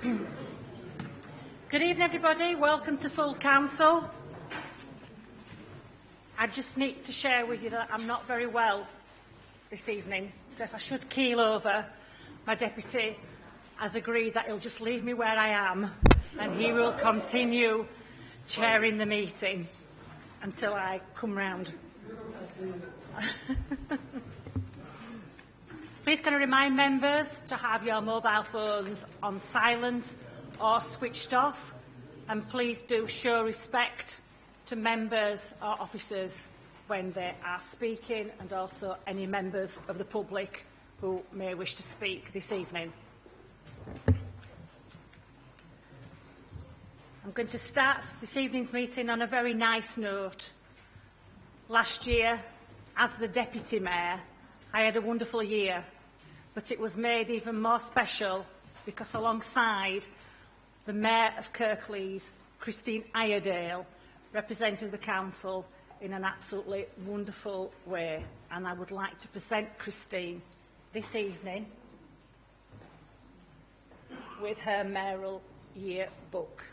Good evening, everybody. Welcome to full council. I just need to share with you that I'm not very well this evening, so if I should keel over, my deputy has agreed that he'll just leave me where I am and he will continue chairing the meeting until I come round. Please can I remind members to have your mobile phones on silent or switched off, and please do show respect to members or officers when they are speaking, and also any members of the public who may wish to speak this evening. I'm going to start this evening's meeting on a very nice note. Last year, as the Deputy Mayor, I had a wonderful year, but it was made even more special because alongside the Mayor of Kirklees, Christine Iredale, represented the Council in an absolutely wonderful way. And I would like to present Christine this evening with her mayoral year book.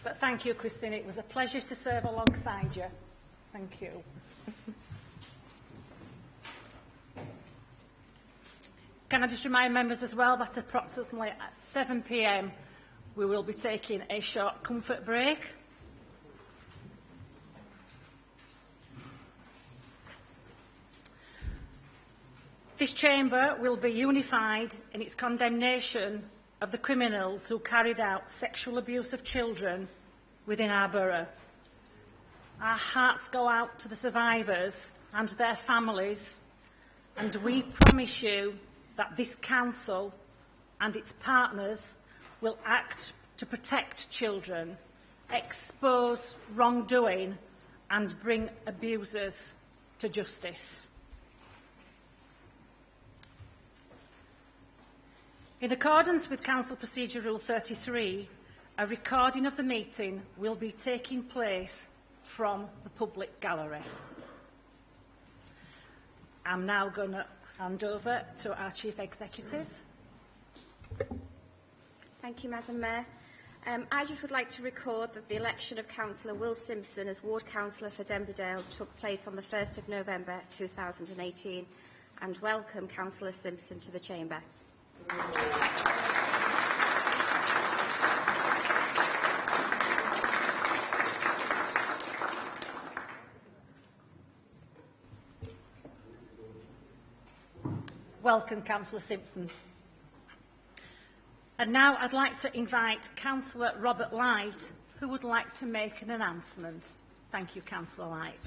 But thank you, Christine. It was a pleasure to serve alongside you. Thank you. Can I just remind members as well that approximately at 7 p.m. we will be taking a short comfort break. This chamber will be unified in its condemnation of the criminals who carried out sexual abuse of children within our borough. Our hearts go out to the survivors and their families, and we promise you that this council and its partners will act to protect children, expose wrongdoing and bring abusers to justice. In accordance with Council Procedure Rule 33, a recording of the meeting will be taking place from the public gallery. I'm now going to hand over to our Chief Executive. Thank you, Madam Mayor. I just would like to record that the election of Councillor Will Simpson as Ward Councillor for Denbighdale took place on the 1st of November 2018, and welcome Councillor Simpson to the Chamber. Welcome, Councillor Simpson. And now I'd like to invite Councillor Robert Light, who would like to make an announcement. Thank you, Councillor Light.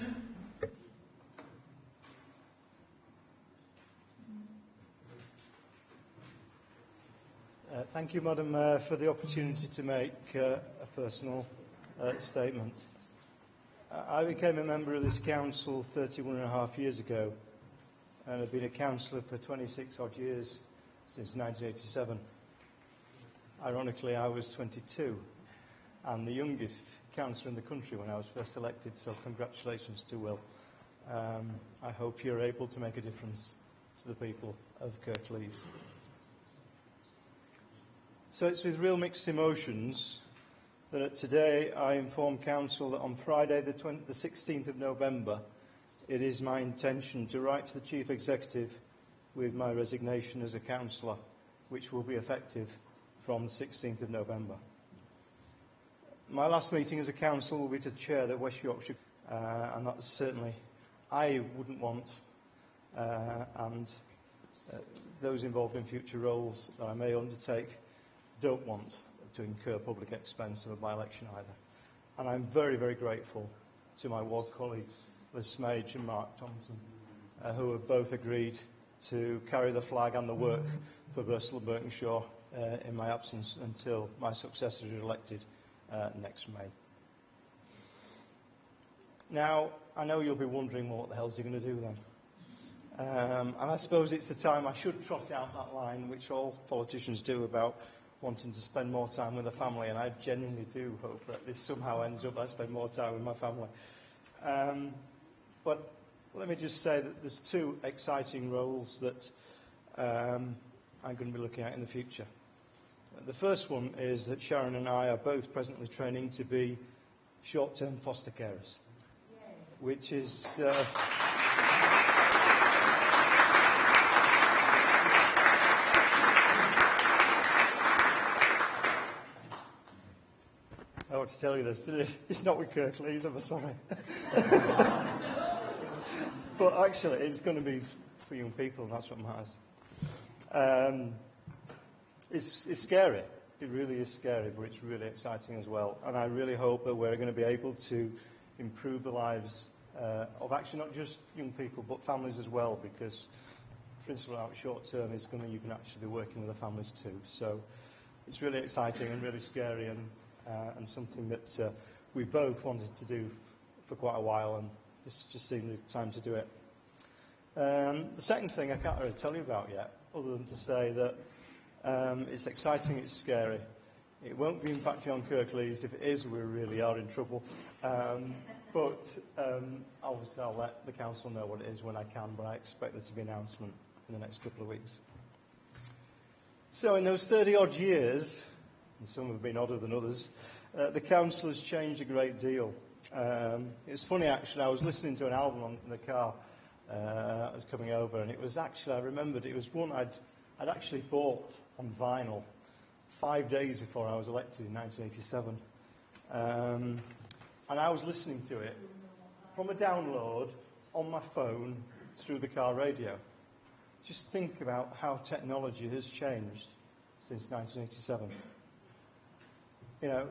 Thank you, Madam Mayor, for the opportunity to make a personal statement. I became a member of this council 31 and a half years ago, and I've been a councillor for 26 odd years since 1987. Ironically, I was 22 and the youngest councillor in the country when I was first elected, so congratulations to Will. I hope you're able to make a difference to the people of Kirklees. So it's with real mixed emotions that today I inform Council that on Friday the 16th of November it is my intention to write to the Chief Executive with my resignation as a councillor, which will be effective from the 16th of November. My last meeting as a council will be to chair the West Yorkshire, and that's certainly I wouldn't want, and those involved in future roles that I may undertake don't want to incur public expense of a by-election either. And I'm very, very grateful to my ward colleagues, Liz Smage and Mark Thompson, who have both agreed to carry the flag and the work for Bristol and Berkshire in my absence until my successor is elected next May. Now, I know you'll be wondering, well, what the hell's he going to do then? And I suppose it's the time I should trot out that line, which all politicians do, about wanting to spend more time with the family, and I genuinely do hope that this somehow ends up I spend more time with my family. But let me just say that there's two exciting roles that I'm going to be looking at in the future. The first one is that Sharon and I are both presently training to be short-term foster carers, which is... I want to tell you this. It's not with Kirklees, I'm sorry. But actually, it's going to be for young people, and that's what matters. It's scary. It really is scary, but it's really exciting as well. And I really hope that we're going to be able to improve the lives of actually not just young people, but families as well, because the principle out short term is you can actually be working with the families too. So it's really exciting and really scary, and something that we both wanted to do for quite a while, and this just seemed the time to do it. The second thing I can't really tell you about yet, other than to say that it's exciting, it's scary. It won't be impacting on Kirklees. If it is, we really are in trouble. But obviously I'll let the council know what it is when I can, but I expect there to be an announcement in the next couple of weeks. So in those 30-odd years, and some have been odder than others, the council has changed a great deal. It's funny, actually, I was listening to an album in the car. I was coming over, and it was actually, I remembered, it was one I'd actually bought on vinyl 5 days before I was elected in 1987. And I was listening to it from a download on my phone through the car radio. Just think about how technology has changed since 1987. You know,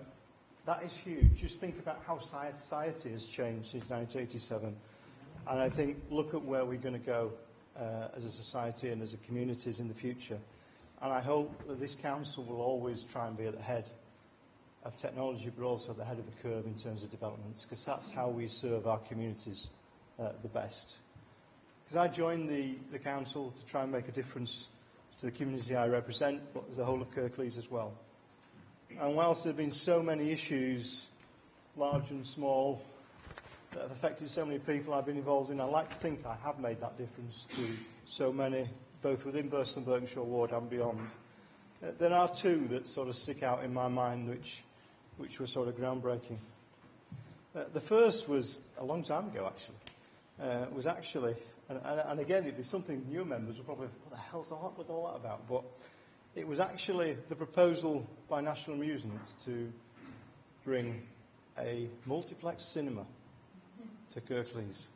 that is huge. Just think about how society has changed since 1987. And I think, look at where we're going to go as a society and as a communities in the future. And I hope that this council will always try and be at the head of technology, but also at the head of the curve in terms of developments, because that's how we serve our communities the best. Because I joined the council to try and make a difference to the community I represent, but as the whole of Kirklees as well. And whilst there have been so many issues, large and small, that have affected so many people I've been involved in, I like to think I have made that difference to so many, both within Burstall and Berkshire Ward and beyond. There are two that sort of stick out in my mind which were sort of groundbreaking. The first was a long time ago, actually. Was actually, and again, it'd be something new members would probably, what the hell was all that about? But it was actually the proposal by National Amusements to bring a multiplex cinema to Kirklees.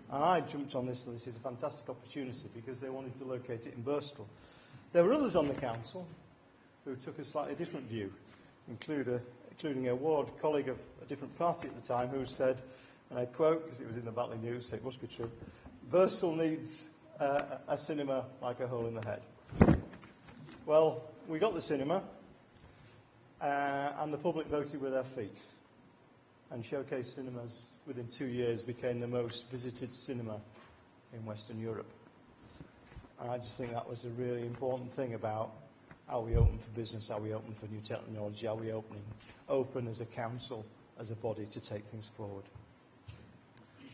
And I jumped on this, and this is a fantastic opportunity because they wanted to locate it in Burstall. There were others on the council who took a slightly different view, including a ward colleague of a different party at the time who said, and I quote, because it was in the Batley News, so it must be true, Burstall needs a cinema like a hole in the head. Well, we got the cinema, and the public voted with their feet. And Showcase Cinemas, within 2 years, became the most visited cinema in Western Europe. And I just think that was a really important thing about how we open for business, how we open for new technology, how we open as a council, as a body, to take things forward.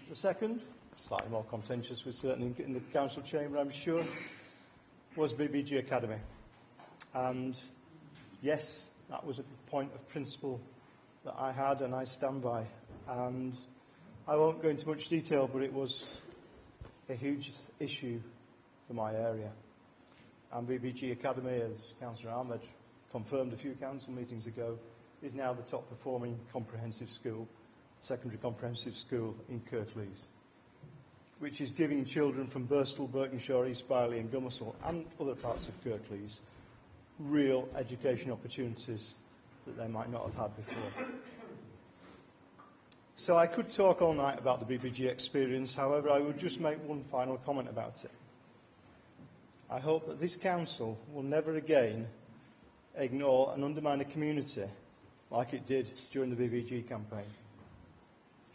The second, slightly more contentious, was certainly in the council chamber, I'm sure, was BBG Academy. And yes, that was a point of principle that I had and I stand by. And I won't go into much detail, but it was a huge issue for my area. And BBG Academy, as Councillor Ahmed confirmed a few council meetings ago, is now the top performing comprehensive school, secondary comprehensive school in Kirklees, which is giving children from Burstall, Berkshire, East Bailie and Gummersall and other parts of Kirklees real education opportunities that they might not have had before. So I could talk all night about the BBG experience, however, I would just make one final comment about it. I hope that this council will never again ignore and undermine a community like it did during the BBG campaign.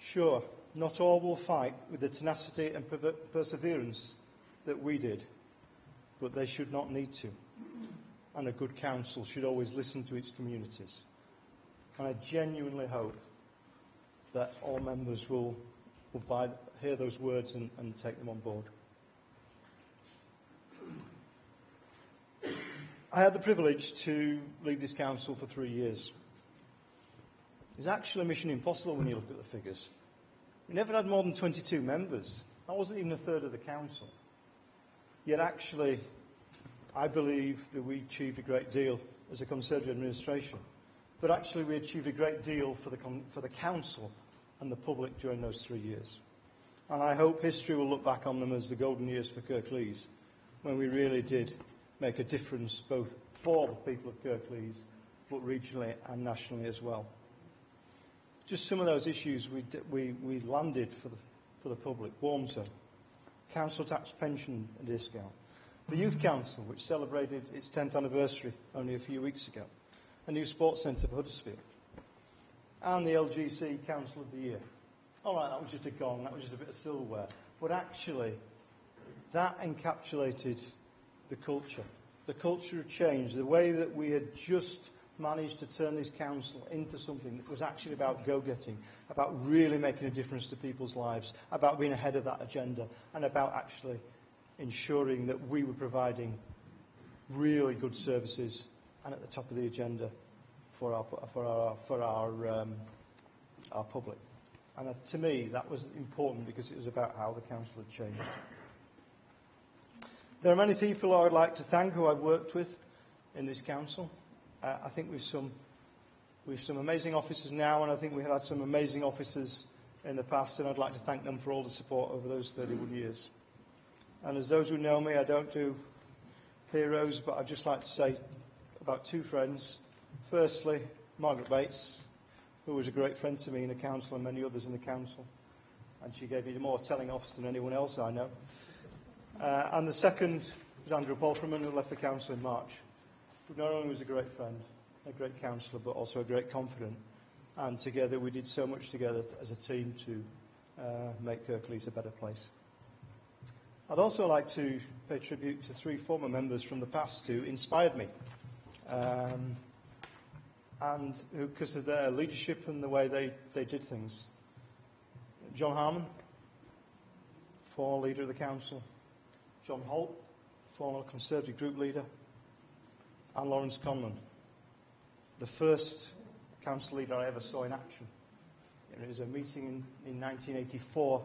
Sure, not all will fight with the tenacity and perseverance that we did, but they should not need to. And a good council should always listen to its communities. And I genuinely hope that all members will hear those words and take them on board. I had the privilege to lead this council for 3 years. It's actually a mission impossible when you look at the figures. We never had more than 22 members. That wasn't even a third of the council. Yet actually, I believe that we achieved a great deal as a Conservative administration. But actually, we achieved a great deal for the council and the public during those 3 years. And I hope history will look back on them as the golden years for Kirklees, when we really did make a difference both for the people of Kirklees, but regionally and nationally as well. Just some of those issues we landed for the public. Warmson, council tax pension discount. The Youth Council, which celebrated its 10th anniversary only a few weeks ago. A new sports centre for Huddersfield. And the LGC Council of the Year. All right, that was just a gong, that was just a bit of silverware. But actually, that encapsulated the culture of change, the way that we had just managed to turn this council into something that was actually about go-getting, about really making a difference to people's lives, about being ahead of that agenda, and about actually ensuring that we were providing really good services and at the top of the agenda for our public. And to me, that was important because it was about how the council had changed. There are many people I would like to thank who I've worked with in this council. I think we've some amazing officers now, and I think we have had some amazing officers in the past, and I'd like to thank them for all the support over those 31 years. And as those who know me, I don't do heroes, but I'd just like to say about two friends. Firstly, Margaret Bates, who was a great friend to me in the council and many others in the council, and she gave me more telling off than anyone else I know. And the second was Andrew Palfreman, who left the council in March, who not only was a great friend, a great councillor, but also a great confidant. And together we did so much together as a team to make Kirklees a better place. I'd also like to pay tribute to three former members from the past who inspired me, and who, because of their leadership and the way they did things. John Harmon, former leader of the council. John Holt, former Conservative group leader. And Lawrence Conlon, the first council leader I ever saw in action. It was a meeting in 1984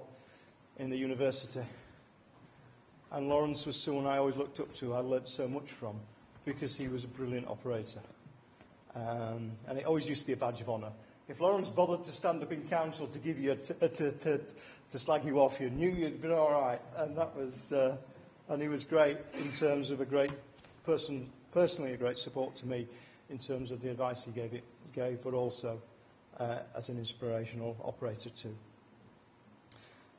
in the university. And Lawrence was someone I always looked up to, I learnt so much from, because he was a brilliant operator. And it always used to be a badge of honour. If Lawrence bothered to stand up in council to give you to slag you off, you knew you'd been all right. And that was, and he was great in terms of a great person, personally a great support to me in terms of the advice he gave, but also as an inspirational operator too.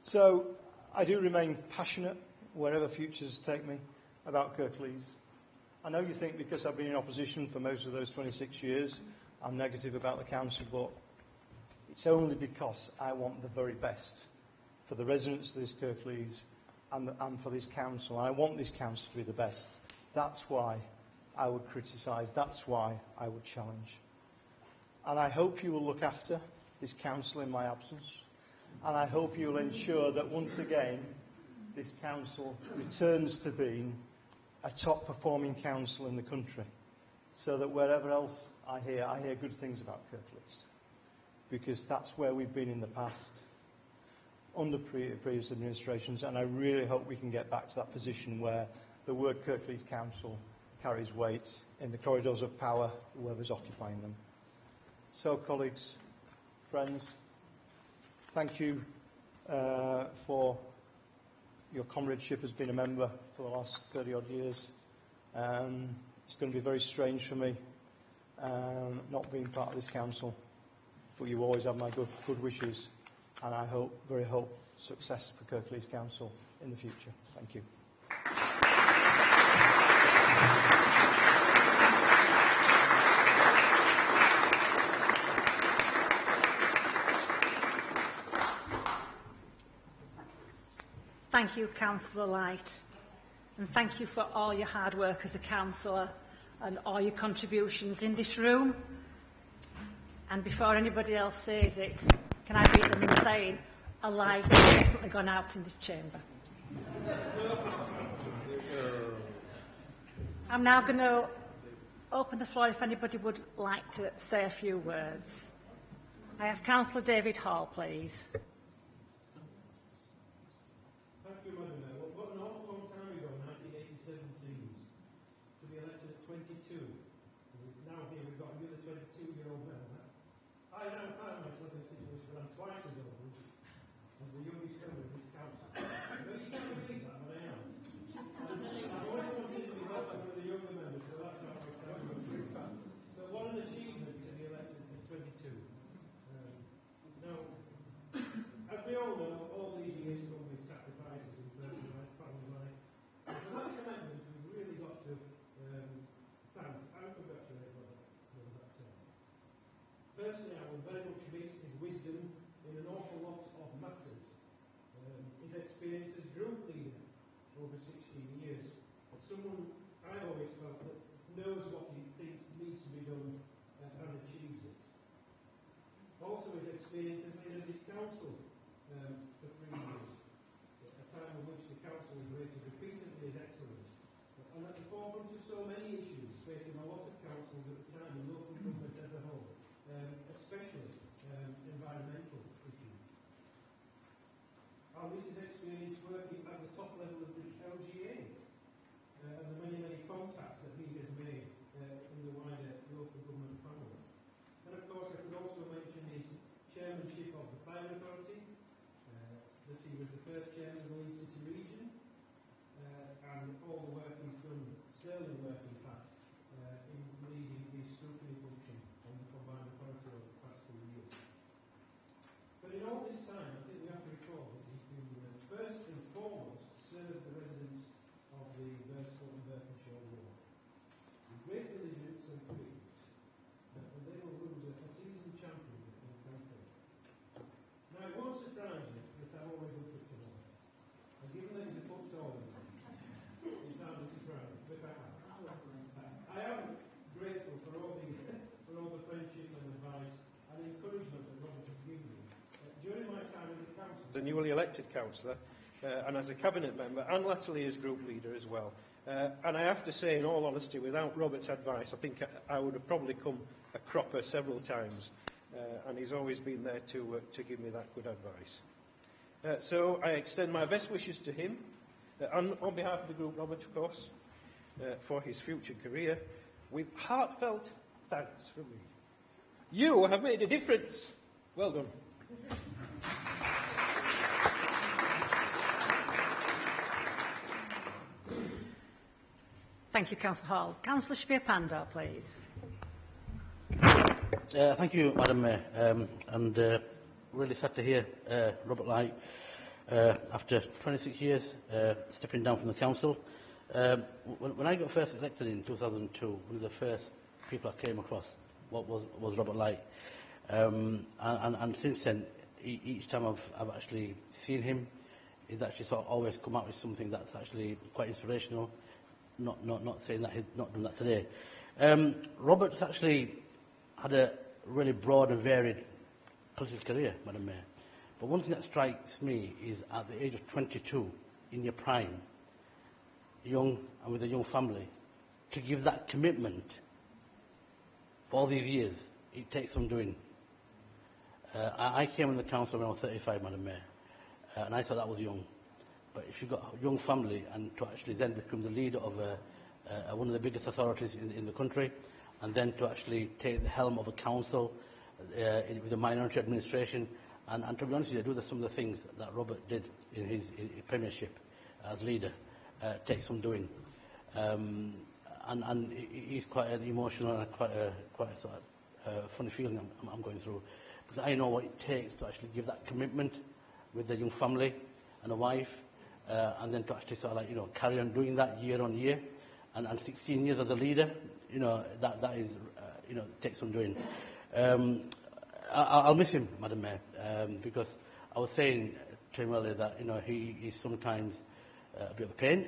So I do remain passionate wherever futures take me about Kirklees. I know you think because I've been in opposition for most of those 26 years, I'm negative about the council, but it's only because I want the very best for the residents of this Kirklees and for this council. I want this council to be the best. That's why I would criticise. That's why I would challenge. And I hope you will look after this council in my absence. And I hope you will ensure that once again, this council returns to being a top-performing council in the country, so that wherever else I hear good things about Kirklees, because that's where we've been in the past, under previous administrations, and I really hope we can get back to that position where the word Kirklees Council carries weight in the corridors of power, whoever's occupying them. So, colleagues, friends, thank you for your comradeship as being a member for the last 30-odd years. It's going to be very strange for me not being part of this council, but you always have my good wishes, and I very hope success for Kirklees Council in the future. Thank you. Thank you, Councillor Light, and thank you for all your hard work as a councillor and all your contributions in this room. And before anybody else says it, can I beat them in saying a light has definitely gone out in this chamber. I'm now going to open the floor if anybody would like to say a few words. I have Councillor David Hall, please. Thank you, Madam Mayor. What an awful long time ago 1987 seems, to be elected at 22. Now here we've got another 22-year-old member. I now find myself in a situation where I'm twice as old as the youngest member of this council. But you can't believe that, but I am. I've always wanted to be elected with the younger members, so that's not my time. But what an achievement to be elected at 22. Now, as we all know, all these years come with sacrifices in personal life, family life. And for that commitment, we've really got to thank and congratulate Robert for that term. Firstly, I will very much miss his wisdom in an awful lot of matters. His experience as group leader over 16 years. Someone I've always felt that knows what he thinks needs to be done and achieves it. Also his experience as leader of this council for 3 years, a time in which the council was rated repeatedly as excellent, and at the forefront of so many issues facing a lot of councils at the time and local government as a whole, especially environmental issues. I'll miss his experience working at the top level of the LGA and the many, many contacts that he has made in the wider local government family. And of course, I could also mention his chairmanship of the Fire Authority, that he was the first chairman of the Leeds City region, and all the work he's done, sterling work in fact, in leading the scrutiny function on the combined authority over the past few years. But in all this time, I think we have to recall that he's been first and foremost served the residents of the Burscough and Berkshire ward with great diligence and commitment. And they will lose a seasoned champion in the campaign. Now, it won't surprise you that I've always looked up to him. And given that he's a foot taller than me, it's hardly surprising, but I am grateful for all the friendship and advice and encouragement that Robert has given me during my time as a councillor, the newly elected councillor, and as a cabinet member, and latterly as group leader as well. And I have to say, in all honesty, without Robert's advice, I think I would have probably come a cropper several times, and he's always been there to give me that good advice. So I extend my best wishes to him, and on behalf of the group, Robert, of course, for his future career, with heartfelt thanks from me. You have made a difference. Well done. Thank you, Councillor Hall. Councillor Shapir Pandor, please. Thank you, Madam Mayor. And really sad to hear Robert Light, after 26 years, stepping down from the council. When I got first elected in 2002, one of the first people I came across was Robert Light. And since then, each time I've actually seen him, he's actually sort of always come out with something that's actually quite inspirational. Not saying that he's not done that today. Robert's actually had a really broad and varied political career, Madam Mayor. But one thing that strikes me is at the age of 22, in your prime, young and with a young family, to give that commitment for all these years, it takes some doing. I came on the council when I was 35, Madam Mayor, and I thought that was young. But if you've got a young family and to actually then become the leader of one of the biggest authorities in the country, and then to actually take the helm of a council with a minority administration, and to be honest with you, do some of the things that Robert did in his premiership as leader, takes some doing. And he's quite an emotional and quite a sort of funny feeling I'm going through, because I know what it takes to actually give that commitment with a young family and a wife, and then to actually sort of carry on doing that year on year, and 16 years as a leader, that is, it takes some doing. I'll miss him, Madam Mayor, because I was saying to him earlier that, you know, he is sometimes a bit of a pain,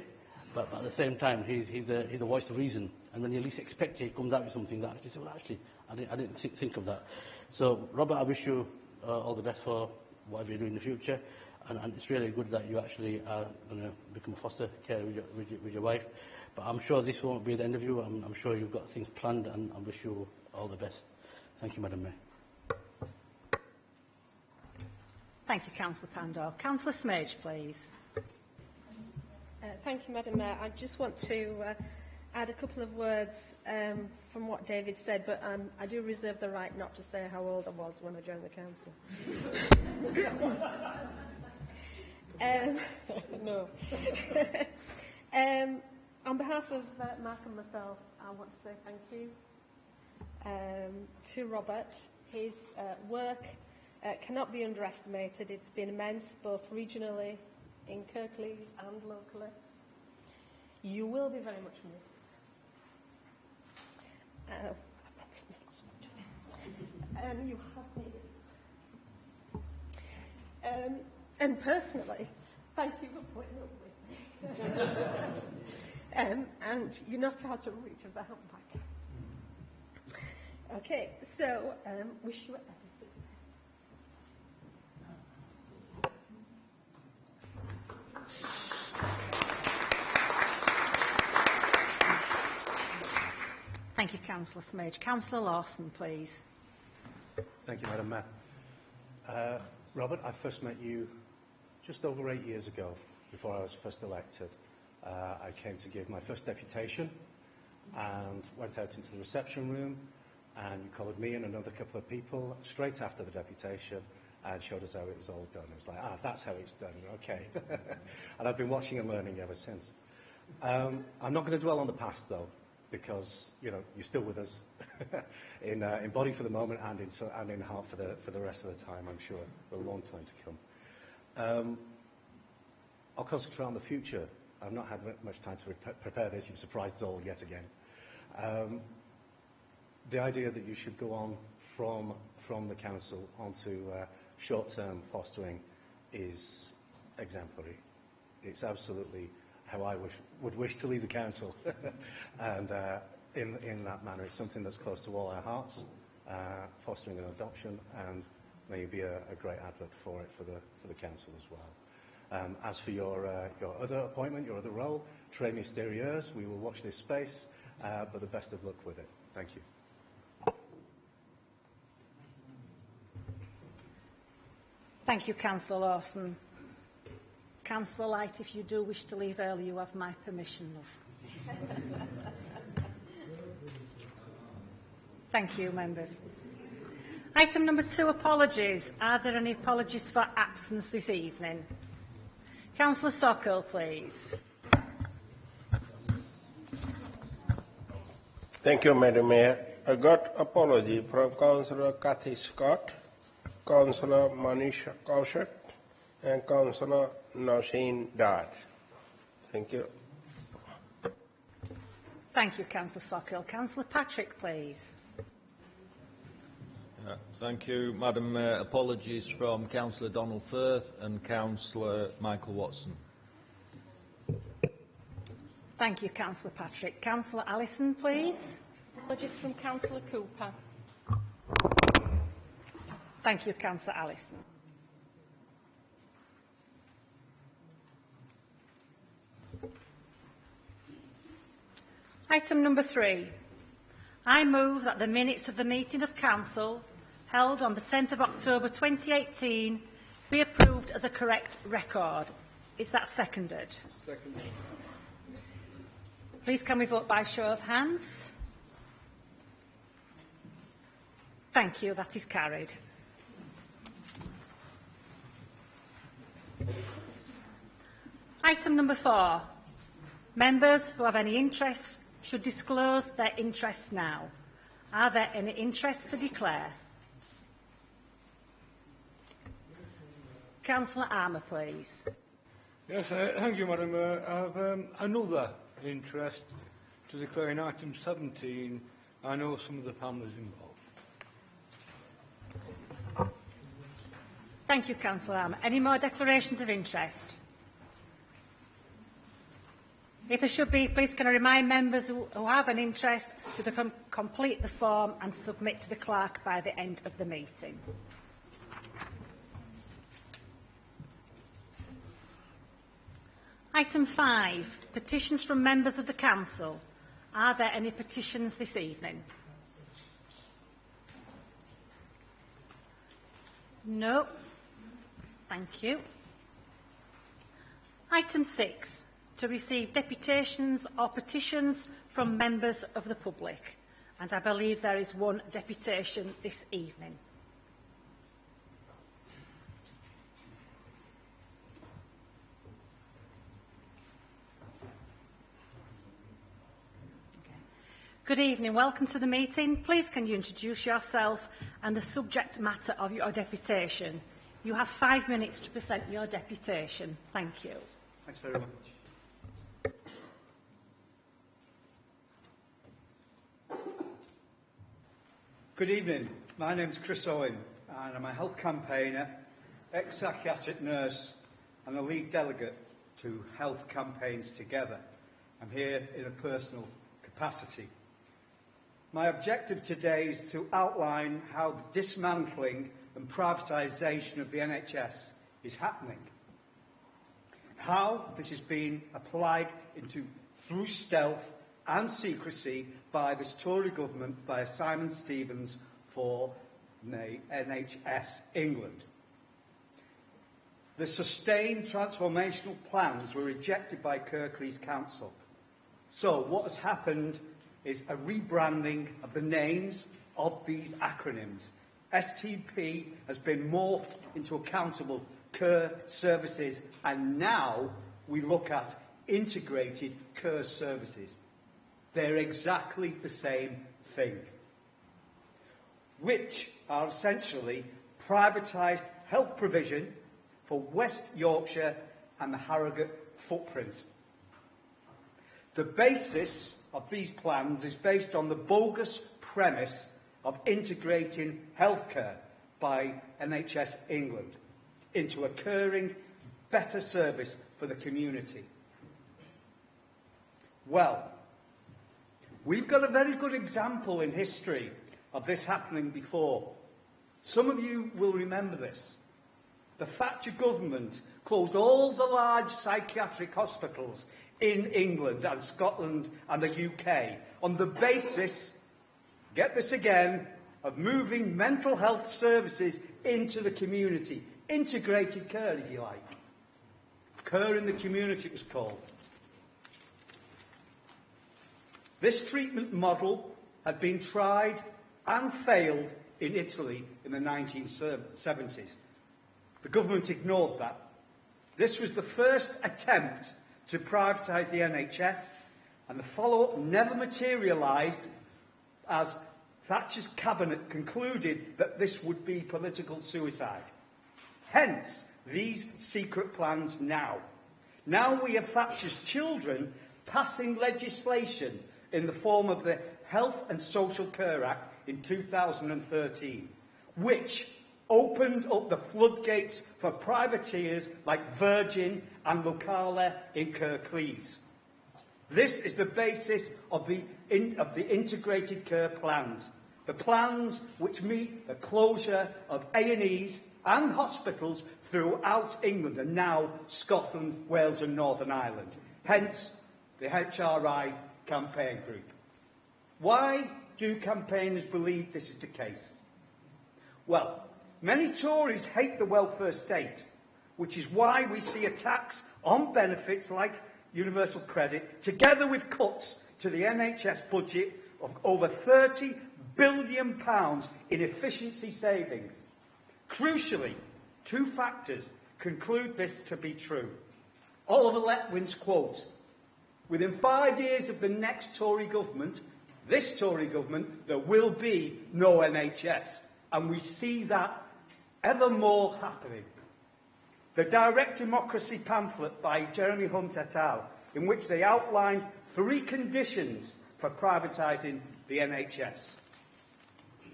but at the same time, he's the voice of reason. And when you least expect it, he comes out with something that actually say, well, actually, I didn't think of that. So, Robert, I wish you all the best for whatever you do in the future. And it's really good that you actually are going to become a foster carer with your wife. But I'm sure this won't be the end of you. I'm sure you've got things planned, and I wish you all the best. Thank you, Madam Mayor. Thank you, Councillor Pandor. Councillor Smage, please. Thank you, Madam Mayor. I just want to add a couple of words from what David said, but I do reserve the right not to say how old I was when I joined the council. No. On behalf of Mark and myself, I want to say thank you to Robert. His work cannot be underestimated. It's been immense, both regionally, in Kirklees and locally. You will be very much missed. I promise myself not to do this. You have needed. And personally, thank you for putting up with me. And you're not out of reach of the handbag. Okay, so wish you every success. Thank you, Councillor Smage. Councillor Lawson, please. Thank you, Madam Mayor. Robert, I first met you just over 8 years ago, before I was first elected. I came to give my first deputation and went out into the reception room, and you collared me and another couple of people straight after the deputation and showed us how it was all done. It was like, that's how it's done, okay. And I've been watching and learning ever since. I'm not going to dwell on the past, though, because, you know, you're still with us in body for the moment and in heart for the rest of the time, I'm sure, for a long time to come. I'll concentrate on the future. I've not had much time to prepare this. You've surprised us all yet again. The idea that you should go on from the council onto short-term fostering is exemplary. It's absolutely how I would wish to leave the council, and in that manner, it's something that's close to all our hearts. Fostering and adoption, and may you be a great advert for it for the council as well. As for your other appointment, your other role, très mystérieuse, we will watch this space, but the best of luck with it. Thank you. Thank you, Councillor Lawson. Councillor Light, if you do wish to leave early, you have my permission, love. Thank you, members. Item number 2, apologies. Are there any apologies for absence this evening? Councillor Sokol, please. Thank you, Madam Mayor. I got apology from Councillor Kathy Scott, Councillor Manisha Kaushik, and Councillor Nausheen Dad. Thank you. Thank you, Councillor Sokol. Councillor Patrick, please. Thank you, Madam Mayor. Apologies from Councillor Donald Firth and Councillor Michael Watson. Thank you, Councillor Patrick. Councillor Allison, please. Apologies from Councillor Cooper. Thank you, Councillor Allison. Item number 3. I move that the minutes of the meeting of Council held on the 10th of October 2018 be approved as a correct record. Is that seconded? Seconded. Please can we vote by show of hands? Thank you, that is carried. Item number 4. Members who have any interest should disclose their interests now. Are there any interests to declare? Councillor Armour, please. Yes, thank you, Madam Mayor. I have another interest to declare in item 17. I know some of the families involved. Thank you, Councillor Armour. Any more declarations of interest? If there should be, please can I remind members who have an interest to complete the form and submit to the clerk by the end of the meeting. Item 5, petitions from members of the Council. Are there any petitions this evening? No. Thank you. Item 6, to receive deputations or petitions from members of the public. And I believe there is one deputation this evening. Good evening. Welcome to the meeting. Please can you introduce yourself and the subject matter of your deputation. You have 5 minutes to present your deputation. Thank you. Thanks very much. Good evening. My name is Chris Owen and I'm a health campaigner, ex-psychiatric nurse and a lead delegate to Health Campaigns Together. I'm here in a personal capacity. My objective today is to outline how the dismantling and privatisation of the NHS is happening, how this is being applied through stealth and secrecy by this Tory government via Simon Stevens for the NHS England. The sustained transformational plans were rejected by Kirklees Council. So what has happened is a rebranding of the names of these acronyms. STP has been morphed into Accountable Care Services, and now we look at Integrated Care Services. They're exactly the same thing, which are essentially privatised health provision for West Yorkshire and the Harrogate footprint. The basis of these plans is based on the bogus premise of integrating healthcare by NHS England into a caring, better service for the community. Well, we've got a very good example in history of this happening before. Some of you will remember this. The Thatcher government closed all the large psychiatric hospitals in England and Scotland and the UK on the basis, get this again, of moving mental health services into the community. Integrated care, if you like. Care in the community, it was called. This treatment model had been tried and failed in Italy in the 1970s. The government ignored that. This was the first attempt to privatise the NHS, and the follow-up never materialised as Thatcher's cabinet concluded that this would be political suicide. Hence, these secret plans now. Now we have Thatcher's children passing legislation in the form of the Health and Social Care Act in 2013, which opened up the floodgates for privateers like Virgin and Locale in Kirklees. This is the basis of the integrated care plans, the plans which meet the closure of A&Es and hospitals throughout England and now Scotland, Wales and Northern Ireland. Hence, the HRI campaign group. Why do campaigners believe this is the case? Well, many Tories hate the welfare state, which is why we see attacks on benefits like universal credit, together with cuts to the NHS budget of over £30 billion in efficiency savings. Crucially, two factors conclude this to be true. Oliver Letwin's quote, "Within 5 years of the next Tory government, this Tory government, there will be no NHS." And we see that ever more happening. The Direct Democracy pamphlet by Jeremy Hunt et al., in which they outlined 3 conditions for privatising the NHS.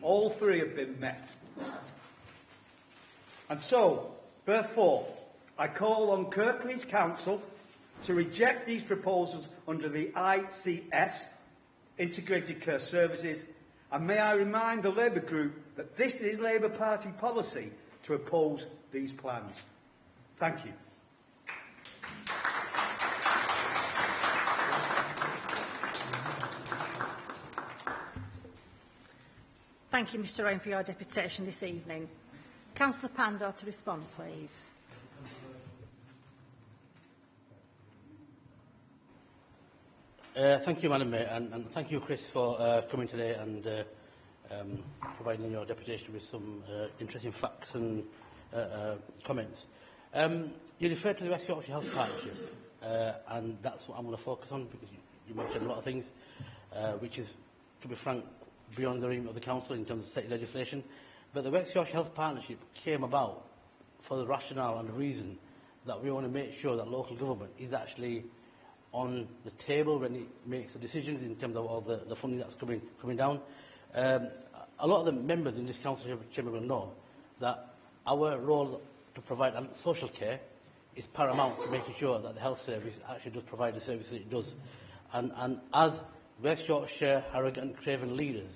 All 3 have been met. And so, therefore, I call on Kirklees Council to reject these proposals under the ICS, Integrated Care Services, and may I remind the Labour Group that this is Labour Party policy to oppose these plans. Thank you. Thank you, Mr Owen, for your deputation this evening. Councillor Pandor to respond, please. Thank you, Madam Mayor, and thank you, Chris, for coming today and providing your deputation with some interesting facts and comments. You referred to the West Yorkshire Health Partnership, and that's what I'm going to focus on, because you mentioned a lot of things, which is, to be frank, beyond the remit of the Council in terms of state legislation. But the West Yorkshire Health Partnership came about for the rationale and the reason that we want to make sure that local government is actually on the table when it makes the decisions in terms of all the funding that's coming down. A lot of the members in this council chamber will know that our role to provide social care is paramount to making sure that the health service actually does provide the service that it does. And as West Yorkshire Harrogate and Craven leaders,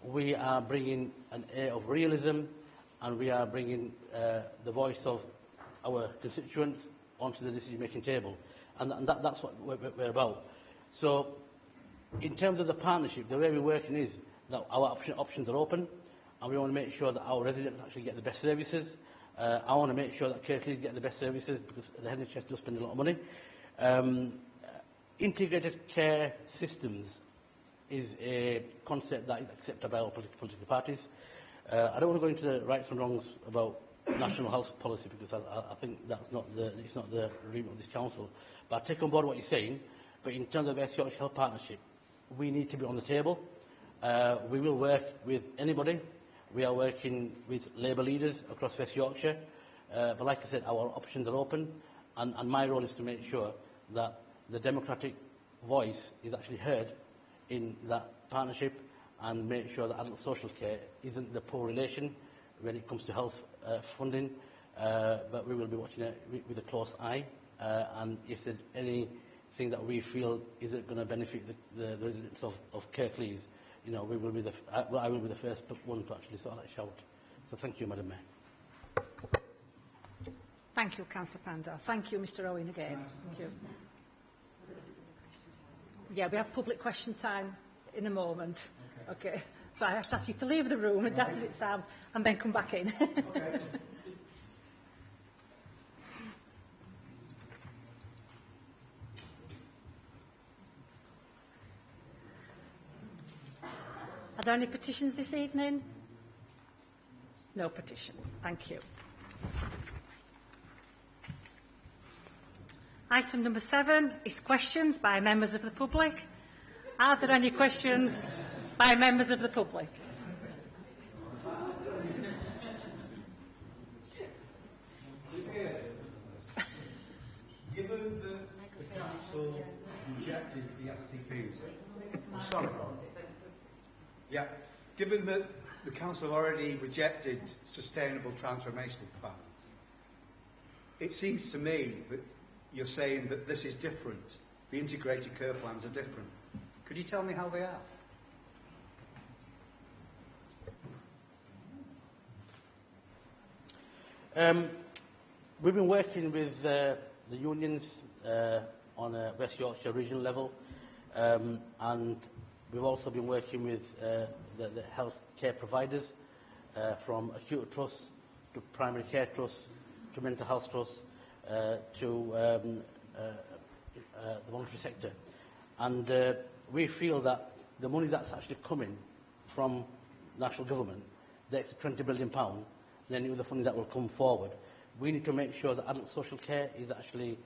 we are bringing an air of realism, and we are bringing the voice of our constituents onto the decision-making table. And that's what we're about. So, in terms of the partnership, the way we're working is that our options are open, and we want to make sure that our residents actually get the best services. I want to make sure that Kirklees get the best services, because the NHS does spend a lot of money. Integrated care systems is a concept that is accepted by all political parties. I don't want to go into the rights and wrongs about national health policy, because I think it's not the remit of this council. But I take on board what you're saying. But in terms of the West Yorkshire Health Partnership, we need to be on the table. We will work with anybody. We are working with Labour leaders across West Yorkshire. But like I said, our options are open, and my role is to make sure that the democratic voice is actually heard in that partnership, and make sure that adult social care isn't the poor relation when it comes to health funding, but we will be watching it with a close eye, and if there's anything that we feel isn't going to benefit the residents of Kirklees, you know, I will be the first one to actually sort that shout. So thank you, Madam Mayor. Thank you, Councillor Pandor. Thank you, Mr Owen, again. Thank you. Yeah, we have public question time in a moment. Okay. So I have to ask you to leave the room, and that as it sounds, and then come back in. Okay. Are there any petitions this evening? No petitions. Thank you. Item number 7 is questions by members of the public. Are there any questions by members of the public? Given that the council rejected the STPs, sorry, yeah. Given that the council already rejected sustainable transformation plans, it seems to me that you're saying that this is different. The integrated care plans are different. Could you tell me how they are? We've been working with the unions on a West Yorkshire regional level, and we've also been working with the health care providers, from acute trusts to primary care trusts to mental health trusts to the voluntary sector. And we feel that the money that's actually coming from national government, the extra £20 billion, and any other funding that will come forward, we need to make sure that adult social care is actually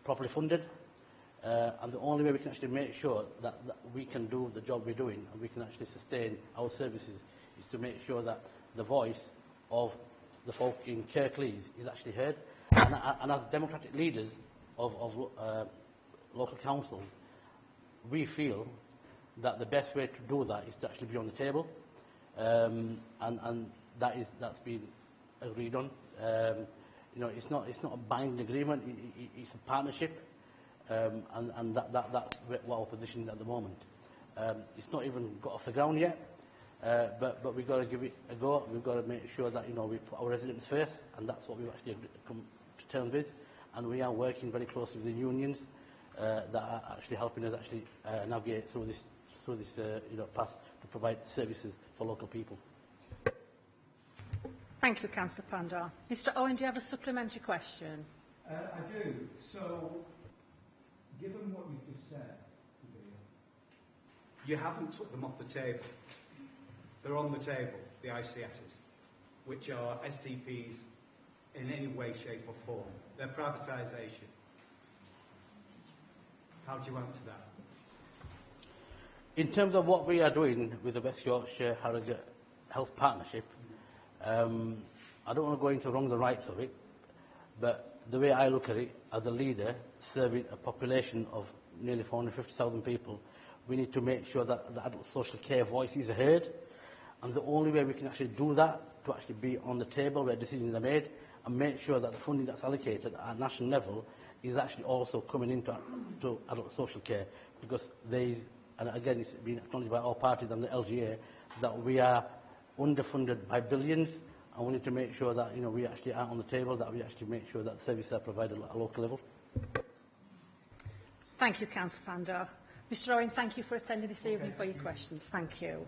properly funded. And the only way we can actually make sure that we can do the job we're doing and we can actually sustain our services is to make sure that the voice of the folk in Kirklees is actually heard. And as democratic leaders of local councils, we feel that the best way to do that is to actually be on the table. And that's been agreed on. You know, it's not a binding agreement. It's a partnership, and that's what our position is at the moment. It's not even got off the ground yet, but we've got to give it a go. We've got to make sure that, you know, we put our residents first, and that's what we've actually come to terms with. And we are working very closely with the unions that are actually helping us actually navigate through this you know, path to provide services for local people. Thank you, Councillor Pandar. Mr Owen, do you have a supplementary question? I do. So, given what you've just said, You haven't took them off the table. They're on the table, the ICSs, which are STPs in any way, shape or form. They're privatisation. How do you answer that? In terms of what we are doing with the West Yorkshire Harrogate Health Partnership, I don't want to go into the wrongs and rights of it, but the way I look at it, as a leader serving a population of nearly 450,000 people, we need to make sure that the adult social care voice is heard, and the only way we can actually do that, to actually be on the table where decisions are made, and make sure that the funding that's allocated at national level is actually also coming into adult social care, because there is, and again it's been acknowledged by all parties and the LGA, that we are underfunded by billions, and we need to make sure that, you know, we actually are on the table, that we actually make sure that services are provided at a local level. Thank you, Councillor Pandar. Mr Owen, thank you for attending this evening for your questions. Thank you.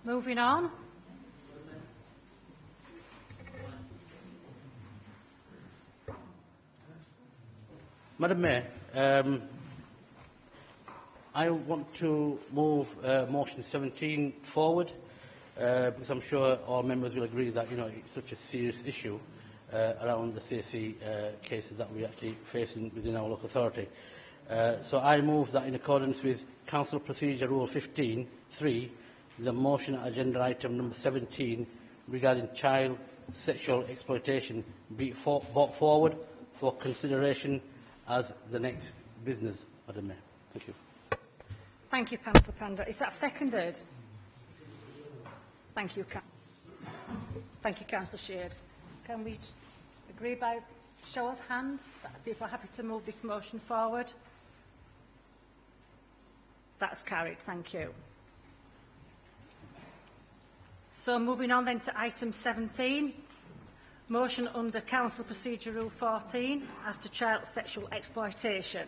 Moving on. Madam Mayor, I want to move motion 17 forward, because I'm sure all members will agree that, you know, it's such a serious issue around the CSE cases that we're actually facing within our local authority. So I move that, in accordance with Council Procedure Rule 15(3), the motion at agenda item number 17 regarding child sexual exploitation be brought forward for consideration as the next business, Madam Mayor. Thank you. Thank you, Councillor Pandar. Is that seconded? Thank you, Councillor Sheard. Can we agree by show of hands that people are happy to move this motion forward? That's carried. Thank you. So moving on then to item 17, motion under Council Procedure Rule 14 as to child sexual exploitation.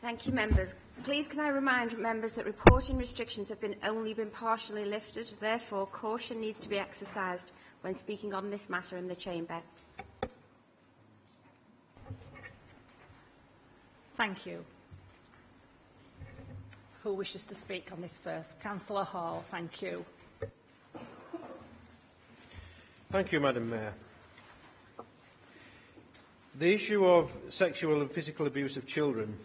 Thank you, members. Please can I remind members that reporting restrictions have only been partially lifted. Therefore, caution needs to be exercised when speaking on this matter in the chamber. Thank you. Who wishes to speak on this first? Councillor Hall, thank you. Thank you, Madam Mayor. The issue of sexual and physical abuse of children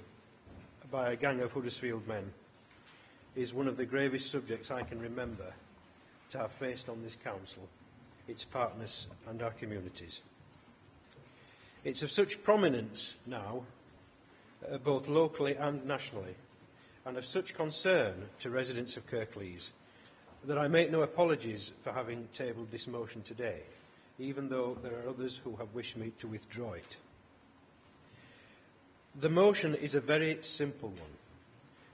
by a gang of Huddersfield men is one of the gravest subjects I can remember to have faced on this council, its partners and our communities. It's of such prominence now, both locally and nationally, and of such concern to residents of Kirklees, that I make no apologies for having tabled this motion today, even though there are others who have wished me to withdraw it. The motion is a very simple one,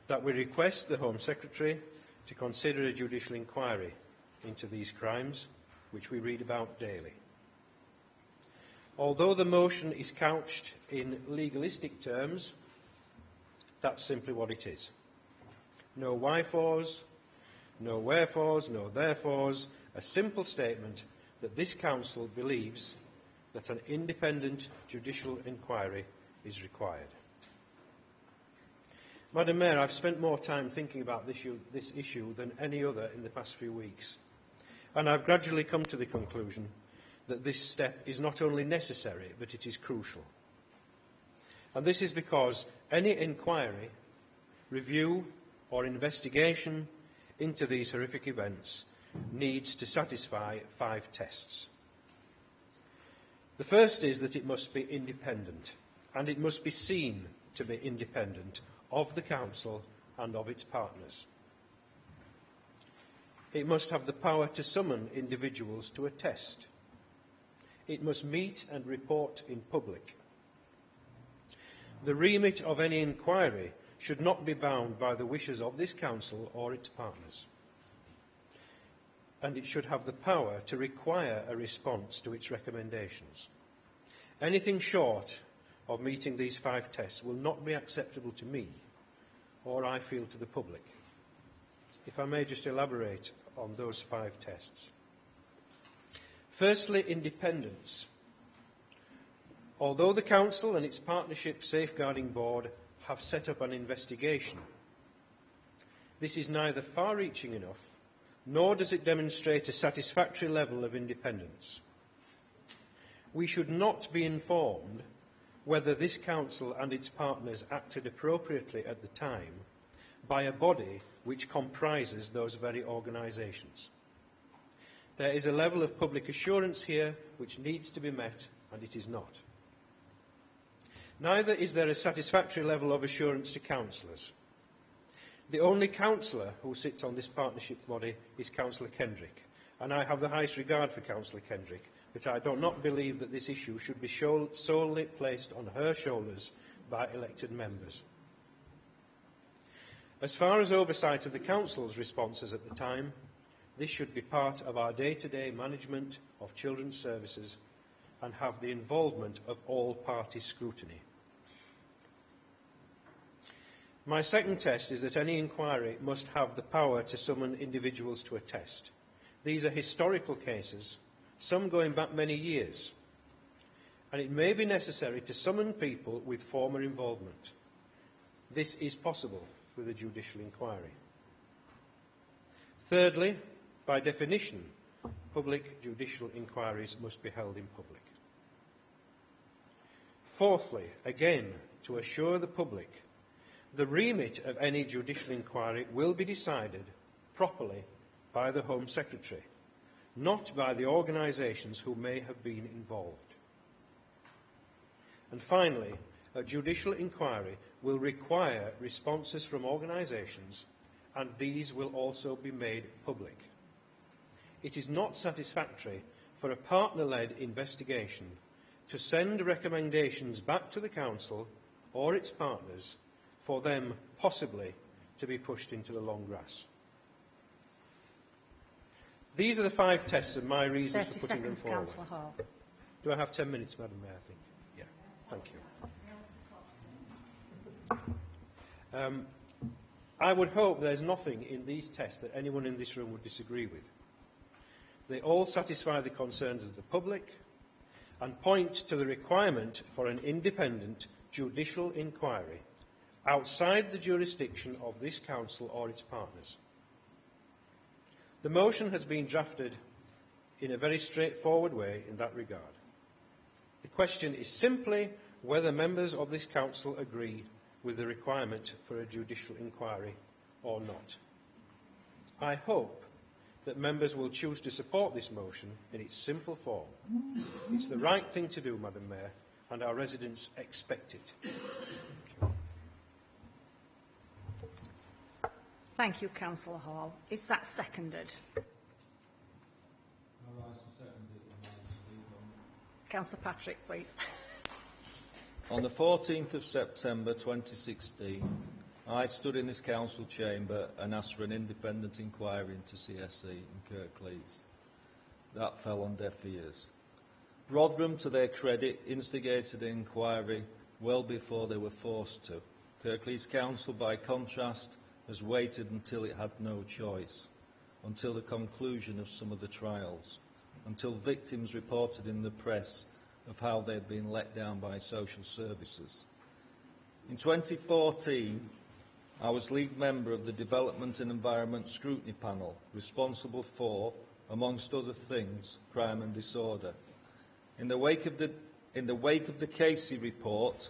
that we request the Home Secretary to consider a judicial inquiry into these crimes, which we read about daily. Although the motion is couched in legalistic terms, that's simply what it is. No why-fors, no wherefores, no therefores, a simple statement that this council believes that an independent judicial inquiry is required. Madam Mayor, I've spent more time thinking about this issue than any other in the past few weeks, and I've gradually come to the conclusion that this step is not only necessary, but it is crucial. And this is because any inquiry, review or investigation into these horrific events needs to satisfy 5 tests. The first is that it must be independent, and it must be seen to be independent of the Council and of its partners. It must have the power to summon individuals to a test. It must meet and report in public. The remit of any inquiry should not be bound by the wishes of this Council or its partners. And it should have the power to require a response to its recommendations. Anything short of meeting these 5 tests will not be acceptable to me, or I feel to the public. If I may just elaborate on those 5 tests. Firstly, independence. Although the Council and its Partnership Safeguarding Board have set up an investigation, this is neither far-reaching enough, nor does it demonstrate a satisfactory level of independence. We should not be informed whether this Council and its partners acted appropriately at the time by a body which comprises those very organisations. There is a level of public assurance here which needs to be met, and it is not. Neither is there a satisfactory level of assurance to councillors. The only councillor who sits on this partnership body is Councillor Kendrick, and I have the highest regard for Councillor Kendrick, but I do not believe that this issue should be solely placed on her shoulders by elected members. As far as oversight of the Council's responses at the time, this should be part of our day-to-day management of children's services and have the involvement of all party scrutiny. My second test is that any inquiry must have the power to summon individuals to a test. These are historical cases, some going back many years, and it may be necessary to summon people with former involvement. This is possible with a judicial inquiry. Thirdly, by definition, public judicial inquiries must be held in public. Fourthly, again, to assure the public, the remit of any judicial inquiry will be decided properly by the Home Secretary, not by the organisations who may have been involved. And finally, a judicial inquiry will require responses from organisations, and these will also be made public. It is not satisfactory for a partner-led investigation to send recommendations back to the Council or its partners for them possibly to be pushed into the long grass. These are the 5 tests and my reasons for putting them forward. Councillor Hall. Do I have 10 minutes, Madam Mayor, I think? Yeah, thank you. I would hope there's nothing in these tests that anyone in this room would disagree with. They all satisfy the concerns of the public and point to the requirement for an independent judicial inquiry outside the jurisdiction of this Council or its partners. The motion has been drafted in a very straightforward way in that regard. The question is simply whether members of this Council agree with the requirement for a judicial inquiry or not. I hope that members will choose to support this motion in its simple form. It's the right thing to do, Madam Mayor, and our residents expect it. Thank you, Councillor Hall. Is that seconded? Councillor Patrick, please. On the 14th of September 2016, I stood in this council chamber and asked for an independent inquiry into CSE in Kirklees. That fell on deaf ears. Rotherham, to their credit, instigated an inquiry well before they were forced to. Kirklees Council, by contrast, has waited until it had no choice, until the conclusion of some of the trials, until victims reported in the press of how they had been let down by social services. In 2014, I was lead member of the Development and Environment Scrutiny Panel, responsible for, amongst other things, crime and disorder. In the wake of the Casey report,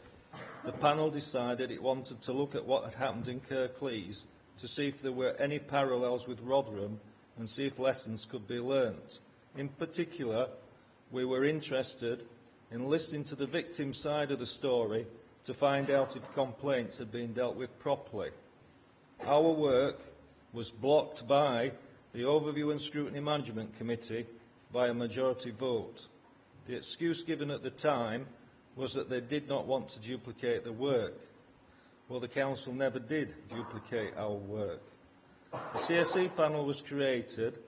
the panel decided it wanted to look at what had happened in Kirklees to see if there were any parallels with Rotherham and see if lessons could be learnt. In particular, we were interested in listening to the victim side of the story to find out if complaints had been dealt with properly. Our work was blocked by the Overview and Scrutiny Management Committee by a majority vote. The excuse given at the time was that they did not want to duplicate the work. Well, the Council never did duplicate our work. The CSE panel was created,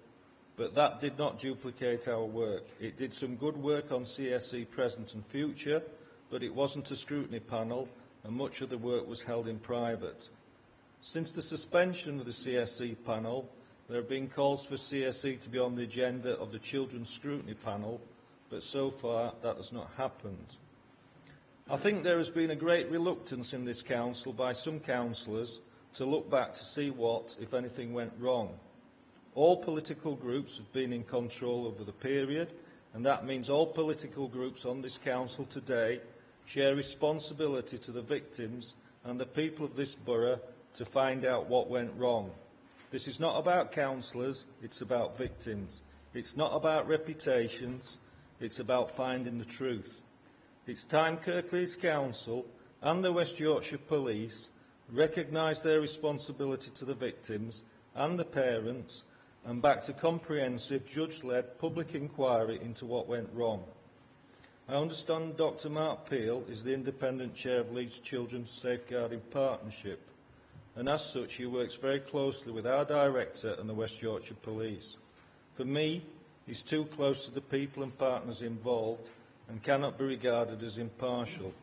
but that did not duplicate our work. It did some good work on CSE present and future, but it wasn't a scrutiny panel, and much of the work was held in private. Since the suspension of the CSE panel, there have been calls for CSE to be on the agenda of the Children's Scrutiny Panel, but so far that has not happened. I think there has been a great reluctance in this Council by some councillors to look back to see what, if anything, went wrong. All political groups have been in control over the period, and that means all political groups on this Council today share responsibility to the victims and the people of this borough to find out what went wrong. This is not about councillors, it's about victims. It's not about reputations, it's about finding the truth. It's time Kirklees Council and the West Yorkshire Police recognise their responsibility to the victims and the parents and backed a comprehensive, judge-led public inquiry into what went wrong. I understand Dr Mark Peel is the independent chair of Leeds Children's Safeguarding Partnership, and as such he works very closely with our director and the West Yorkshire Police. For me, he's too close to the people and partners involved and cannot be regarded as impartial.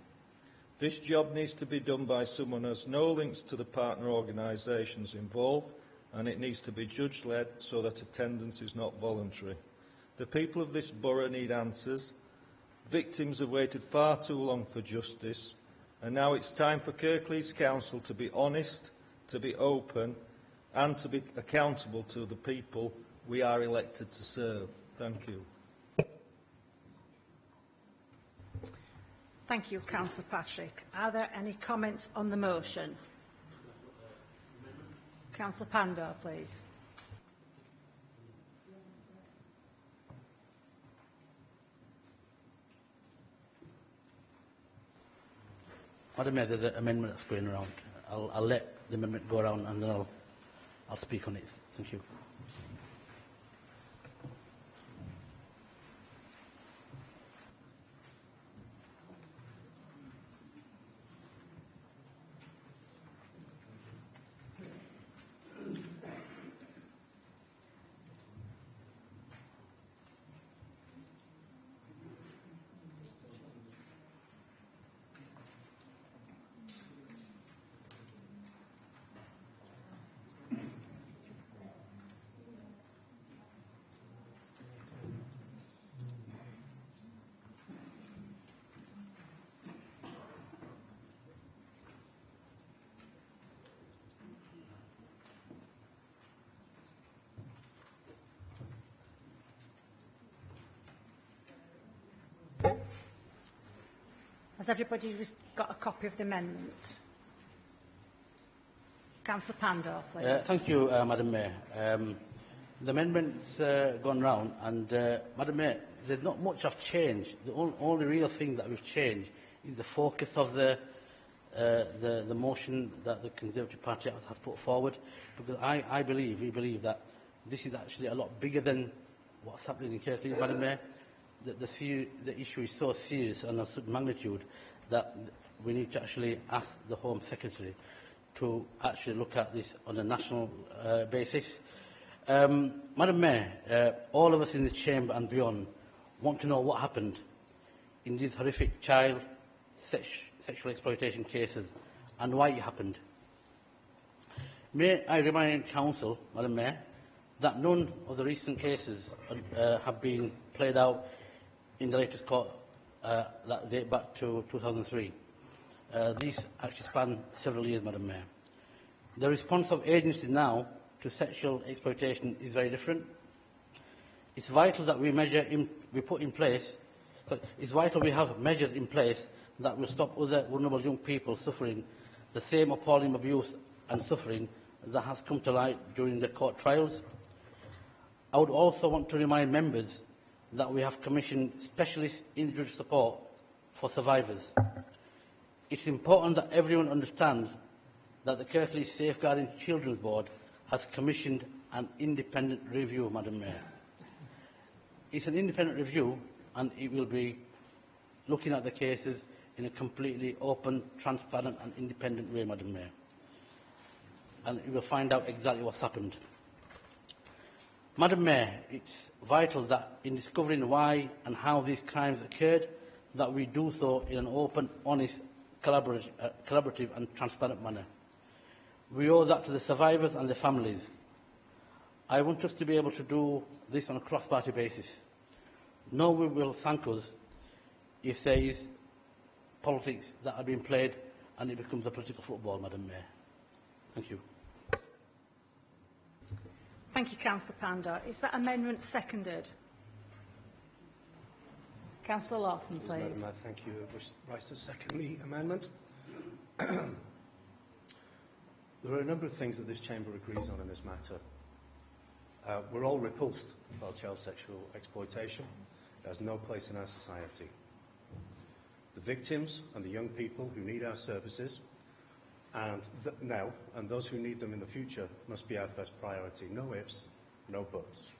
This job needs to be done by someone who has no links to the partner organisations involved, and it needs to be judge-led so that attendance is not voluntary. The people of this borough need answers. Victims have waited far too long for justice, and now it's time for Kirklees Council to be honest, to be open, and to be accountable to the people we are elected to serve. Thank you. Thank you, Councillor Patrick. Are there any comments on the motion? Councillor Pandor, please. Madam Mayor, there's an amendment that's going around. I'll let the amendment go around and then I'll speak on it. Thank you. Has everybody got a copy of the amendment? Councillor Pandor, please. Thank you, Madam Mayor. The amendment's gone round, and Madam Mayor, there's not much of change. The only real thing that we've changed is the focus of the motion that the Conservative Party has put forward, because we believe that this is actually a lot bigger than what's happening in Kirklees, Madam Mayor. The issue is so serious and of such magnitude that we need to actually ask the Home Secretary to actually look at this on a national basis. Madam Mayor, all of us in this chamber and beyond want to know what happened in these horrific child sexual exploitation cases and why it happened. May I remind Council, Madam Mayor, that none of the recent cases have been played out in the latest court that date back to 2003. These actually span several years, Madam Mayor. The response of agencies now to sexual exploitation is very different. It's vital that we have measures in place that will stop other vulnerable young people suffering the same appalling abuse and suffering that has come to light during the court trials. I would also want to remind members that we have commissioned specialist individual support for survivors. It's important that everyone understands that the Kirklees Safeguarding Children's Board has commissioned an independent review, Madam Mayor. It's an independent review, and it will be looking at the cases in a completely open, transparent and independent way, Madam Mayor. And it will find out exactly what's happened. Madam Mayor, it's vital that in discovering why and how these crimes occurred, that we do so in an open, honest, collaborative and transparent manner. We owe that to the survivors and their families. I want us to be able to do this on a cross-party basis. No one will thank us if there is politics that are being played and it becomes a political football, Madam Mayor. Thank you. Thank you, Councillor Panda. Is that amendment seconded? Councillor Lawson, please. Madam Mayor, thank you. I wish to second the amendment. There are a number of things that this chamber agrees on in this matter. We're all repulsed by child sexual exploitation. It has no place in our society. The victims and the young people who need our services now and those who need them in the future must be our first priority. No ifs, no buts.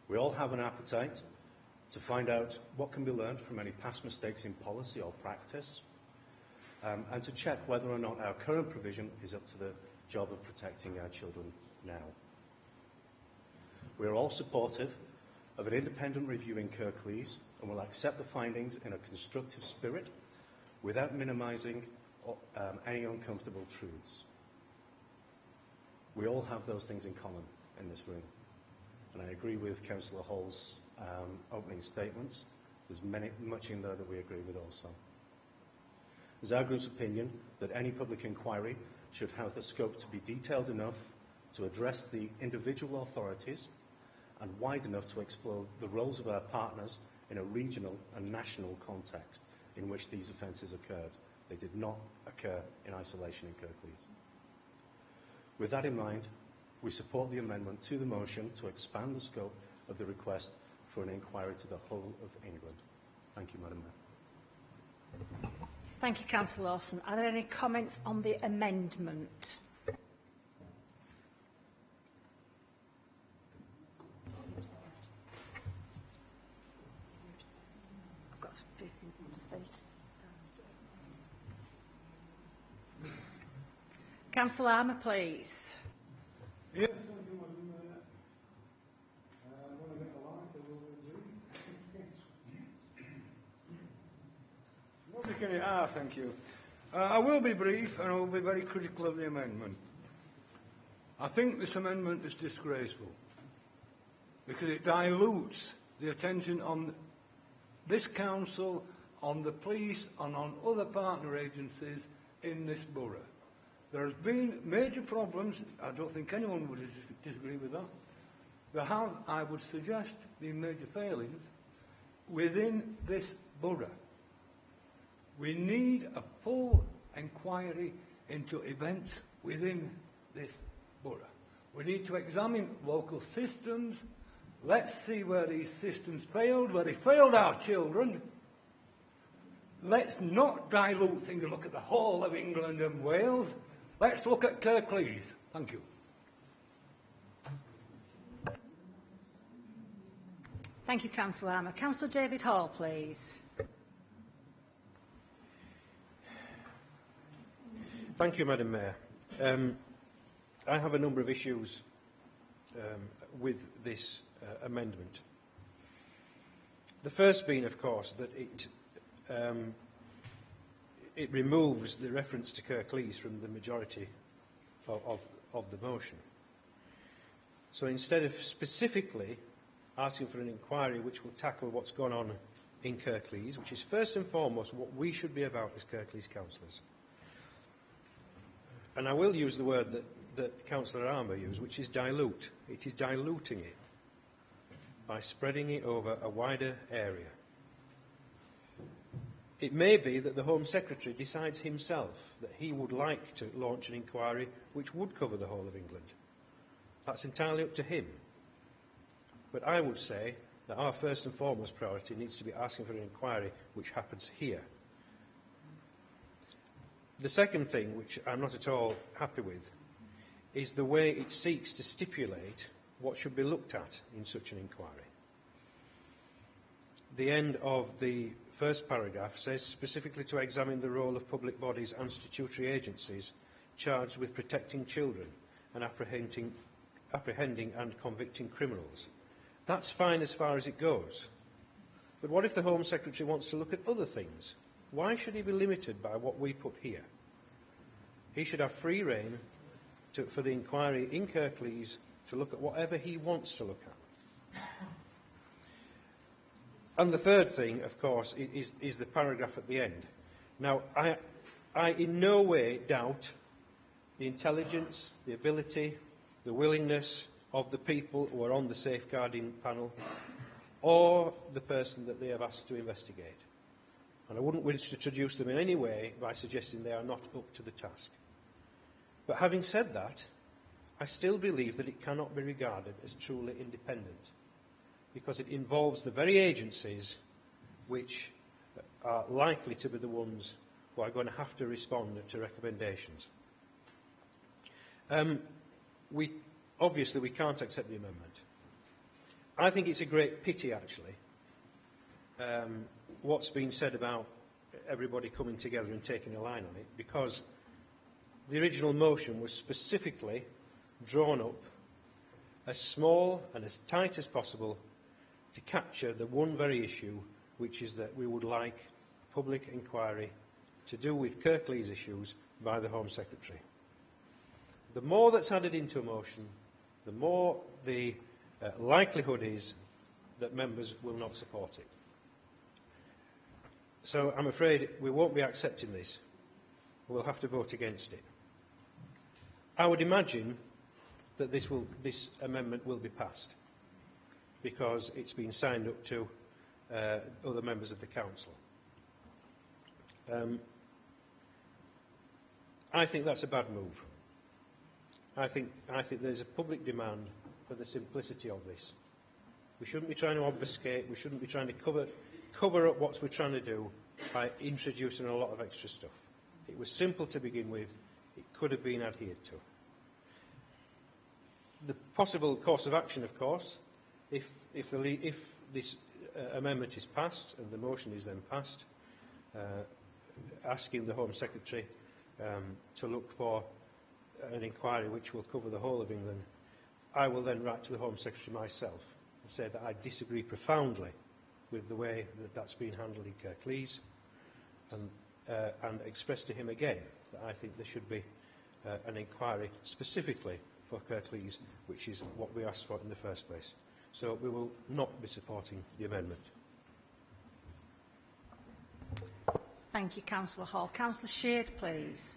We all have an appetite to find out what can be learned from any past mistakes in policy or practice, and to check whether or not our current provision is up to the job of protecting our children now. We are all supportive of an independent review in Kirklees and will accept the findings in a constructive spirit without minimising any uncomfortable truths. We all have those things in common in this room, and I agree with Councillor Hall's opening statements. There's much in there that we agree with also. It's our group's opinion that any public inquiry should have the scope to be detailed enough to address the individual authorities and wide enough to explore the roles of our partners in a regional and national context in which these offences occurred. They did not occur in isolation in Kirklees. With that in mind, we support the amendment to the motion to expand the scope of the request for an inquiry to the whole of England. Thank you, Madam Mayor. Thank you, Councillor Lawson. Are there any comments on the amendment? I've got 3 people to speak. Councillor Armour, please. Yeah, thank you, Madam Mayor. When I get the light, I will agree. Thank you. I will be brief and I will be very critical of the amendment. I think this amendment is disgraceful because it dilutes the attention on this council, on the police and on other partner agencies in this borough. There has been major problems. I don't think anyone would disagree with that. There have, I would suggest, been major failings within this borough. We need a full inquiry into events within this borough. We need to examine local systems. Let's see where these systems failed, where they failed our children. Let's not dilute things and look at the whole of England and Wales. Let's look at Kirklees. Thank you. Thank you, Councillor Armour. Councillor David Hall, please. Thank you, Madam Mayor. I have a number of issues with this amendment. The first being, of course, that it removes the reference to Kirklees from the majority of the motion. So instead of specifically asking for an inquiry which will tackle what's gone on in Kirklees, which is first and foremost what we should be about as Kirklees councillors. And I will use the word that Councillor Armour used, which is dilute. It is diluting it by spreading it over a wider area. It may be that the Home Secretary decides himself that he would like to launch an inquiry which would cover the whole of England. That's entirely up to him. But I would say that our first and foremost priority needs to be asking for an inquiry which happens here. The second thing, which I'm not at all happy with, is the way it seeks to stipulate what should be looked at in such an inquiry. The end of the first paragraph says specifically to examine the role of public bodies and statutory agencies charged with protecting children and apprehending and convicting criminals. That's fine as far as it goes. But what if the Home Secretary wants to look at other things? Why should he be limited by what we put here? He should have free rein for the inquiry in Kirklees to look at whatever he wants to look at. And the third thing, of course, is the paragraph at the end. Now, I in no way doubt the intelligence, the ability, the willingness of the people who are on the safeguarding panel or the person that they have asked to investigate. And I wouldn't wish to traduce them in any way by suggesting they are not up to the task. But having said that, I still believe that it cannot be regarded as truly independent, because it involves the very agencies which are likely to be the ones who are going to have to respond to recommendations. Obviously, we can't accept the amendment. I think it's a great pity, actually, what's been said about everybody coming together and taking a line on it, because the original motion was specifically drawn up as small and as tight as possible to capture the one very issue, which is that we would like a public inquiry to do with Kirklees issues by the Home Secretary. The more that's added into a motion, the more the likelihood is that members will not support it. So I'm afraid we won't be accepting this. We'll have to vote against it. I would imagine that this amendment will be passed because it's been signed up to other members of the Council. I think that's a bad move. I think there's a public demand for the simplicity of this. We shouldn't be trying to obfuscate. We shouldn't be trying to cover up what we're trying to do by introducing a lot of extra stuff. It was simple to begin with. It could have been adhered to. The possible course of action, of course, if this amendment is passed and the motion is then passed, asking the Home Secretary to look for an inquiry which will cover the whole of England, I will then write to the Home Secretary myself and say that I disagree profoundly with the way that that's been handled in Kirklees, and express to him again that I think there should be an inquiry specifically for Kirklees, which is what we asked for in the first place. So we will not be supporting the amendment. Thank you, Councillor Hall. Councillor Shade, please.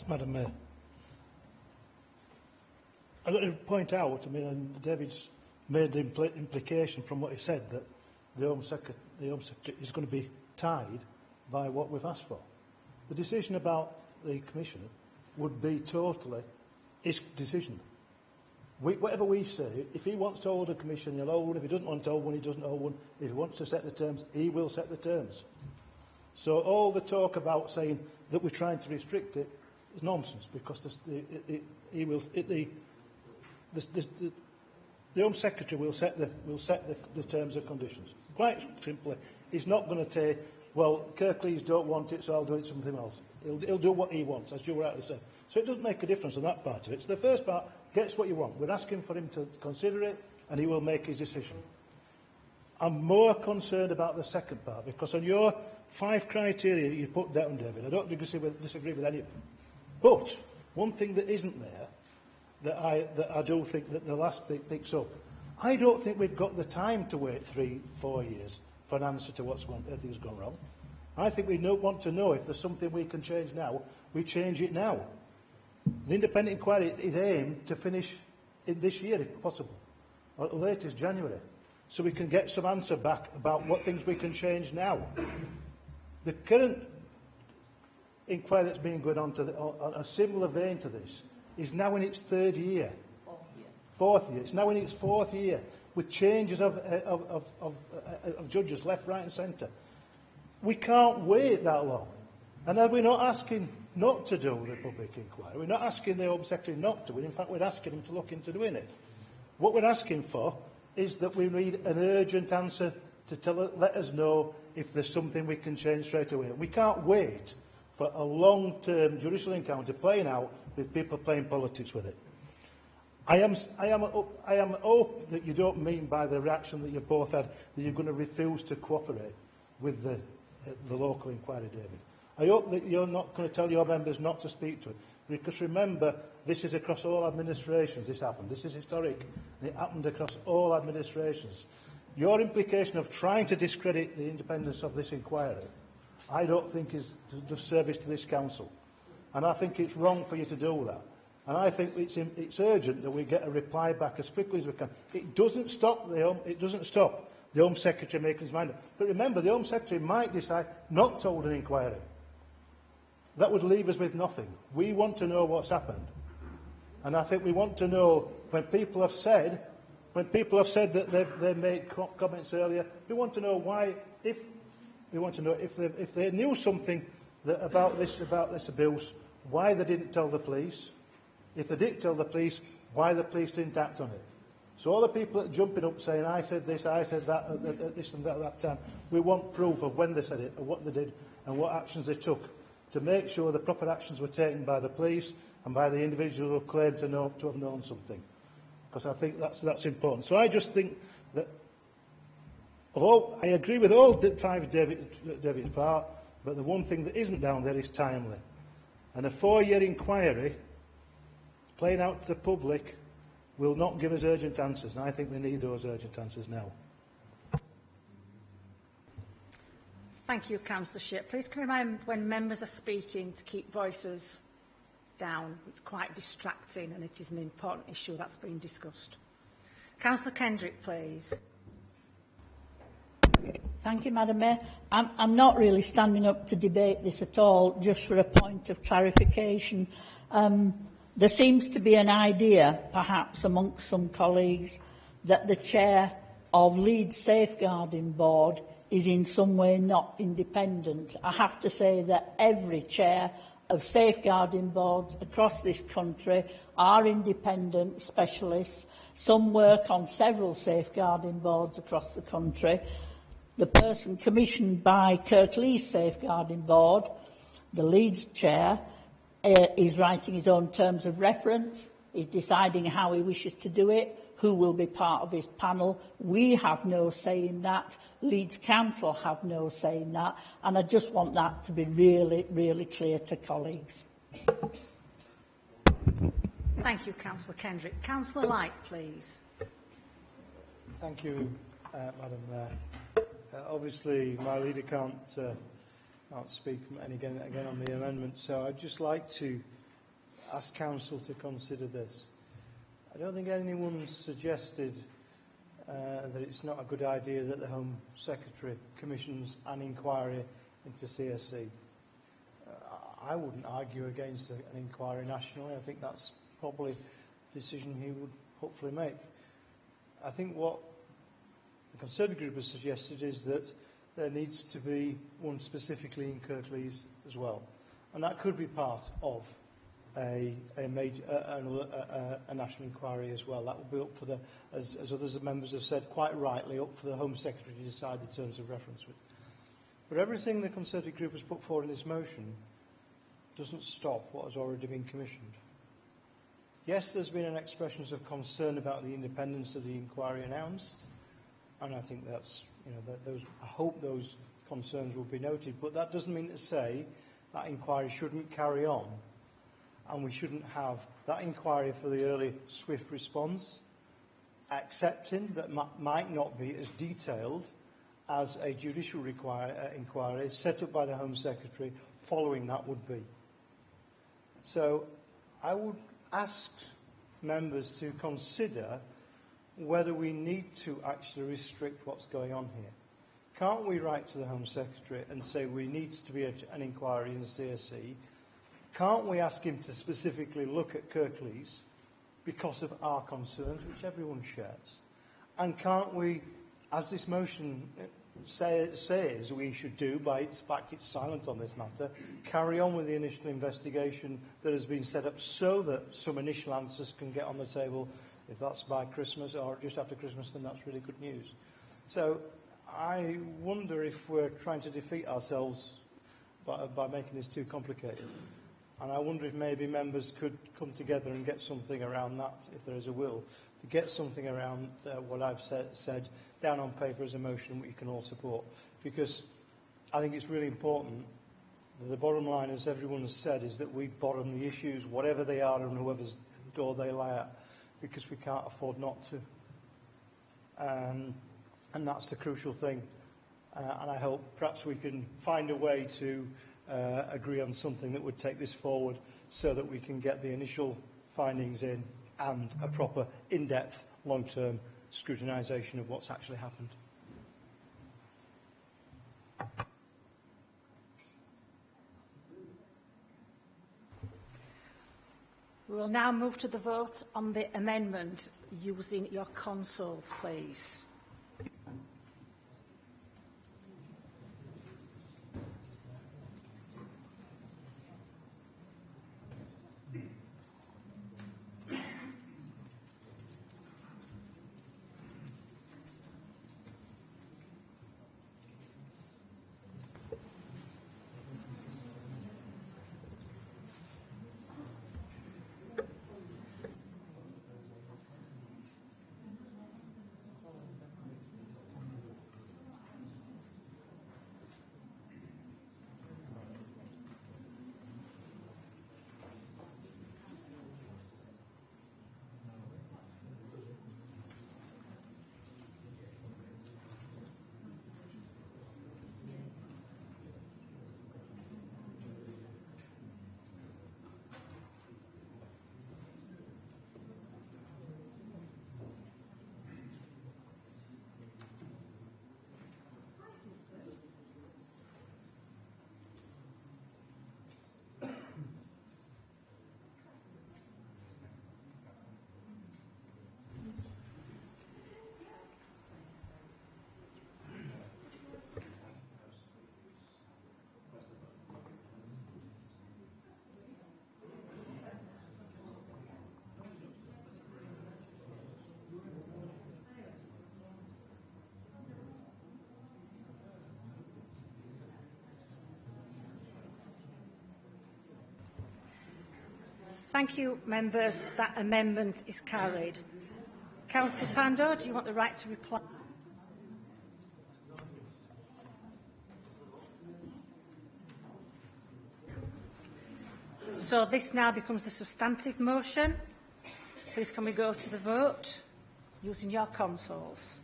Madam Mayor, I've got to point out, and David's made the implication from what he said that the Home Secretary is going to be tied by what we've asked for. The decision about the Commissioner would be totally his decision. Whatever we say, if he wants to hold a commission, he'll hold one. If he doesn't want to hold one, he doesn't hold one. If he wants to set the terms, he will set the terms. So all the talk about saying that we're trying to restrict it is nonsense, because the Home Secretary will set the terms and conditions. Quite simply, he's not going to say, well, Kirklees don't want it, so I'll do it something else. He'll do what he wants, as you rightly said. So it doesn't make a difference on that part of it. So the first part gets what you want. We're asking for him to consider it, and he will make his decision. I'm more concerned about the second part, because on your 5 criteria you put down, David, I don't disagree with any of them. But one thing that isn't there, that I do think that the last bit picks up, I don't think we've got the time to wait 3-4 years for an answer to everything's gone wrong. I think we want to know if there's something we can change now, we change it now. The independent inquiry is aimed to finish in this year, if possible, or at the latest January. so we can get some answer back about what things we can change now. The current inquiry that's been going on, on a similar vein to this is now in its third year. Fourth year. It's now in its fourth year, with changes of judges left, right and centre. We can't wait that long. And we're not asking not to do the public inquiry. We're not asking the Home Secretary not to. In fact, we're asking him to look into doing it. What we're asking for is that we need an urgent answer to let us know if there's something we can change straight away. We can't wait for a long-term judicial encounter playing out with people playing politics with it. I am hope that you don't mean by the reaction that you both had that you're going to refuse to cooperate with the local inquiry, David. I hope that you're not going to tell your members not to speak to it, because remember, this is across all administrations this happened. This is historic, and it happened across all administrations. Your implication of trying to discredit the independence of this inquiry, I don't think is does service to this council. And I think it's wrong for you to do that. And I think it's urgent that we get a reply back as quickly as we can. It doesn't stop the Home Secretary making his mind up. But remember, the Home Secretary might decide not to hold an inquiry. That would leave us with nothing. We want to know what's happened. And I think we want to know when people have said that they made comments earlier, we want to know why, if they knew something about this abuse, why they didn't tell the police. If they did tell the police, why the police didn't act on it. So all the people that are jumping up saying, I said this, I said that, this and that at that time, we want proof of when they said it, and what they did, and what actions they took, to make sure the proper actions were taken by the police and by the individual who claimed to have known something. Because I think that's important. So I just think that, I agree with all 5 of David's part, but the one thing that isn't down there is timely. And a 4-year inquiry, playing out to the public, will not give us urgent answers, and I think we need those urgent answers now. Thank you, Councillor Shipp. Please can I remind when members are speaking to keep voices down. It's quite distracting and it is an important issue that's being discussed. Councillor Kendrick, please. Thank you, Madam Mayor. I'm not really standing up to debate this at all, just for a point of clarification. There seems to be an idea, perhaps amongst some colleagues, that the chair of Leeds Safeguarding Board is in some way not independent. I have to say that every chair of safeguarding boards across this country are independent specialists. Some work on several safeguarding boards across the country. The person commissioned by Kirklees Safeguarding Board, the Leeds chair, is writing his own terms of reference. He's deciding how he wishes to do it, who will be part of his panel. We have no say in that. Leeds Council have no say in that. And I just want that to be really, really clear to colleagues. Thank you, Councillor Kendrick. Councillor Light, please. Thank you, Madam Mayor. Obviously, my leader can't speak again on the amendment, so I'd just like to ask Council to consider this. I don't think anyone's suggested that it's not a good idea that the Home Secretary commissions an inquiry into CSC. I wouldn't argue against an inquiry nationally. I think that's probably a decision he would hopefully make. I think what the Conservative Group has suggested is that there needs to be one specifically in Kirklees as well. And that could be part of a national inquiry as well. That will be up for the, as others members have said quite rightly, up for the Home Secretary to decide the terms of reference with. But everything the Conservative Group has put forward in this motion doesn't stop what has already been commissioned. Yes, there's been an expression of concern about the independence of the inquiry announced, and I think that's, I hope those concerns will be noted, but that doesn't mean to say that inquiry shouldn't carry on, and we shouldn't have that inquiry for the early swift response, accepting that might not be as detailed as a judicial inquiry set up by the Home Secretary following that would be. So I would ask members to consider whether we need to actually restrict what's going on here. Can't we write to the Home Secretary and say we need to be an inquiry in the CSE? Can't we ask him to specifically look at Kirklees because of our concerns, which everyone shares? And can't we, as this motion says we should do, by its fact it's silent on this matter, carry on with the initial investigation that has been set up so that some initial answers can get on the table? If that's by Christmas or just after Christmas, then that's really good news. So I wonder if we're trying to defeat ourselves by making this too complicated. And I wonder if maybe members could come together and get something around that, if there is a will, to get something around what I've said down on paper as a motion which you can all support. Because I think it's really important that the bottom line, as everyone has said, is that we bottom the issues, whatever they are and whoever's door they lie at, because we can't afford not to. And that's the crucial thing. And I hope perhaps we can find a way to agree on something that would take this forward so that we can get the initial findings in and a proper, in-depth, long-term scrutinisation of what's actually happened. We will now move to the vote on the amendment using your consoles, please. Thank you, members. That amendment is carried. Councillor Pando, do you want the right to reply? So this now becomes the substantive motion. Please can we go to the vote using your consoles?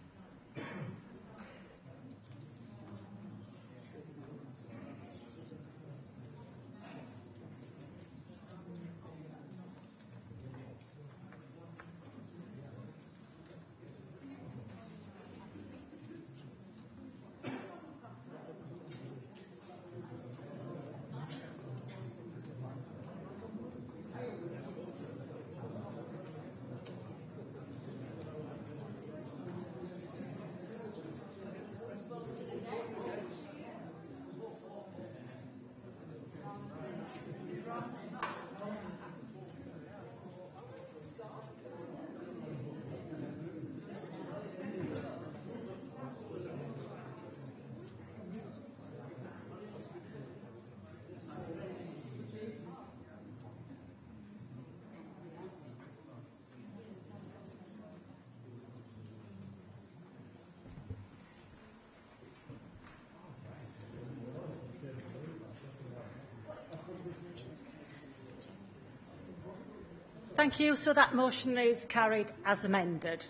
Thank you. So that motion is carried as amended.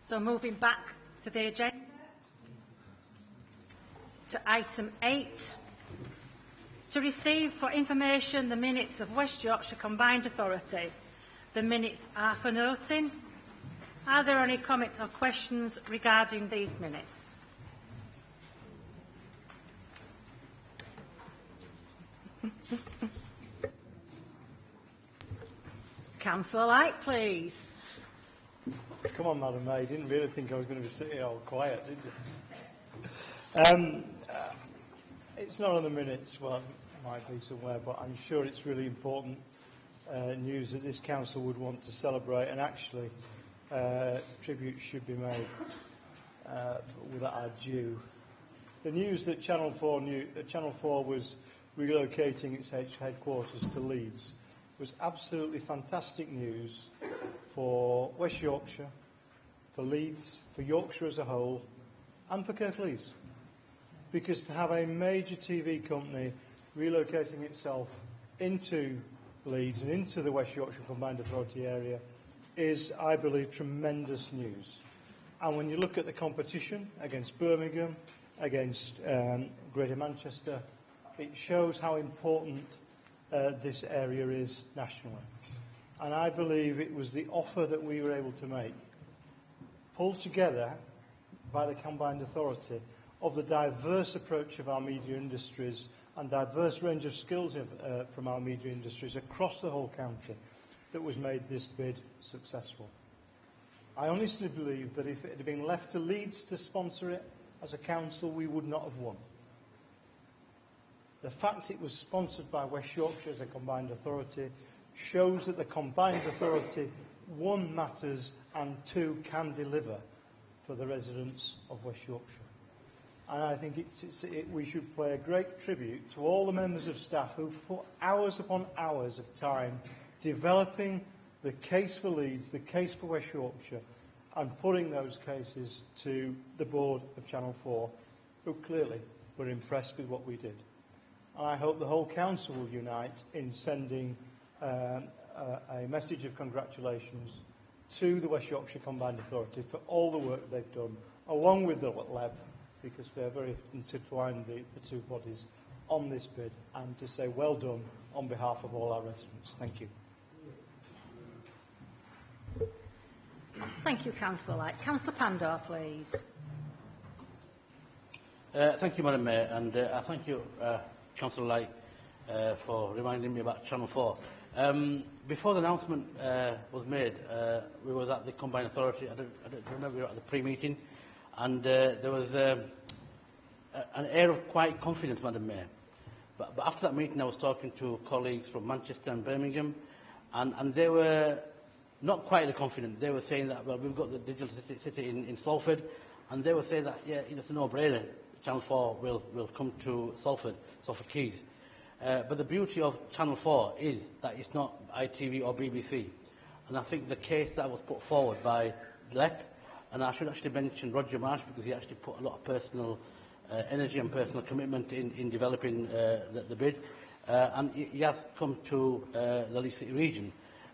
So moving back to the agenda, to item 8, to receive for information the minutes of West Yorkshire Combined Authority The minutes are for noting. Are there any comments or questions regarding these minutes? Councillor Light, please. Come on, Madam Mayor, you didn't really think I was going to be sitting here all quiet, did you? It's not on the minutes, well, it might be somewhere, but I'm sure it's really important news that this council would want to celebrate, and actually tribute should be made that are due. The news that Channel 4 was relocating its headquarters to Leeds was absolutely fantastic news for West Yorkshire, for Leeds, for Yorkshire as a whole, and for Kirklees. Because to have a major TV company relocating itself into Leeds and into the West Yorkshire Combined Authority area is, I believe, tremendous news. And when you look at the competition against Birmingham, against Greater Manchester, it shows how important this area is nationally. And I believe it was the offer that we were able to make, pulled together by the Combined Authority, of the diverse approach of our media industries and diverse range of skills from our media industries across the whole county, that was made this bid successful. I honestly believe that if it had been left to Leeds to sponsor it as a council, we would not have won. The fact it was sponsored by West Yorkshire as a combined authority shows that the combined authority, one, matters, and two, can deliver for the residents of West Yorkshire. And I think we should pay a great tribute to all the members of staff who put hours upon hours of time developing the case for Leeds, the case for West Yorkshire, and putting those cases to the board of Channel 4, who clearly were impressed with what we did. And I hope the whole council will unite in sending a message of congratulations to the West Yorkshire Combined Authority for all the work they've done, along with the LEB, because they're very intertwined, the two bodies, on this bid, and to say well done on behalf of all our residents. Thank you. Thank you, Councillor Light. Councillor Pandor, please. Thank you, Madam Mayor, and I thank you, Councillor Light, for reminding me about Channel 4. Before the announcement was made, we were at the Combined Authority. I don't remember, we were at the pre-meeting, and there was an air of quiet confidence, Madam Mayor. But after that meeting, I was talking to colleagues from Manchester and Birmingham, and they were not quietly confident. They were saying that, well, we've got the digital city in Salford, and they were saying that, yeah, it's a no-brainer. Channel 4 will come to Salford Keys. But the beauty of Channel 4 is that it's not ITV or BBC. And I think the case that was put forward by LEP, and I should actually mention Roger Marsh, because he actually put a lot of personal energy and personal commitment in developing the bid. And he has come to the Leeds City region.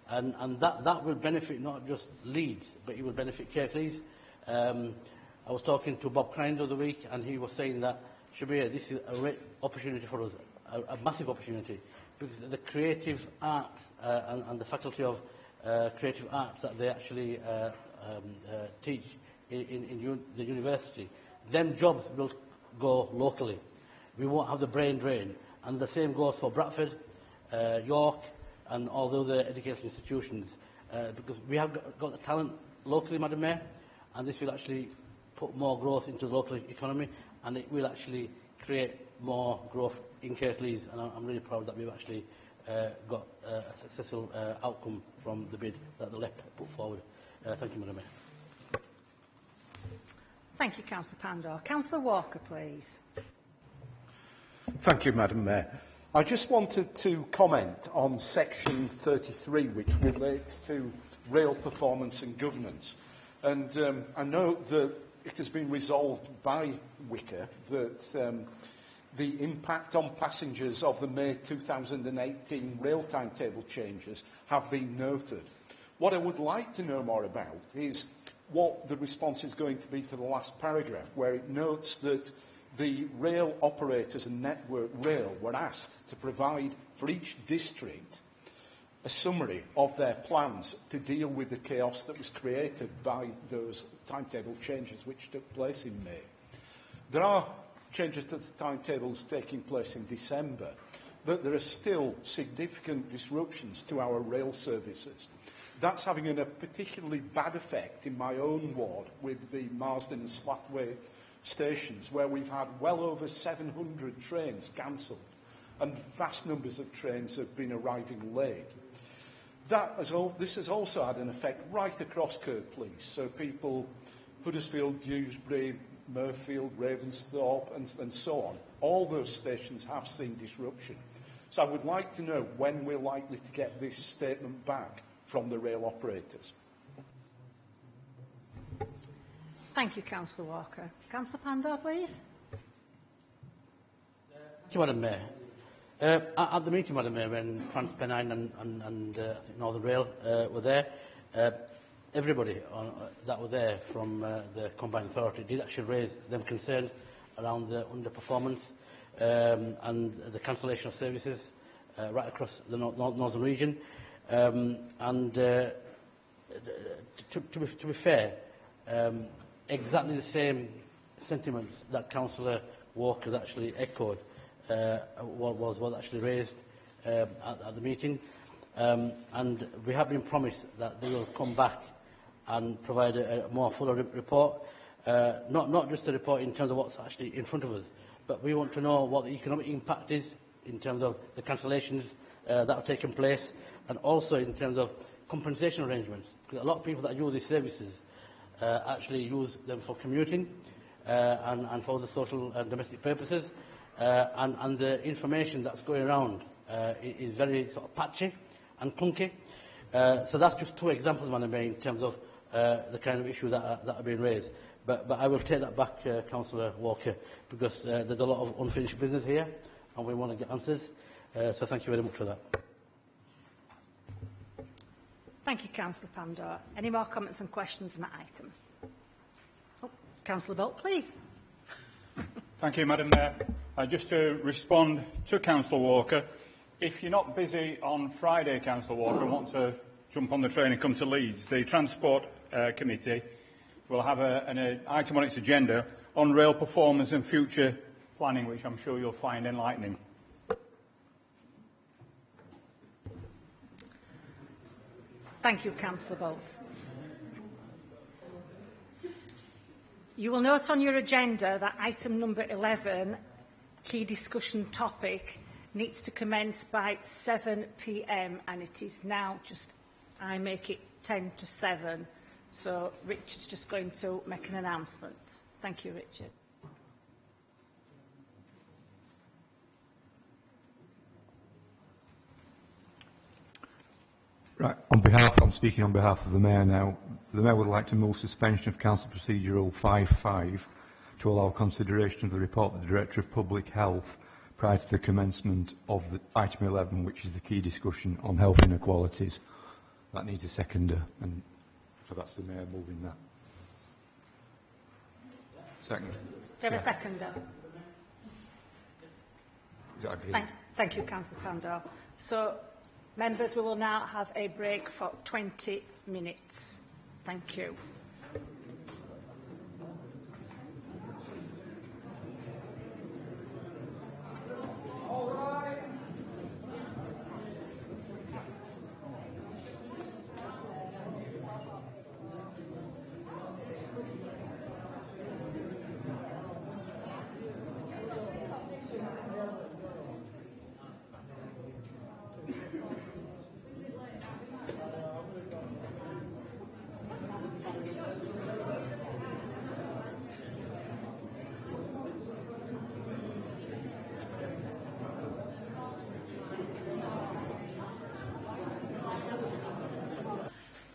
And that will benefit not just Leeds, but it will benefit Kirklees. I was talking to Bob Crane the other week, and he was saying that, Shabir, this is a great opportunity for us, a massive opportunity, because the creative arts and the faculty of creative arts that they actually teach in the university, them jobs will go locally. We won't have the brain drain. And the same goes for Bradford, York, and all the other education institutions, because we have got the talent locally, Madam Mayor, and this will actually put more growth into the local economy, and it will actually create more growth in Kirklees, and I'm really proud that we've actually got a successful outcome from the bid that the LEP put forward. Thank you, Madam Mayor. Thank you, Councillor Pandor. Councillor Walker, please. Thank you, Madam Mayor. I just wanted to comment on section 33, which relates to rail performance and governance. And I know that it has been resolved by Wicker that the impact on passengers of the May 2018 rail timetable changes have been noted. What I would like to know more about is what the response is going to be to the last paragraph, where it notes that the rail operators and Network Rail were asked to provide for each district a summary of their plans to deal with the chaos that was created by those timetable changes which took place in May. There are changes to the timetables taking place in December, but there are still significant disruptions to our rail services. That's having a particularly bad effect in my own ward with the Marsden and Slathwaite stations, where we've had well over 700 trains cancelled and vast numbers of trains have been arriving late. This has also had an effect right across Kirklees, so people, Huddersfield, Dewsbury, Murfield, Ravensthorpe and so on, all those stations have seen disruption. So I would like to know when we're likely to get this statement back from the rail operators. Thank you, Councillor Walker. Councillor Pandor, please. Thank you, Madam Mayor. At the meeting, Madam Mayor, when TransPennine and I think Northern Rail were there, everybody that were there from the Combined Authority did actually raise them concerns around the underperformance and the cancellation of services right across the northern region. To be fair, exactly the same sentiments that Councillor Walker has actually echoed was actually raised at the meeting, and we have been promised that they will come back and provide a more fuller report, not just a report in terms of what's actually in front of us, but we want to know what the economic impact is in terms of the cancellations that have taken place, and also in terms of compensation arrangements, because a lot of people that use these services actually use them for commuting and for the social and domestic purposes, and the information that's going around is very sort of patchy and clunky. So that's just two examples, Madam Mayor, in terms of the kind of issue that are being raised. But I will take that back, Councillor Walker, because there's a lot of unfinished business here, and we want to get answers. So thank you very much for that. Thank you, Councillor Pandor. Any more comments and questions on that item? Oh, Councillor Bolt, please. Thank you, Madam Mayor. Just to respond to Councillor Walker, if you're not busy on Friday, Councillor Walker, and want to jump on the train and come to Leeds, the Transport Committee will have an item on its agenda on rail performance and future planning, which I'm sure you'll find enlightening. Thank you, Councillor Bolt. You will note on your agenda that item number 11, key discussion topic, needs to commence by 7 p.m. and it is now just, I make it 10 to 7. So Richard's just going to make an announcement. Thank you, Richard. Right, I'm speaking on behalf of the Mayor now. The Mayor would like to move suspension of Council Procedure Rule 5.5 to allow consideration of the report of the Director of Public Health prior to the commencement of the item 11, which is the key discussion on health inequalities. That needs a seconder, and so that's the Mayor moving that. Second. Do you have a seconder? Thank you, Councillor Pandor. So, members, we will now have a break for 20 minutes. Thank you.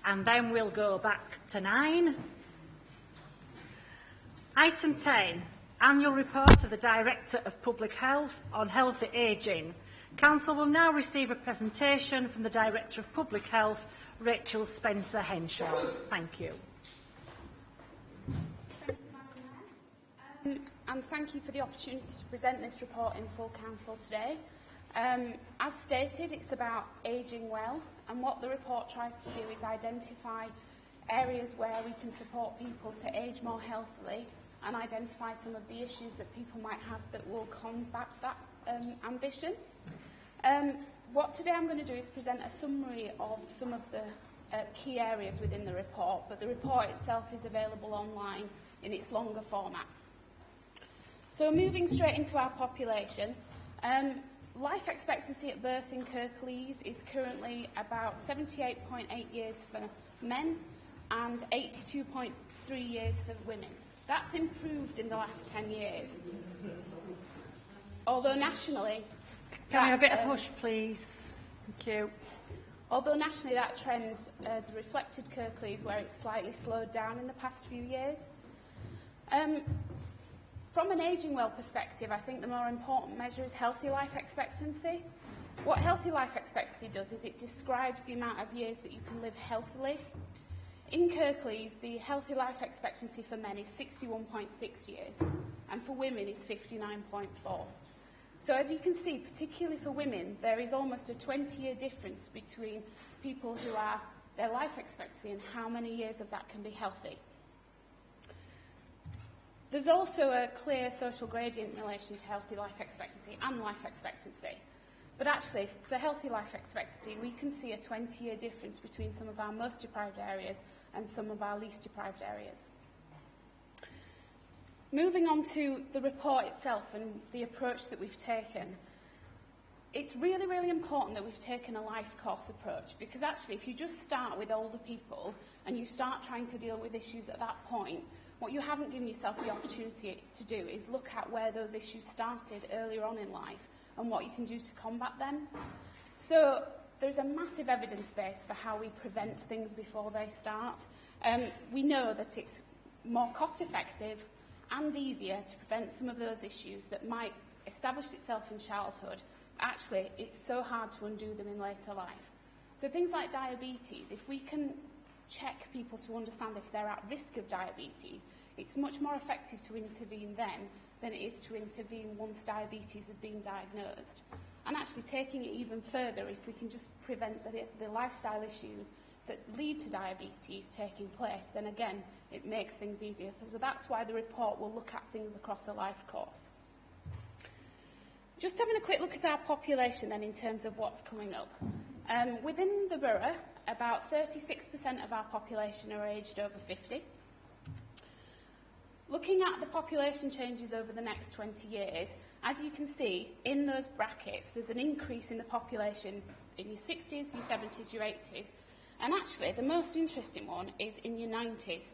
And then we'll go back to 9. Item 10, Annual Report of the Director of Public Health on Healthy Ageing. Council will now receive a presentation from the Director of Public Health, Rachel Spencer-Henshaw. Thank you. Thank you, Madam Mayor. And thank you for the opportunity to present this report in full council today. As stated, it's about ageing well and what the report tries to do is identify areas where we can support people to age more healthily and identify some of the issues that people might have that will combat that ambition. What today I'm going to do is present a summary of some of the key areas within the report, but the report itself is available online in its longer format. So moving straight into our population, life expectancy at birth in Kirklees is currently about 78.8 years for men and 82.3 years for women. That's improved in the last 10 years. Although nationally... Can we have a bit of hush, please? Thank you. Although nationally that trend has reflected Kirklees, where it's slightly slowed down in the past few years. From an ageing well perspective, I think the more important measure is healthy life expectancy. What healthy life expectancy does is it describes the amount of years that you can live healthily. In Kirklees, the healthy life expectancy for men is 61.6 years, and for women is 59.4. So as you can see, particularly for women, there is almost a 20-year difference between people who are their life expectancy and how many years of that can be healthy. There's also a clear social gradient in relation to healthy life expectancy and life expectancy. But actually, for healthy life expectancy, we can see a 20-year difference between some of our most deprived areas and some of our least deprived areas. Moving on to the report itself and the approach that we've taken, it's really, really important that we've taken a life course approach, because actually if you just start with older people and you start trying to deal with issues at that point, what you haven't given yourself the opportunity to do is look at where those issues started earlier on in life and what you can do to combat them. So there's a massive evidence base for how we prevent things before they start. We know that it's more cost-effective and easier to prevent some of those issues that might establish itself in childhood. Actually, it's so hard to undo them in later life. So things like diabetes, if we can check people to understand if they're at risk of diabetes, it's much more effective to intervene then than it is to intervene once diabetes has been diagnosed. And actually taking it even further, if we can just prevent the lifestyle issues that lead to diabetes taking place, then again, it makes things easier. So that's why the report will look at things across a life course. Just having a quick look at our population then in terms of what's coming up. Within the borough, about 36% of our population are aged over 50. Looking at the population changes over the next 20 years, as you can see, in those brackets, there's an increase in the population in your 60s, your 70s, your 80s. And actually, the most interesting one is in your 90s.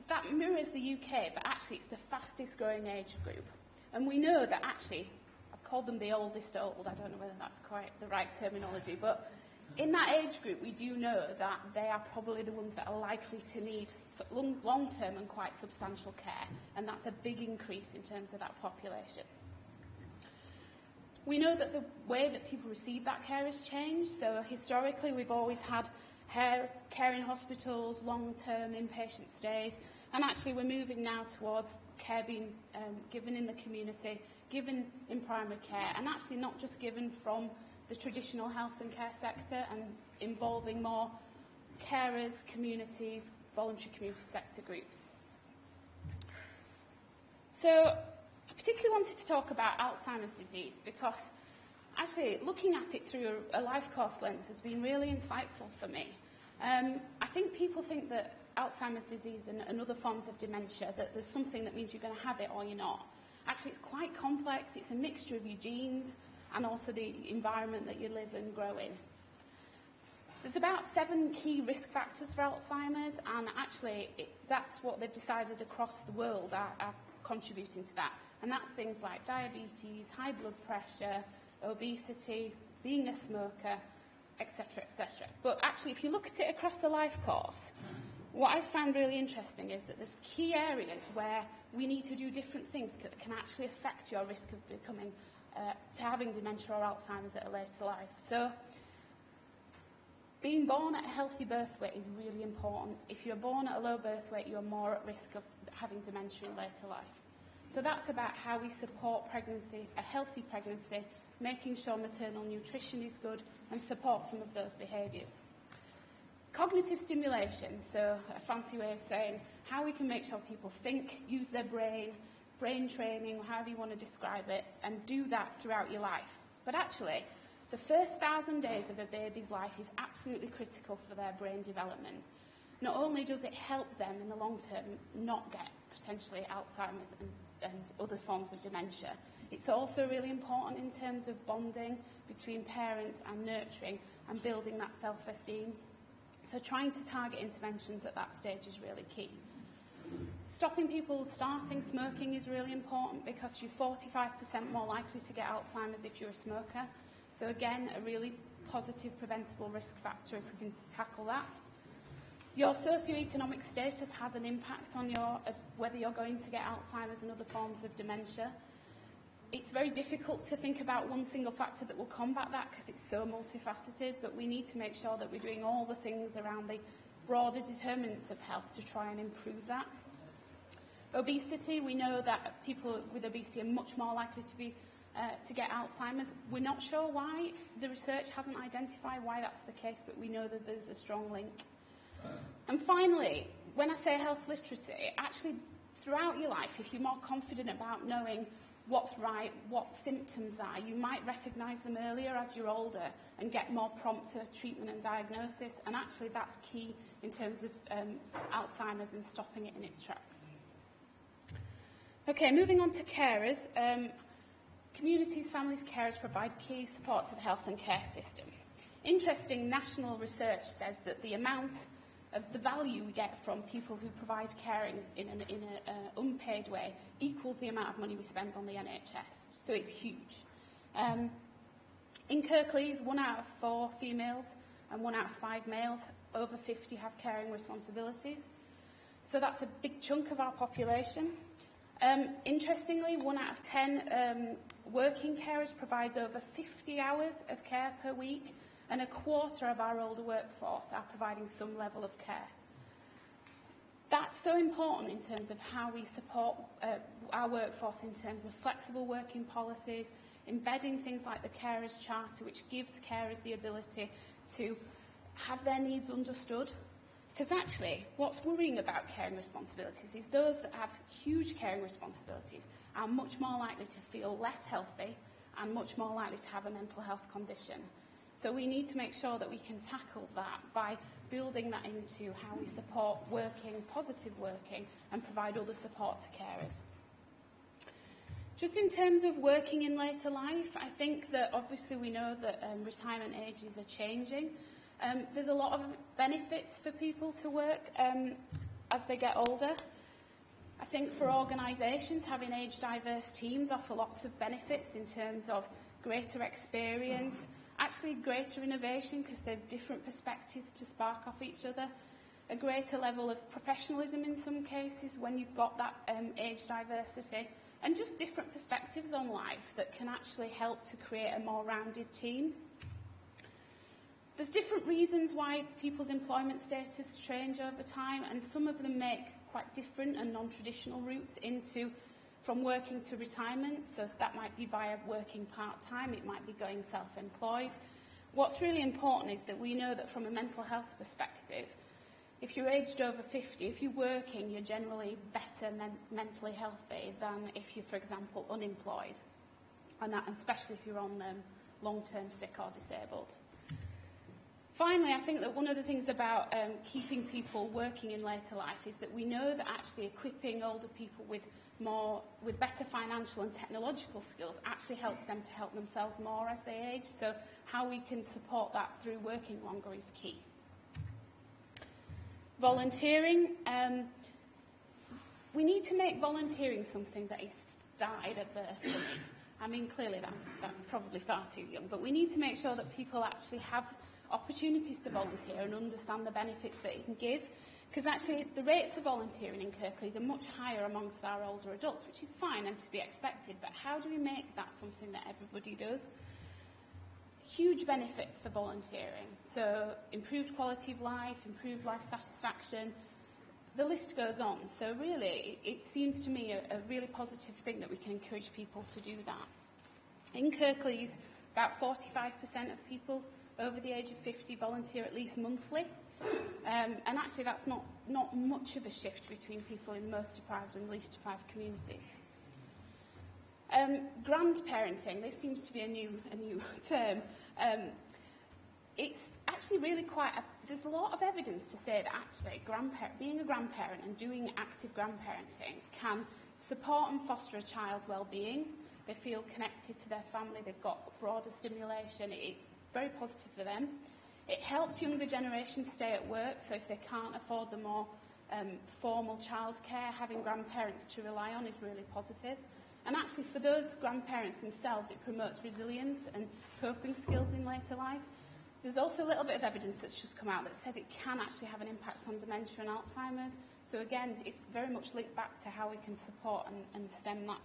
That mirrors the UK, but actually it's the fastest growing age group. And we know that actually, I've called them the oldest old, I don't know whether that's quite the right terminology, but in that age group, we do know that they are probably the ones that are likely to need long-term and quite substantial care, and that's a big increase in terms of that population. We know that the way that people receive that care has changed, so historically we've always had care in hospitals, long-term inpatient stays, and actually we're moving now towards care being given in the community, given in primary care, and actually not just given from the traditional health and care sector and involving more carers, communities, voluntary community sector groups. So I particularly wanted to talk about Alzheimer's disease because actually looking at it through a life course lens has been really insightful for me. I think people think that Alzheimer's disease and other forms of dementia, that there's something that means you're going to have it or you're not. Actually, it's quite complex. It's a mixture of your genes and also the environment that you live and grow in. There's about 7 key risk factors for Alzheimer's, and actually that's what they've decided across the world are contributing to that. And that's things like diabetes, high blood pressure, obesity, being a smoker, etc., etc. But actually, if you look at it across the life course, what I found really interesting is that there's key areas where we need to do different things that can actually affect your risk of becoming to having dementia or Alzheimer's at a later life. So being born at a healthy birth weight is really important. If you're born at a low birth weight, you're more at risk of having dementia in later life. So that's about how we support pregnancy, a healthy pregnancy, making sure maternal nutrition is good, and support some of those behaviours. Cognitive stimulation, so a fancy way of saying how we can make sure people think, use their brain training, however you want to describe it, and do that throughout your life. But actually, the first 1,000 days of a baby's life is absolutely critical for their brain development. Not only does it help them in the long term not get potentially Alzheimer's and other forms of dementia, it's also really important in terms of bonding between parents and nurturing and building that self-esteem. So trying to target interventions at that stage is really key. Stopping people starting smoking is really important because you're 45% more likely to get Alzheimer's if you're a smoker. So again, a really positive preventable risk factor if we can tackle that. Your socioeconomic status has an impact on whether you're going to get Alzheimer's and other forms of dementia. It's very difficult to think about one single factor that will combat that because it's so multifaceted, but we need to make sure that we're doing all the things around the broader determinants of health to try and improve that. Obesity, we know that people with obesity are much more likely to get Alzheimer's. We're not sure why. The research hasn't identified why that's the case, but we know that there's a strong link. And finally, when I say health literacy, actually throughout your life, if you're more confident about knowing what's right, what symptoms are, you might recognise them earlier as you're older and get more prompt to treatment and diagnosis, and actually that's key in terms of Alzheimer's and stopping it in its tracks. Okay, moving on to carers. Communities, families, carers provide key support to the health and care system. Interesting national research says that the amount of the value we get from people who provide caring in an unpaid way equals the amount of money we spend on the NHS. So it's huge. In Kirklees, 1 out of 4 females and 1 out of 5 males over 50 have caring responsibilities. So that's a big chunk of our population. Interestingly, 1 out of 10 working carers provides over 50 hours of care per week, and a quarter of our older workforce are providing some level of care. That's so important in terms of how we support our workforce in terms of flexible working policies, embedding things like the Carers Charter, which gives carers the ability to have their needs understood. Because actually, what's worrying about caring responsibilities is those that have huge caring responsibilities are much more likely to feel less healthy and much more likely to have a mental health condition. So we need to make sure that we can tackle that by building that into how we support working, positive working, and provide other support to carers. Just in terms of working in later life, I think that obviously we know that retirement ages are changing. There's a lot of benefits for people to work as they get older. I think for organisations, having age-diverse teams offer lots of benefits in terms of greater experience, actually greater innovation because there's different perspectives to spark off each other, a greater level of professionalism in some cases when you've got that age diversity, and just different perspectives on life that can actually help to create a more rounded team. There's different reasons why people's employment status change over time, and some of them make quite different and non-traditional routes from working to retirement. So that might be via working part-time, it might be going self-employed. What's really important is that we know that from a mental health perspective, if you're aged over 50, if you're working, you're generally better mentally healthy than if you're, for example, unemployed, and especially if you're on long-term sick or disabled. Finally, I think that one of the things about keeping people working in later life is that we know that actually equipping older people with better financial and technological skills actually helps them to help themselves more as they age. So how we can support that through working longer is key. Volunteering. We need to make volunteering something that is started at birth. I mean, clearly that's probably far too young, but we need to make sure that people actually have opportunities to volunteer and understand the benefits that it can give, because actually the rates of volunteering in Kirklees are much higher amongst our older adults, which is fine and to be expected, but how do we make that something that everybody does? Huge benefits for volunteering, so improved quality of life, improved life satisfaction, the list goes on. So really it seems to me a really positive thing that we can encourage people to do that. In Kirklees, about 45% of people over the age of 50 volunteer at least monthly. And actually that's not much of a shift between people in most deprived and least deprived communities. Grandparenting, this seems to be a new term. It's actually really there's a lot of evidence to say that actually being a grandparent and doing active grandparenting can support and foster a child's well-being. They feel connected to their family, they've got broader stimulation, it's very positive for them. It helps younger generations stay at work, so if they can't afford the more formal childcare, having grandparents to rely on is really positive. And actually for those grandparents themselves, it promotes resilience and coping skills in later life. There's also a little bit of evidence that's just come out that says it can actually have an impact on dementia and Alzheimer's. So again, it's very much linked back to how we can support and stem that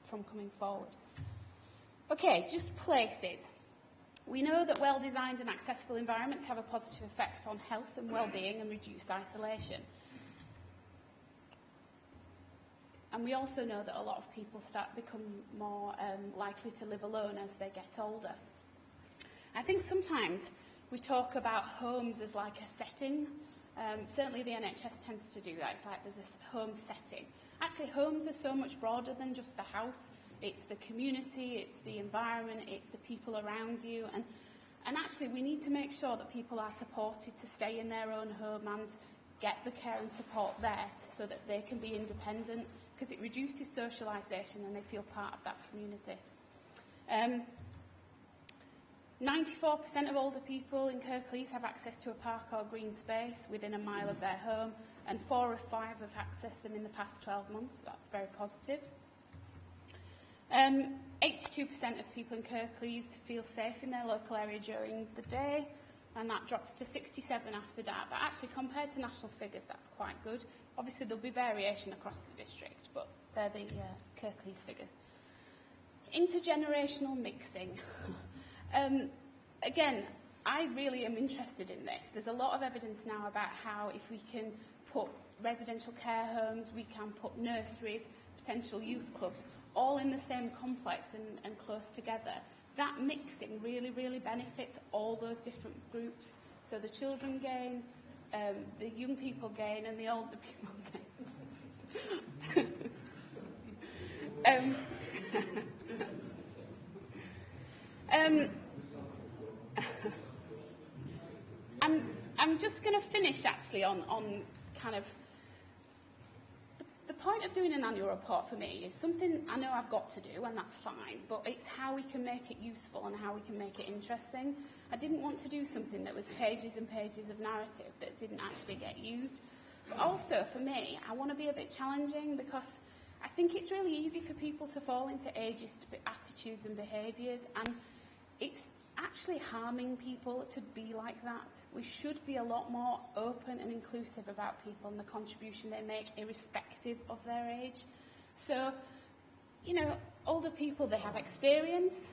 from coming forward. Okay, just places. We know that well-designed and accessible environments have a positive effect on health and well-being and reduce isolation. And we also know that a lot of people become more likely to live alone as they get older. I think sometimes we talk about homes as like a setting. Certainly the NHS tends to do that. It's like there's a home setting. Actually, homes are so much broader than just the house. It's the community, it's the environment, it's the people around you. And actually, we need to make sure that people are supported to stay in their own home and get the care and support there so that they can be independent, because it reduces socialisation and they feel part of that community. 94% of older people in Kirklees have access to a park or green space within a mile of their home, and 4 of 5 have accessed them in the past 12 months. So that's very positive. 82% of people in Kirklees feel safe in their local area during the day, and that drops to 67 after dark. But actually, compared to national figures, that's quite good. Obviously, there'll be variation across the district, but they're the Kirklees figures. Intergenerational mixing. Again, I really am interested in this. There's a lot of evidence now about how if we can put residential care homes, we can put nurseries, potential youth clubs, all in the same complex and close together. That mixing really, really benefits all those different groups. So the children gain, the young people gain, and the older people gain. I'm just going to finish actually on kind of the point of doing an annual report for me is something I know I've got to do, and that's fine, but it's how we can make it useful and how we can make it interesting. I didn't want to do something that was pages and pages of narrative that didn't actually get used. But also, for me, I want to be a bit challenging, because I think it's really easy for people to fall into ageist attitudes and behaviours, and it's actually harming people to be like that. We should be a lot more open and inclusive about people and the contribution they make, irrespective of their age. So, you know, older people, they have experience,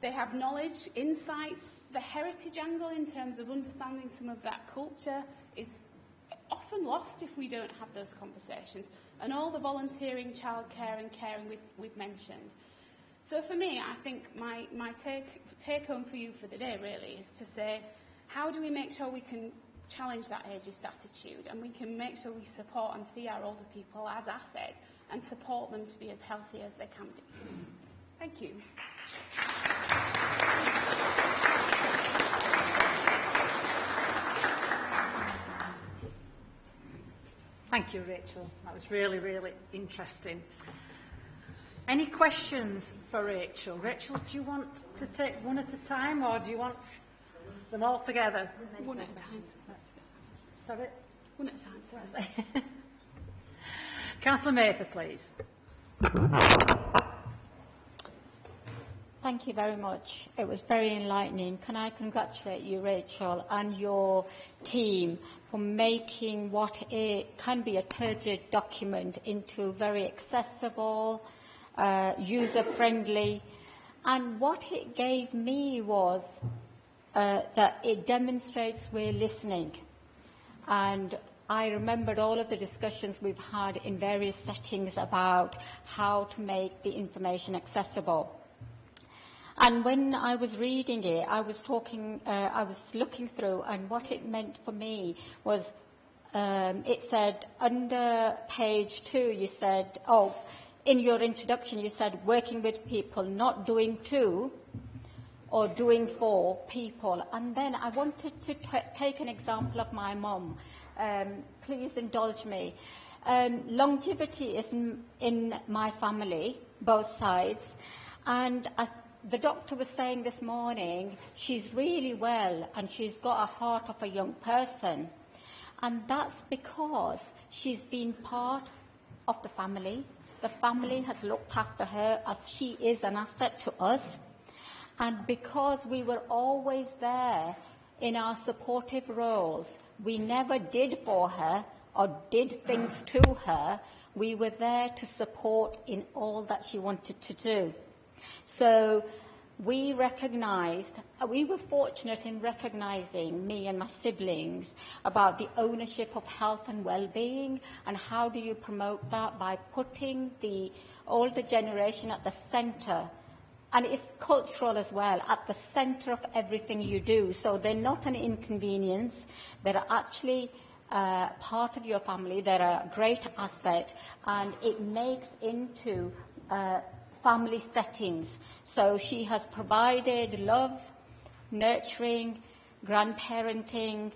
they have knowledge, insights. The heritage angle in terms of understanding some of that culture is often lost if we don't have those conversations. And all the volunteering, childcare and caring we've mentioned. So for me, I think my take home for you for the day really is to say, how do we make sure we can challenge that ageist attitude, and we can make sure we support and see our older people as assets and support them to be as healthy as they can be. Thank you. Thank you, Rachel. That was really, really interesting. Any questions for Rachel? Rachel, do you want to take one at a time, or do you want them all together? One at a time. Sorry? One at a time, sorry. Councillor Mather, please. Thank you very much. It was very enlightening. Can I congratulate you, Rachel, and your team for making what can be a turgid document into very accessible, user-friendly, and what it gave me was that it demonstrates we're listening. And I remembered all of the discussions we've had in various settings about how to make the information accessible. And when I was reading it, I was looking through, and what it meant for me was, it said under page 2, you said, in your introduction, you said working with people, not doing to or doing for people. And then I wanted to take an example of my mum. Please indulge me. Longevity is in my family, both sides, and the doctor was saying this morning she's really well and she's got a heart of a young person, and that's because she's been part of the family. The family has looked after her as she is an asset to us, and because we were always there in our supportive roles, we never did for her or did things to her. We were there to support in all that she wanted to do. So we were fortunate in recognising, me and my siblings, about the ownership of health and well-being, and how do you promote that by putting the older generation at the centre, and it's cultural as well, at the centre of everything you do. So they're not an inconvenience, they're actually part of your family, they're a great asset, and it makes into family settings. So she has provided love, nurturing, grandparenting,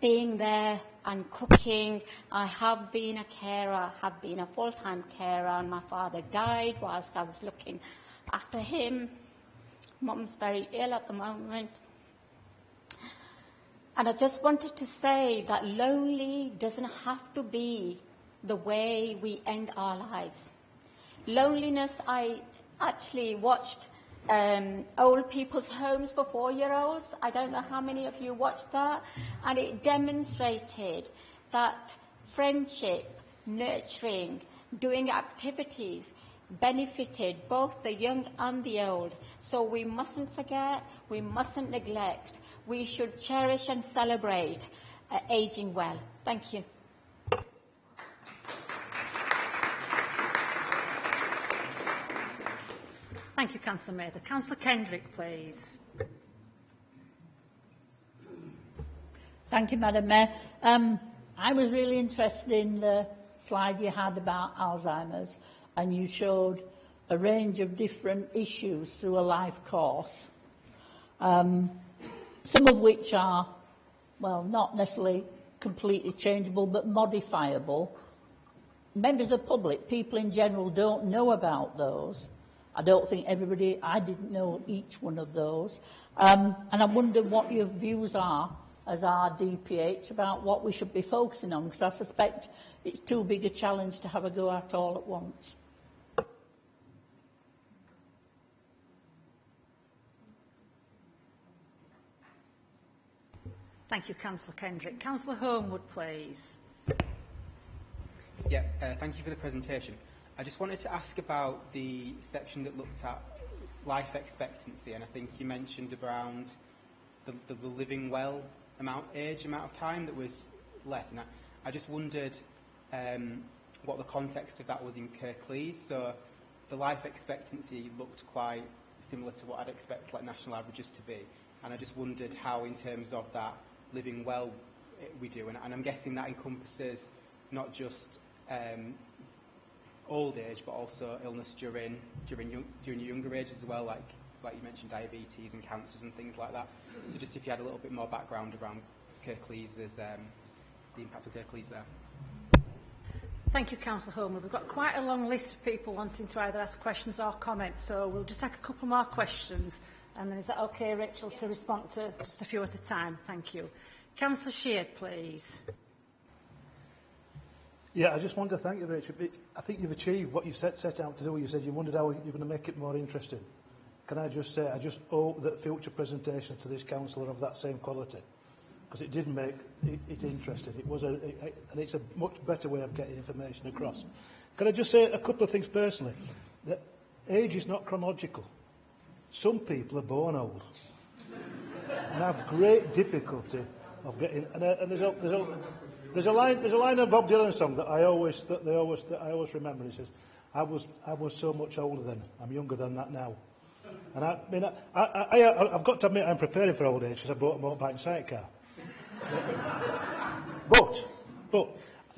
being there and cooking. I have been a carer, have been a full-time carer, and my father died whilst I was looking after him. Mum's very ill at the moment. And I just wanted to say that lonely doesn't have to be the way we end our lives. Loneliness, I actually watched old people's homes for 4-year-olds. I don't know how many of you watched that. And it demonstrated that friendship, nurturing, doing activities benefited both the young and the old. So we mustn't forget, we mustn't neglect. We should cherish and celebrate ageing well. Thank you. Thank you, Councillor Mather. Councillor Kendrick, please. Thank you, Madam Mayor. I was really interested in the slide you had about Alzheimer's, and you showed a range of different issues through a life course, some of which are, well, not necessarily completely changeable, but modifiable. Members of the public, people in general, don't know about those. I don't think I didn't know each one of those. And I wonder what your views are as our DPH about what we should be focusing on, because I suspect it's too big a challenge to have a go at all at once. Thank you, Councillor Kendrick. Councillor Homewood, please. Yeah, thank you for the presentation. I just wanted to ask about the section that looked at life expectancy, and I think you mentioned around the living well amount of time that was less, and I just wondered what the context of that was in Kirklees. So the life expectancy looked quite similar to what I'd expect like national averages to be, and I just wondered how, in terms of that living well, we do, and I'm guessing that encompasses not just old age, but also illness during your younger age as well, like you mentioned, diabetes and cancers and things like that. So just if you had a little bit more background around Kirklees, the impact of Kirklees there. Thank you, Councillor Homewood. We've got quite a long list of people wanting to either ask questions or comments, so we'll just take a couple more questions. And then is that okay, Rachel, to respond to just a few at a time? Thank you. Councillor Sheard, please. Yeah, I just want to thank you, Rachel. I think you've achieved what you set out to do. You said you wondered how you're going to make it more interesting. Can I just say, I just hope that future presentations to this council are of that same quality, because it did make it interesting. It was and it's a much better way of getting information across. Can I just say a couple of things personally? That age is not chronological. Some people are born old and have great difficulty of getting. And there's a line in a Bob Dylan song that I always remember. It says, "I was so much older then. I'm younger than that now." And I've got to admit I'm preparing for old age because I bought a motorbike and sidecar. but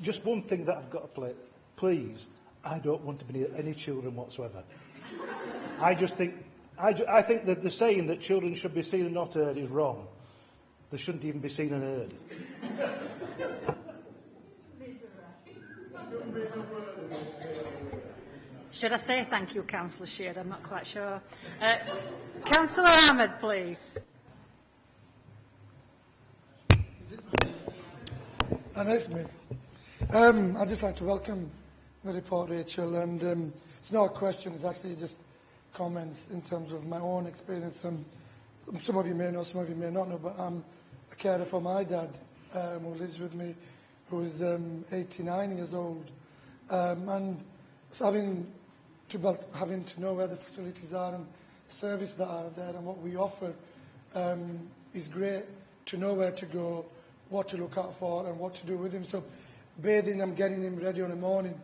just one thing that I've got to play. Please, I don't want to be near any children whatsoever. I think that the saying that children should be seen and not heard is wrong. They shouldn't even be seen and heard. Should I say thank you, Councillor Sheard? I'm not quite sure. Councillor Ahmed, please. It's me. I'd just like to welcome the report, Rachel, and it's not a question, it's actually just comments in terms of my own experience. Some of you may know, some of you may not know, but I'm a carer for my dad, who lives with me, who is 89 years old, and having to know where the facilities are and service that are there and what we offer is great to know where to go, what to look out for and what to do with him. So bathing him, getting him ready in the morning,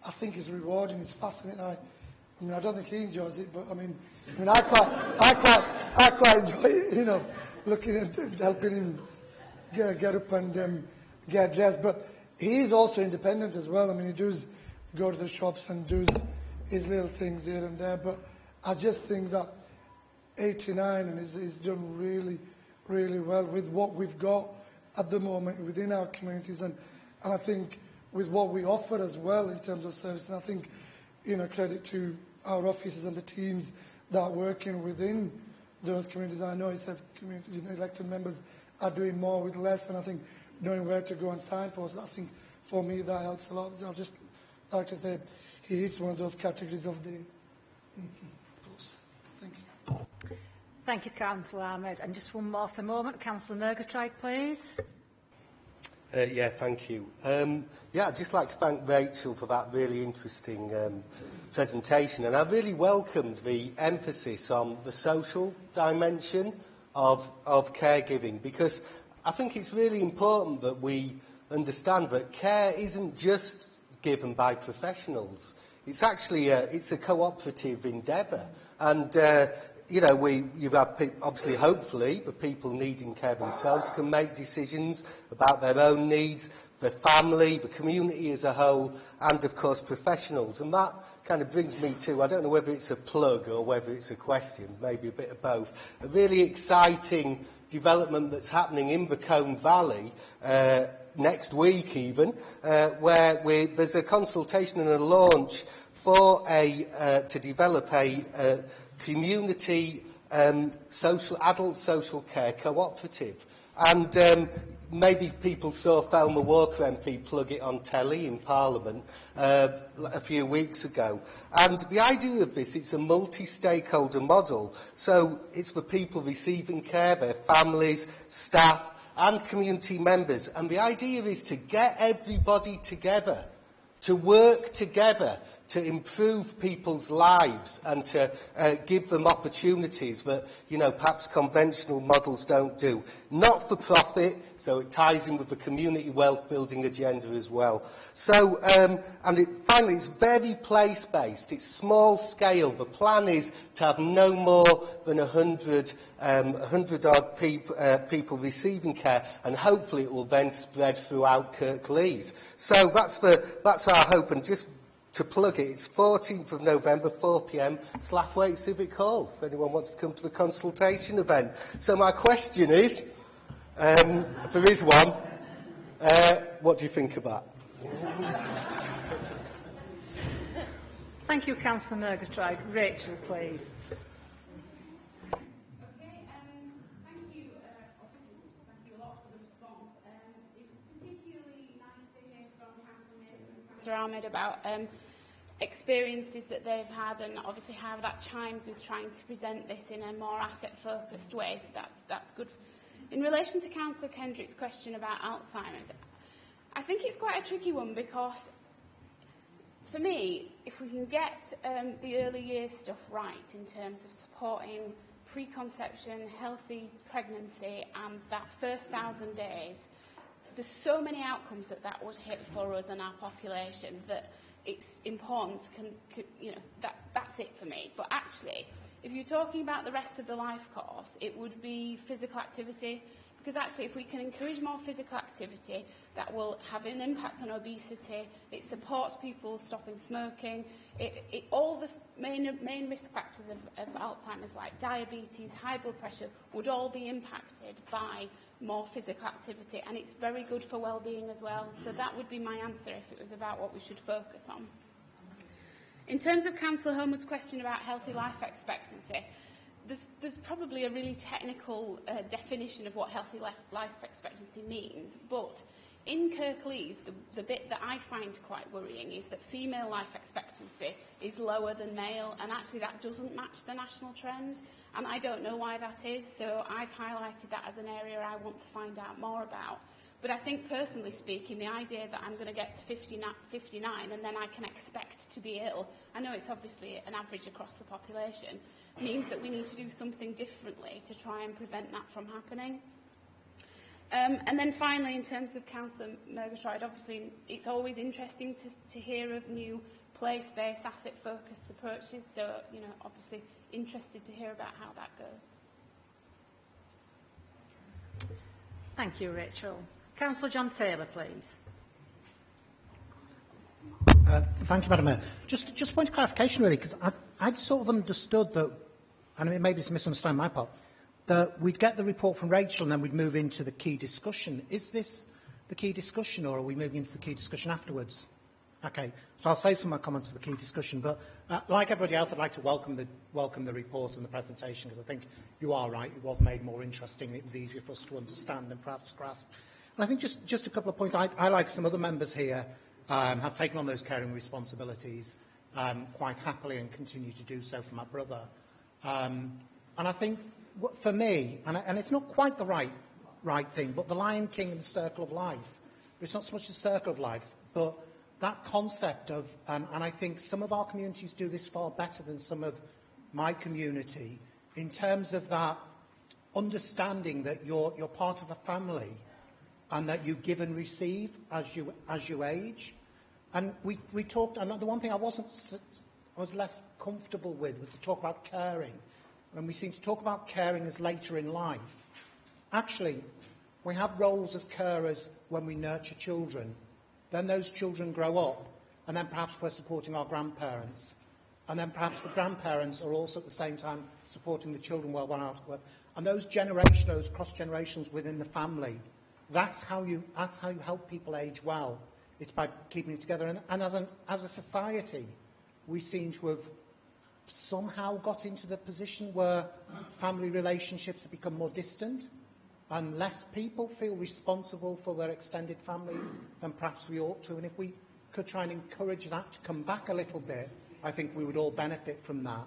I think is rewarding, it's fascinating. I don't think he enjoys it, but I quite enjoy it, you know, looking at helping him get up and get dressed. But he's also independent as well. I mean, he does go to the shops and does his little things here and there. But I just think that 89 and he's done really, really well with what we've got at the moment within our communities, and I think with what we offer as well in terms of service. And I think, you know, credit to our officers and the teams that are working within those communities. I know it says community, you know, elected members are doing more with less, and I think knowing where to go and signpost, I think for me that helps a lot. I'll just like to say he hits one of those categories of the Thank you. Thank you, Councillor Ahmed. And just one more for a moment. Councillor Murgatroyd, please. Thank you. I'd just like to thank Rachel for that really interesting presentation, and I really welcomed the emphasis on the social dimension of caregiving, because I think it's really important that we understand that care isn't just given by professionals. It's actually it's a cooperative endeavour, and you've had obviously, hopefully, the people needing care themselves can make decisions about their own needs, their family, the community as a whole, and of course professionals. And that kind of brings me to, I don't know whether it's a plug or whether it's a question, maybe a bit of both, a really exciting development that's happening in the Colne Valley next week even, where there's a consultation and a launch for to develop a community adult social care cooperative. And maybe people saw Thelma Walker MP plug it on telly in Parliament a few weeks ago. And the idea of this, it's a multi-stakeholder model. So it's for people receiving care, their families, staff and community members. And the idea is to get everybody together, to work together, to improve people's lives and to give them opportunities that, perhaps conventional models don't do. Not for profit, so it ties in with the community wealth building agenda as well. So, finally, it's very place-based. It's small scale. The plan is to have no more than 100 odd people receiving care, and hopefully it will then spread throughout Kirklees. So that's our hope. And just to plug it, it's 14th of November, 4 p.m, Slaffwaite Civic Hall, if anyone wants to come to the consultation event. So my question is, if there is one, what do you think of that? Thank you, Councillor Murgatroyd. Rachel, please. Ahmed about experiences that they've had, and obviously how that chimes with trying to present this in a more asset-focused way, so that's good. In relation to Councillor Kendrick's question about Alzheimer's, I think it's quite a tricky one, because for me, if we can get the early years stuff right in terms of supporting preconception, healthy pregnancy and that first 1,000 days, there's so many outcomes that would hit for us and our population that it's important. That's it for me. But actually, If you're talking about the rest of the life course, it would be physical activity, because actually if we can encourage more physical activity, that will have an impact on obesity, it supports people stopping smoking, all the main risk factors of Alzheimer's, like diabetes, high blood pressure, would all be impacted by more physical activity, and it's very good for well-being as well. So that would be my answer if it was about what we should focus on. In terms of Councillor Homewood's question about healthy life expectancy, there's probably a really technical definition of what healthy life expectancy means, but in Kirklees, the bit that I find quite worrying is that female life expectancy is lower than male, and actually that doesn't match the national trend, and I don't know why that is, so I've highlighted that as an area I want to find out more about. But I think, personally speaking, the idea that I'm going to get to 59 and then I can expect to be ill, I know it's obviously an average across the population, means that we need to do something differently to try and prevent that from happening. And then finally, in terms of Councillor Murgatroyd, obviously it's always interesting to hear of new place-based, asset-focused approaches, so, you know, obviously interested to hear about how that goes. Thank you, Rachel. Councillor John Taylor, please. Thank you, Madam Mayor. Just a point of clarification, really, because I'd sort of understood that, and maybe it's a misunderstanding on my part, that we'd get the report from Rachel and then we'd move into the key discussion. Is this the key discussion, or are we moving into the key discussion afterwards? Okay, so I'll save some of my comments for the key discussion, but like everybody else, I'd like to welcome the report and the presentation, because I think you are right, it was made more interesting, it was easier for us to understand and perhaps grasp. And I think just a couple of points. I like some other members here, have taken on those caring responsibilities quite happily and continue to do so for my brother. And I think, for me, and it's not quite the right thing, but the Lion King and the Circle of Life, it's not so much the Circle of Life, but that concept of, and I think some of our communities do this far better than some of my community, in terms of that understanding that you're part of a family and that you give and receive as you age. And we talked, and the one thing I was less comfortable with was to talk about caring. When we seem to talk about caring as later in life, actually, we have roles as carers when we nurture children. Then those children grow up, and then perhaps we're supporting our grandparents. And then perhaps the grandparents are also at the same time supporting the children while one out of work. And those cross-generations within the family, that's how you help people age well. It's by keeping it together. And as a society, we seem to have somehow got into the position where family relationships have become more distant and less people feel responsible for their extended family than perhaps we ought to. And if we could try and encourage that to come back a little bit, I think we would all benefit from that.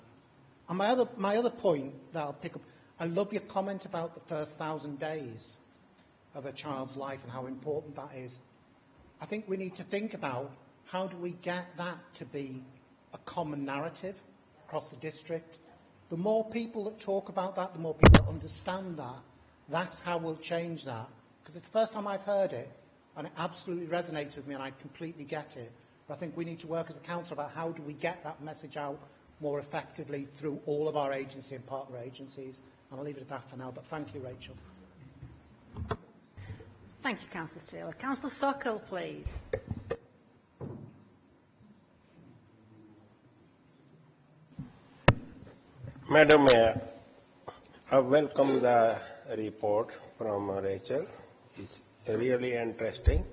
And my other point that I'll pick up, I love your comment about the first 1,000 days of a child's life and how important that is. I think we need to think about how do we get that to be a common narrative across the district. The more people that talk about that, the more people that understand that, that's how we'll change that. Because it's the first time I've heard it, and it absolutely resonates with me, and I completely get it. But I think we need to work as a council about how do we get that message out more effectively through all of our agency and partner agencies. And I'll leave it at that for now, but thank you, Rachel. Thank you, Councillor Taylor. Councillor Sokol, please. Madam Mayor, I welcome the report from Rachel. It's really interesting.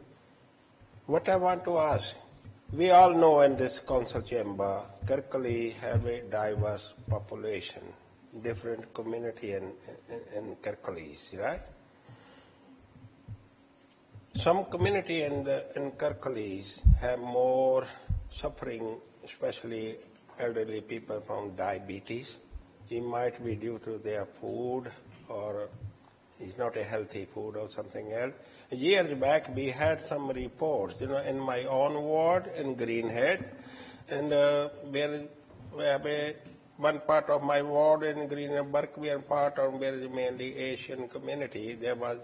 What I want to ask, we all know in this council chamber, Kirklees have a diverse population, different community in Kirklees, right? Some community in Kirklees have more suffering, especially elderly people from diabetes. It might be due to their food, or it's not a healthy food or something else. Years back, we had some reports, in my own ward in Greenhead, and where one part of my ward in Greenhead, Berkshire part of where is mainly Asian community, there was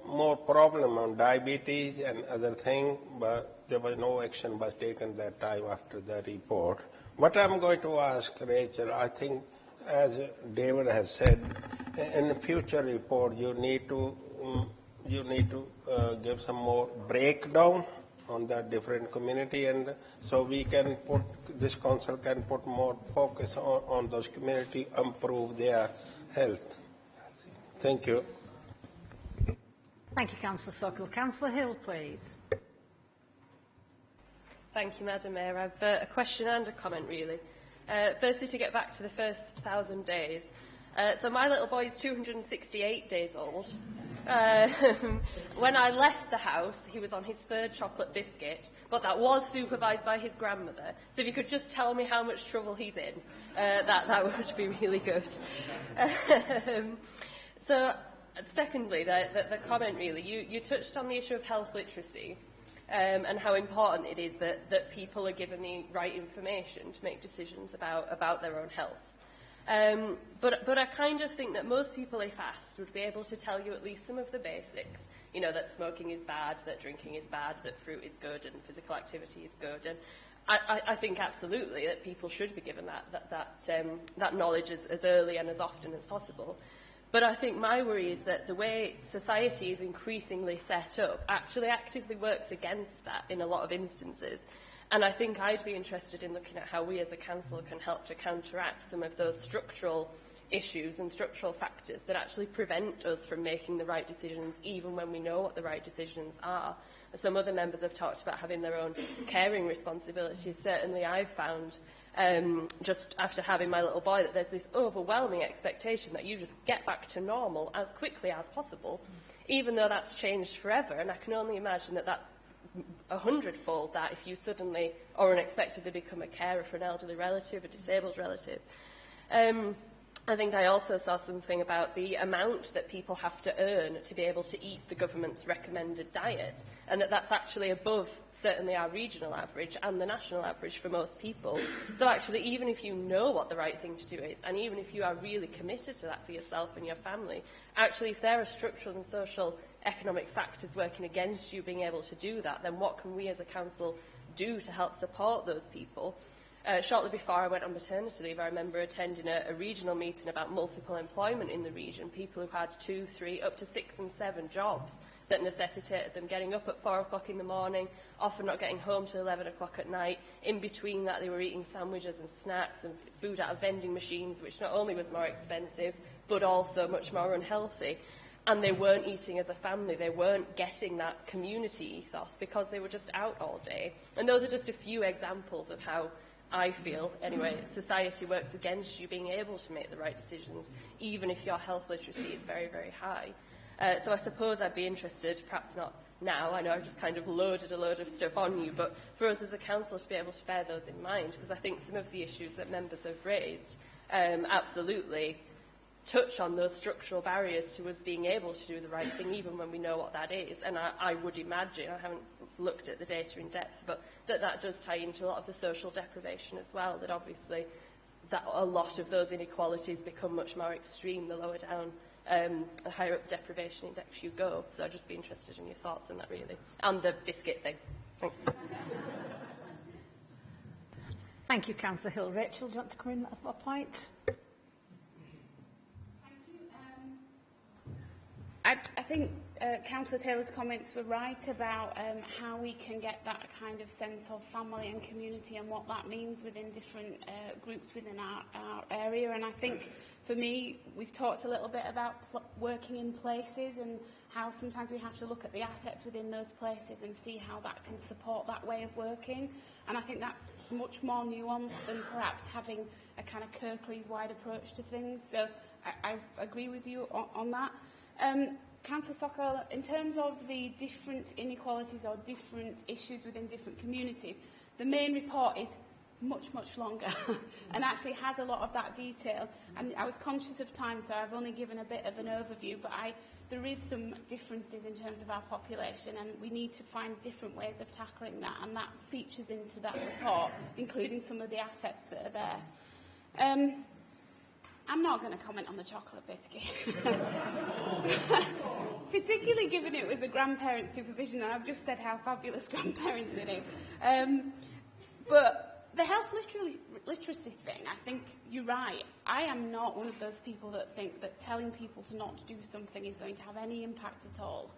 more problem on diabetes and other things, but there was no action was taken that time after the report. what I'm going to ask, Rachel, I think, as David has said, in the future report, you need to give some more breakdown on the different community, and so we can put, this council can put more focus on those community, improve their health. Thank you. Thank you, Councillor Sokol. Councillor Hill, please. Thank you, Madam Mayor. I've a question and a comment, really. Firstly, to get back to the first 1,000 days. So my little boy is 268 days old. When I left the house, he was on his 3rd chocolate biscuit, but that was supervised by his grandmother. So if you could just tell me how much trouble he's in, that would be really good. So, secondly, the comment, really, you touched on the issue of health literacy. And how important it is that people are given the right information to make decisions about their own health. But I kind of think that most people, if asked, would be able to tell you at least some of the basics. You know, that smoking is bad, that drinking is bad, that fruit is good, and physical activity is good. And I think absolutely that people should be given that knowledge as early and as often as possible. But I think my worry is that the way society is increasingly set up actually actively works against that in a lot of instances. And I think I'd be interested in looking at how we as a council can help to counteract some of those structural issues and structural factors that actually prevent us from making the right decisions, even when we know what the right decisions are. Some other members have talked about having their own caring responsibilities. Certainly I've found, just after having my little boy, that there's this overwhelming expectation that you just get back to normal as quickly as possible, even though that's changed forever. And I can only imagine that that's 100-fold that if you suddenly or unexpectedly become a carer for an elderly relative, a disabled relative. I think I also saw something about the amount that people have to earn to be able to eat the government's recommended diet, and that's actually above certainly our regional average and the national average for most people. So actually, even if you know what the right thing to do is, and even if you are really committed to that for yourself and your family, actually if there are structural and social economic factors working against you being able to do that, then what can we as a council do to help support those people? Shortly before I went on maternity leave, I remember attending a regional meeting about multiple employment in the region, people who had 2, 3, up to 6 and 7 jobs that necessitated them getting up at 4 o'clock in the morning, often not getting home till 11 o'clock at night. In between that, they were eating sandwiches and snacks and food out of vending machines, which not only was more expensive, but also much more unhealthy. And they weren't eating as a family, they weren't getting that community ethos because they were just out all day. And those are just a few examples of how I feel, anyway, society works against you being able to make the right decisions, even if your health literacy is very, very high. So I suppose I'd be interested, perhaps not now, I know I've just kind of loaded a load of stuff on you, but for us as a council to be able to bear those in mind, because I think some of the issues that members have raised absolutely touch on those structural barriers to us being able to do the right thing, even when we know what that is. And I would imagine, I haven't looked at the data in depth, but that does tie into a lot of the social deprivation as well, that obviously that a lot of those inequalities become much more extreme the lower down, the higher up the deprivation index you go. So I'd just be interested in your thoughts on that, really. And the biscuit thing. Thanks. Thank you, Councillor Hill. Rachel, do you want to come in at that point? I think Councillor Taylor's comments were right about how we can get that kind of sense of family and community and what that means within different groups within our area. And I think, for me, we've talked a little bit about working in places and how sometimes we have to look at the assets within those places and see how that can support that way of working. And I think that's much more nuanced than perhaps having a kind of Kirklees-wide approach to things. So I agree with you on that. Councillor Sokol, in terms of the different inequalities or different issues within different communities, the main report is much, much longer and actually has a lot of that detail. And I was conscious of time, so I've only given a bit of an overview, but there is some differences in terms of our population, and we need to find different ways of tackling that, and that features into that report, including some of the assets that are there. I'm not going to comment on the chocolate biscuit, particularly given it was a grandparent supervision, and I've just said how fabulous grandparenting is. But The health literacy thing, I think you're right. I am not one of those people that think that telling people to not do something is going to have any impact at all.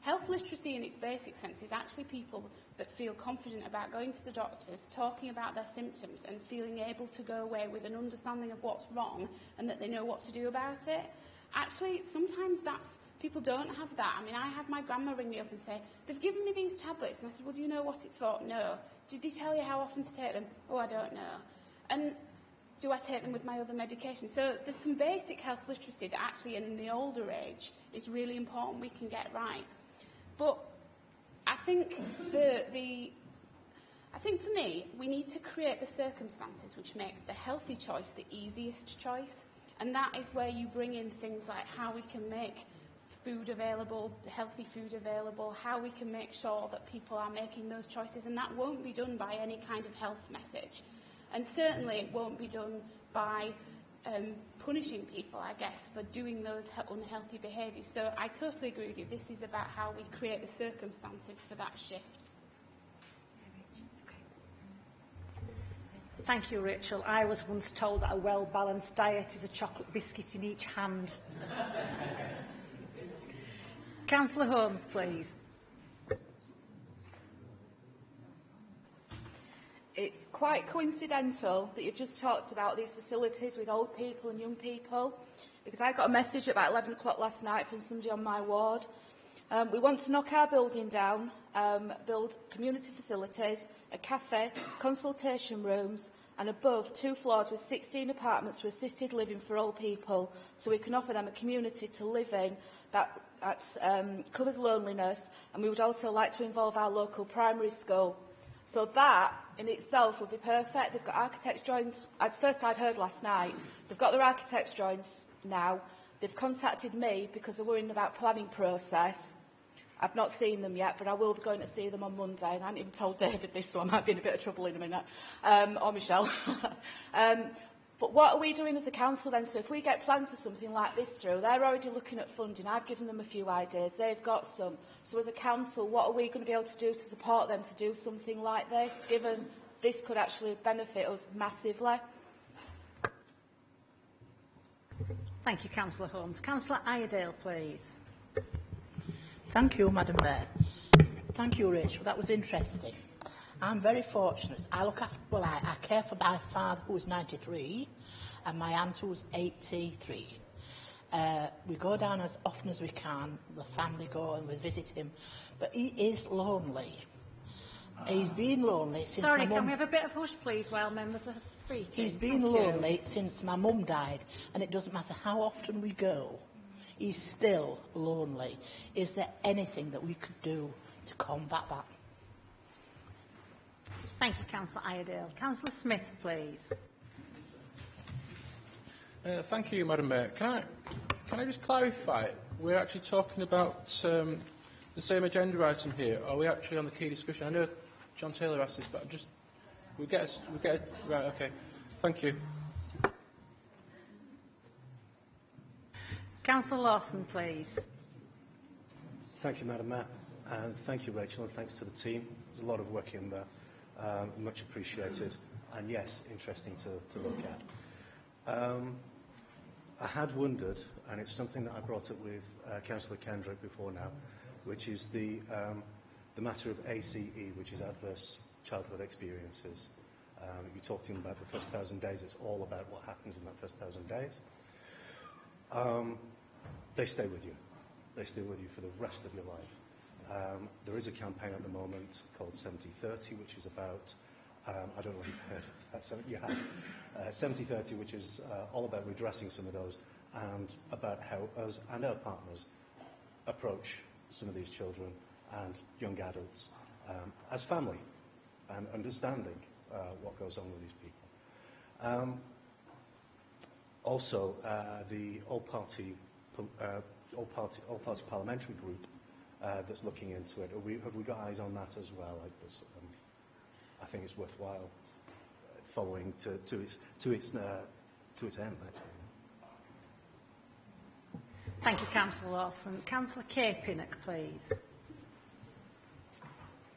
Health literacy in its basic sense is actually people that feel confident about going to the doctors, talking about their symptoms and feeling able to go away with an understanding of what's wrong and that they know what to do about it. Actually, sometimes people don't have that. I mean, I had my grandma ring me up and say, they've given me these tablets. And I said, well, do you know what it's for? No. Did they tell you how often to take them? Oh, I don't know. And do I take them with my other medication? So there's some basic health literacy that actually in the older age is really important we can get right. But I think I think for me, we need to create the circumstances which make the healthy choice the easiest choice. And that is where you bring in things like how we can make food available, healthy food available, how we can make sure that people are making those choices. And that won't be done by any kind of health message. And certainly it won't be done by punishing people, I guess, for doing those unhealthy behaviours. So I totally agree with you. This is about how we create the circumstances for that shift. Thank you, Rachel. I was once told that a well-balanced diet is a chocolate biscuit in each hand. Councillor Holmes, please. It's quite coincidental that you've just talked about these facilities with old people and young people, because I got a message at about 11 o'clock last night from somebody on my ward. We want to knock our building down, build community facilities, a cafe, consultation rooms, and above 2 floors with 16 apartments for assisted living for old people, so we can offer them a community to live in that covers loneliness, and we would also like to involve our local primary school. So that in itself would be perfect. They've got architects' drawings. First I'd heard last night. They've got their architects' drawings now. They've contacted me because they're worrying about planning process. I've not seen them yet, but I will be going to see them on Monday. And I haven't even told David this, so I might be in a bit of trouble in a minute. Or Michelle. But what are we doing as a council then? So if we get plans for something like this through, they're already looking at funding. I've given them a few ideas. They've got some. So as a council, what are we going to be able to do to support them to do something like this, given this could actually benefit us massively? Thank you, Councillor Holmes. Councillor Iredale, please. Thank you, Madam Mayor. Thank you, Rachel. That was interesting. I'm very fortunate. I care for my father, who is 93, and my aunt, who is 83. We go down as often as we can. The family go and we visit him. But he is lonely. He's been lonely since Sorry, my mum... can we have a bit of hush, please, while members are speaking? He's been lonely since my mum died, and it doesn't matter how often we go. He's still lonely. Is there anything that we could do to combat that? Thank you, Councillor Iredale. Councillor Smith, please. Thank you, Madam Mayor. Can I just clarify? We're actually talking about the same agenda item here. Are we actually on the key discussion? I know John Taylor asked this, but we get right. Okay. Thank you. Councillor Lawson, please. Thank you, Madam Mayor, and thank you, Rachel, and thanks to the team. There's a lot of work in there. Much appreciated, and yes, interesting to look at. I had wondered, and it's something that I brought up with Councillor Kendrick before now, which is the matter of ACE, which is adverse childhood experiences. You talked to him about the first 1,000 days. It's all about what happens in that first 1,000 days. They stay with you. They stay with you for the rest of your life. There is a campaign at the moment called 70-30, which is about, I don't know if you've heard of that, you have, 70-30, which is all about redressing some of those and about how us and our partners approach some of these children and young adults as family and understanding what goes on with these people. Also, the all-party parliamentary group that's looking into it. Have we got eyes on that as well? I think it's worthwhile following to its end. Actually. Thank you, Councillor Lawson. Councillor Pinnock, please.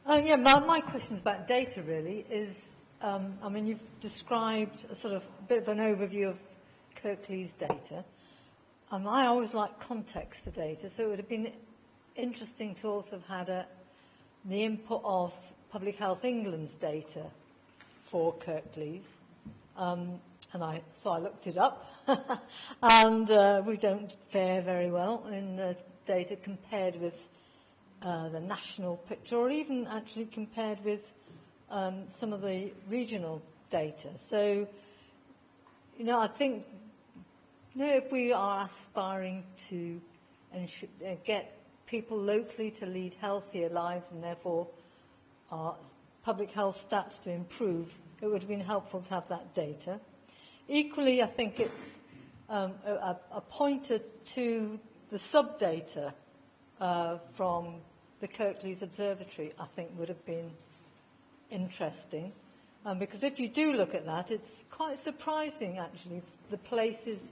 Yeah, my question is about data, really. Is I mean, you've described a sort of bit of an overview of Kirklees data. I always like context for data, so it would have been interesting to also have had the input of Public Health England's data for Kirklees. So I looked it up, and we don't fare very well in the data compared with the national picture, or even actually compared with some of the regional data. So, I think, if we are aspiring to get people locally to lead healthier lives and therefore our public health stats to improve, it would have been helpful to have that data. Equally, I think it's a pointer to the sub-data from the Kirklees Observatory, I think would have been interesting. Because if you do look at that, it's quite surprising, actually. It's the places,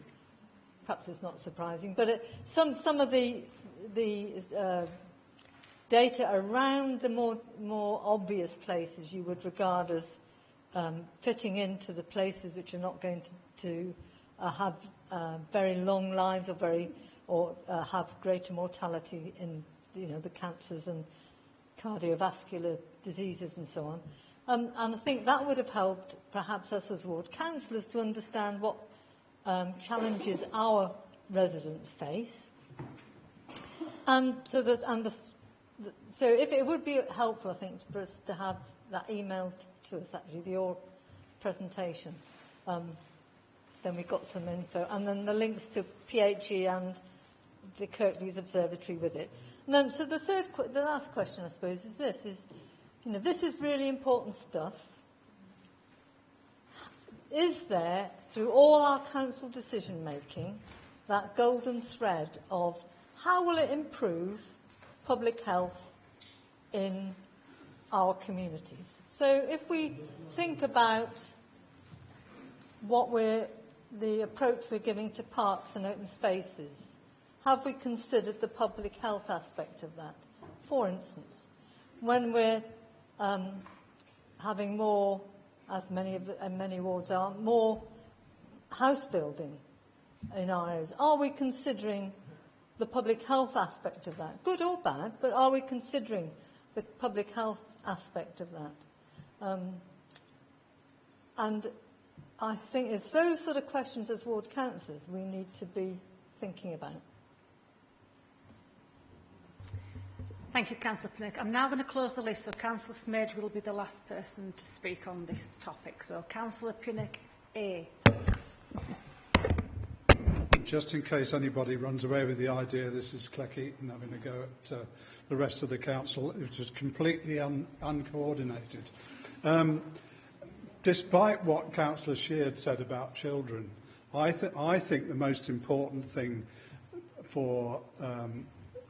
perhaps it's not surprising, but some of the data around the more obvious places you would regard as fitting into the places which are not going to have very long lives or have greater mortality in the cancers and cardiovascular diseases and so on. And I think that would have helped perhaps us as ward councillors to understand what challenges our residents face. And so if it would be helpful, I think, for us to have that emailed to us, actually, your presentation. Then we've got some info. And then the links to PHE and the Kirklees Observatory with it. And then, so the last question, I suppose, is this, this is really important stuff. Is there, through all our council decision-making, that golden thread of how will it improve public health in our communities? So if we think about the approach we're giving to parks and open spaces, have we considered the public health aspect of that? For instance, when we're having more, as many wards are, more house building in our areas, are we considering the public health aspect of that? Good or bad, but are we considering the public health aspect of that? And I think it's those sort of questions as ward councillors we need to be thinking about. Thank you, Councillor Pinnock. I'm now going to close the list, so Councillor Smage will be the last person to speak on this topic. So, Councillor Pinnock A. Just in case anybody runs away with the idea this is Clec Eaton having a go at the rest of the council, it was completely uncoordinated. Despite what Councillor Sheard said about children, I think the most important thing for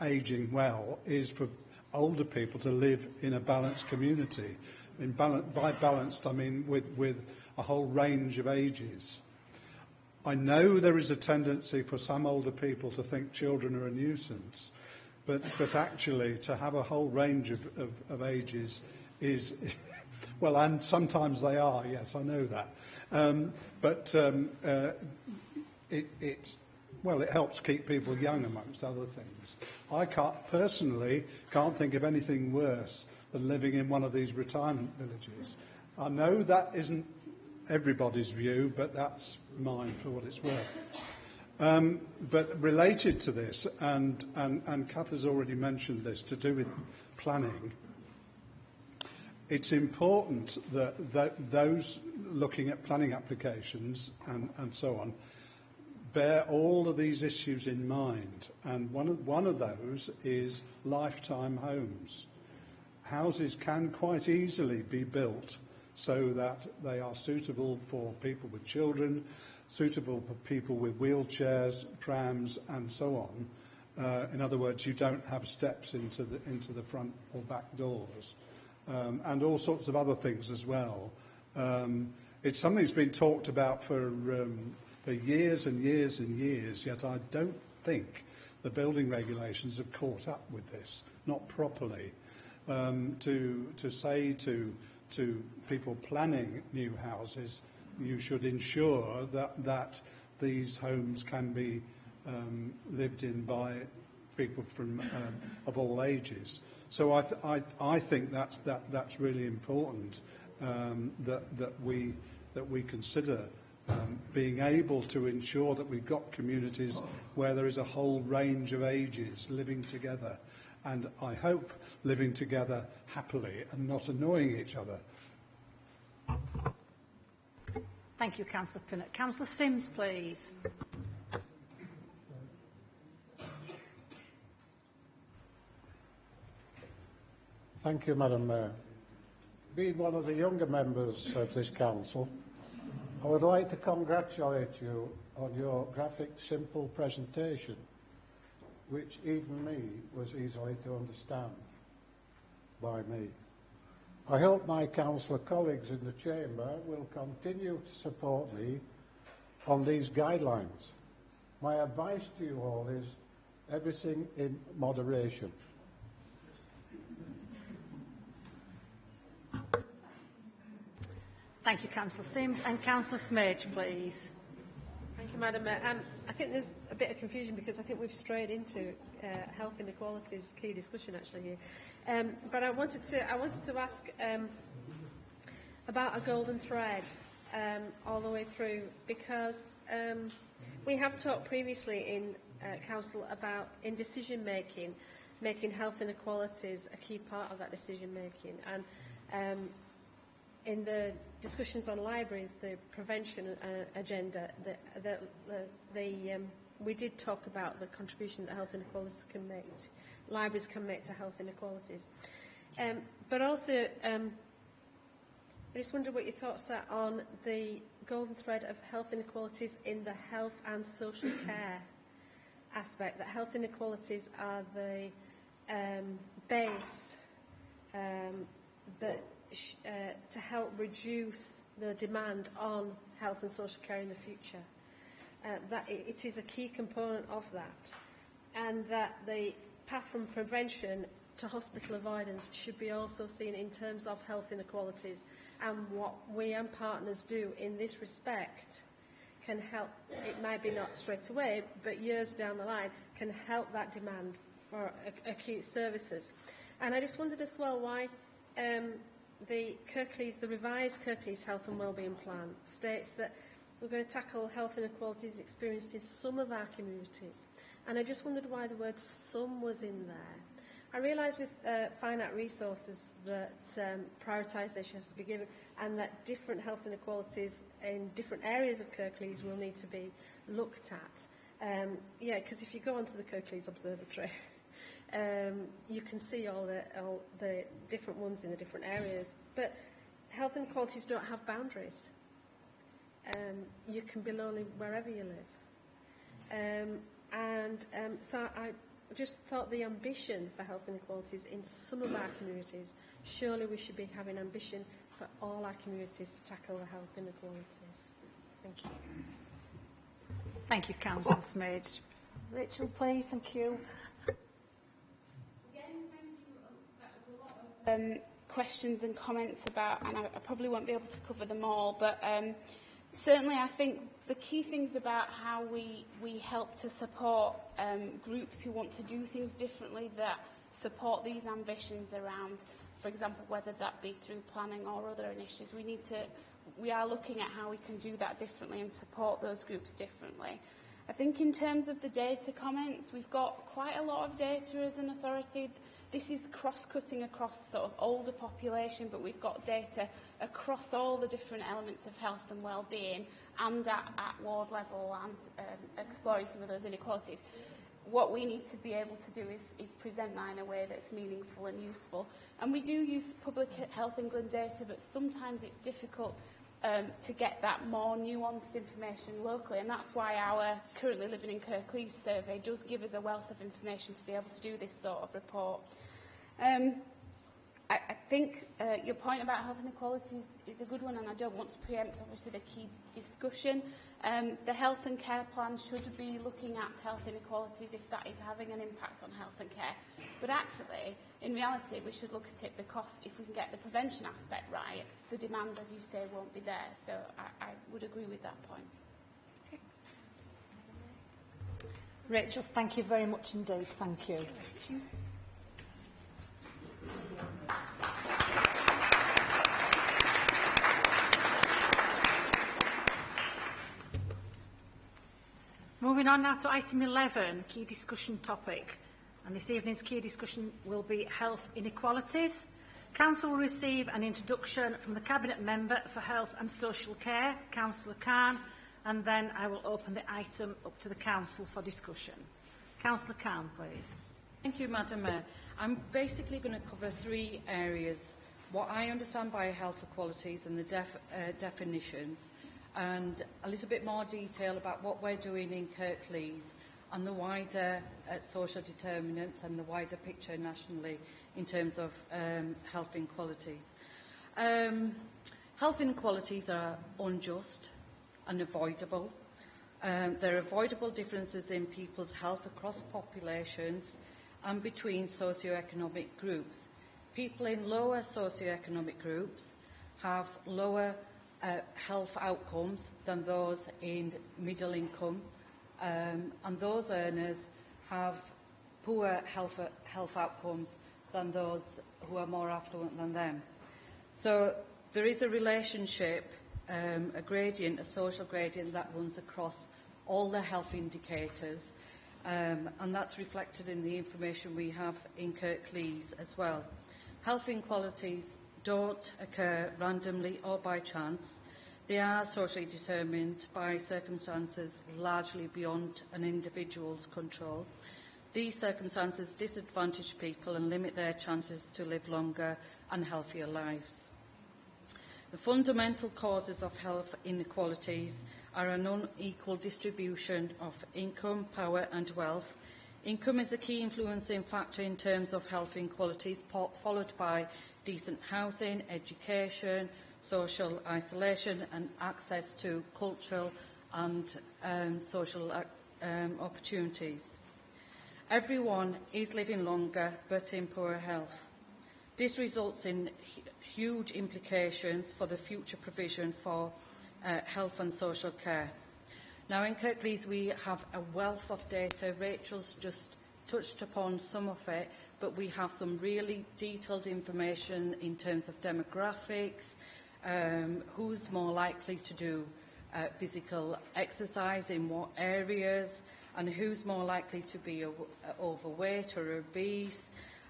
ageing well is for older people to live in a balanced community. By balanced, I mean with a whole range of ages. I know there is a tendency for some older people to think children are a nuisance, but actually to have a whole range of ages is, well, and sometimes they are, yes, I know that. It helps keep people young, amongst other things. I personally can't think of anything worse than living in one of these retirement villages. I know that isn't everybody's view, but that's mine for what it's worth. But related to this, and Kath has already mentioned this, to do with planning, it's important that those looking at planning applications and so on bear all of these issues in mind. And one of those is lifetime homes. Houses can quite easily be built so that they are suitable for people with children, suitable for people with wheelchairs, prams, and so on. In other words, you don't have steps into the front or back doors, and all sorts of other things as well. It's something that's been talked about for years and years and years, yet I don't think the building regulations have caught up with this, not properly. To say to to people planning new houses, you should ensure that these homes can be lived in by people from of all ages. So I think that's really important, that we consider being able to ensure that we've got communities where there is a whole range of ages living together, and I hope living together happily and not annoying each other. Thank you, Councillor Pinnock. Councillor Sims, please. Thank you, Madam Mayor. Being one of the younger members of this council, I would like to congratulate you on your graphic, simple presentation, which even me was easily to understand by me. I hope my councillor colleagues in the chamber will continue to support me on these guidelines. My advice to you all is everything in moderation. Thank you, Councillor Sims. And Councillor Smage, please. Thank you, Madam Mayor. I think there's a bit of confusion because I think we've strayed into health inequalities, key discussion actually here. But I wanted to ask about a golden thread all the way through, because we have talked previously in Council about in decision making health inequalities a key part of that decision making, and in the discussions on libraries, the prevention agenda, we did talk about the contribution that health inequalities can make, libraries can make to health inequalities. But also, I just wonder what your thoughts are on the golden thread of health inequalities in the health and social care aspect, that health inequalities are the base to help reduce the demand on health and social care in the future. That it is a key component of that, and that the path from prevention to hospital avoidance should be also seen in terms of health inequalities, and what we and partners do in this respect can help. It might be not straight away, but years down the line can help that demand for acute services. And I just wondered as well why the revised Kirklees Health and Wellbeing Plan states that we're going to tackle health inequalities experienced in some of our communities. And I just wondered why the word some was in there. I realise with finite resources that prioritisation has to be given, and that different health inequalities in different areas of Kirklees will need to be looked at. Because if you go onto the Kirklees Observatory, you can see all the different ones in the different areas. But health inequalities don't have boundaries. You can be lonely wherever you live. So I just thought the ambition for health inequalities in some of our communities, surely we should be having ambition for all our communities to tackle the health inequalities. Thank you. Thank you, Councillor Smage. Rachel, please. Thank you. Questions and comments about, and I probably won't be able to cover them all, but certainly I think the key things about how we help to support groups who want to do things differently, that support these ambitions around, for example, whether that be through planning or other initiatives, we are looking at how we can do that differently and support those groups differently. I think in terms of the data comments, we've got quite a lot of data as an authority. This is cross-cutting across sort of older population, but we've got data across all the different elements of health and well-being, and at ward level, and exploring some of those inequalities. What we need to be able to do is present that in a way that's meaningful and useful. And we do use Public Health England data, but sometimes it's difficult to get that more nuanced information locally, and that's why our Currently Living in Kirklees survey does give us a wealth of information to be able to do this sort of report. I think your point about health inequalities is a good one, and I don't want to preempt, obviously, the key discussion. The health and care plan should be looking at health inequalities if that is having an impact on health and care. But actually, in reality, we should look at it because if we can get the prevention aspect right, the demand, as you say, won't be there. So I would agree with that point. Okay. Rachel, thank you very much indeed. Thank you. Moving on now to item 11, key discussion topic. And this evening's key discussion will be health inequalities. Council will receive an introduction from the Cabinet Member for Health and Social Care, Councillor Khan, and then I will open the item up to the Council for discussion. Councillor Khan, please. Thank you, Madam Mayor. I'm basically going to cover three areas: what I understand by health equalities and the definitions, and a little bit more detail about what we're doing in Kirklees and the wider social determinants and the wider picture nationally in terms of health inequalities. Health inequalities are unjust, unavoidable. There are avoidable differences in people's health across populations and between socio-economic groups. People in lower socio-economic groups have lower health outcomes than those in middle income, and those earners have poor health outcomes than those who are more affluent than them. So there is a relationship, a gradient, a social gradient that runs across all the health indicators, and that's reflected in the information we have in Kirklees as well. Health inequalities don't occur randomly or by chance. They are socially determined by circumstances largely beyond an individual's control. These circumstances disadvantage people and limit their chances to live longer and healthier lives. The fundamental causes of health inequalities are an unequal distribution of income, power and wealth. Income is a key influencing factor in terms of health inequalities, followed by decent housing, education, social isolation and access to cultural and social opportunities. Everyone is living longer but in poorer health. This results in huge implications for the future provision for health and social care. Now in Kirklees we have a wealth of data. Rachel's just touched upon some of it, but we have some really detailed information in terms of demographics, who's more likely to do physical exercise in what areas, and who's more likely to be overweight or obese,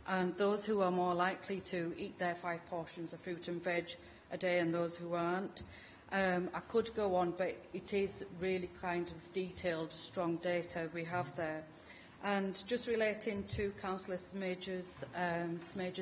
and those who are more likely to eat their 5 portions of fruit and veg a day and those who aren't. I could go on, but it is really kind of detailed, strong data we have there. And just relating to Councillor Smager's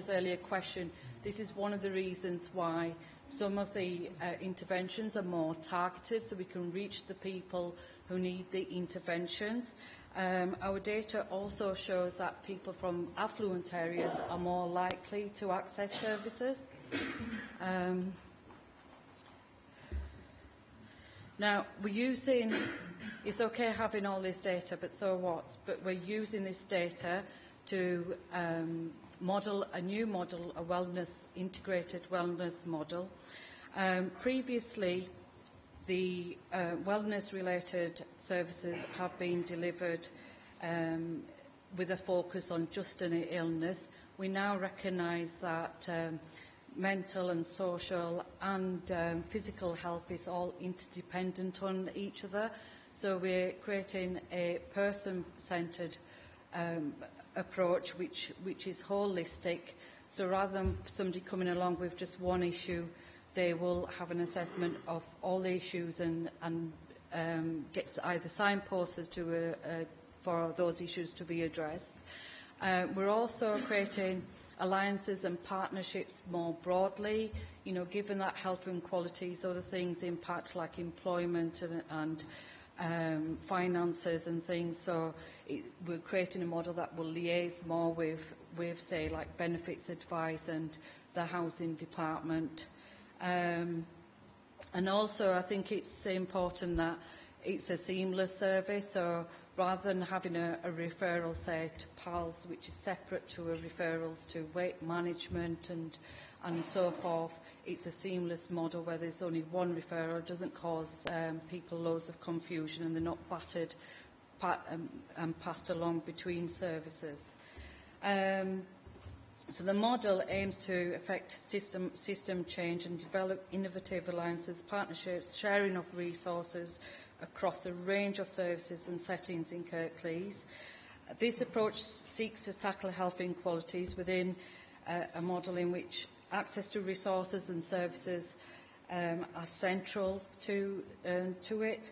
earlier question, this is one of the reasons why some of the interventions are more targeted, so we can reach the people who need the interventions. Our data also shows that people from affluent areas are more likely to access services. Now, we're using, it's okay having all this data, but so what? But we're using this data to model a new model, a integrated wellness model. Previously, the wellness-related services have been delivered with a focus on just an illness. We now recognise that mental and social and physical health is all interdependent on each other. So we're creating a person-centred approach which is holistic. So rather than somebody coming along with just one issue, they will have an assessment of all the issues and get either signposted for those issues to be addressed. We're also creating alliances and partnerships more broadly, given that health inequalities, other things impact like employment and finances and things. So we're creating a model that will liaise more with with, say, like benefits advice and the housing department. And also, I think it's important that it's a seamless service, so rather than having a referral, say, to PALS, which is separate to a referrals to weight management and so forth, it's a seamless model where there's only one referral. It doesn't cause people loads of confusion and they're not battered and passed along between services. So the model aims to affect system change and develop innovative alliances, partnerships, sharing of resources across a range of services and settings in Kirklees. This approach seeks to tackle health inequalities within a model in which access to resources and services are central to it,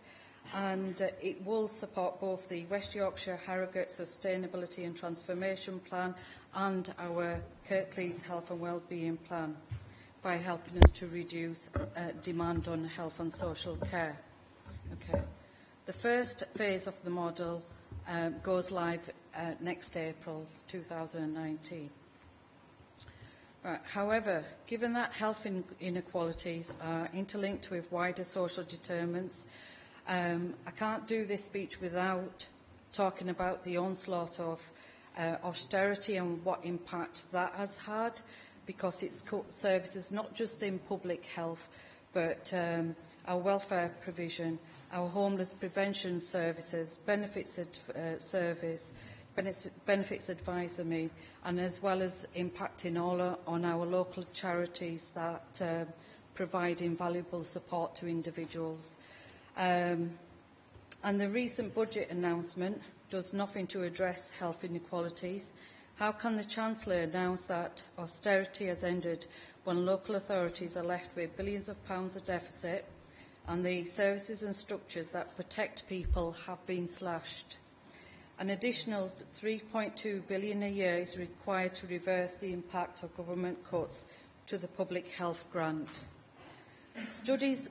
and it will support both the West Yorkshire Harrogate Sustainability and Transformation Plan and our Kirklees Health and Wellbeing Plan by helping us to reduce demand on health and social care. Okay. The first phase of the model goes live next April 2019. Right. However, given that health inequalities are interlinked with wider social determinants, I can't do this speech without talking about the onslaught of austerity and what impact that has had, because it's cut services not just in public health, but our welfare provision, our homeless prevention services, benefits advisor, and as well as impacting all on our local charities that provide invaluable support to individuals. And the recent budget announcement does nothing to address health inequalities. How can the Chancellor announce that austerity has ended when local authorities are left with billions of pounds of deficit and the services and structures that protect people have been slashed? An additional £3.2 billion a year is required to reverse the impact of government cuts to the public health grant. Studies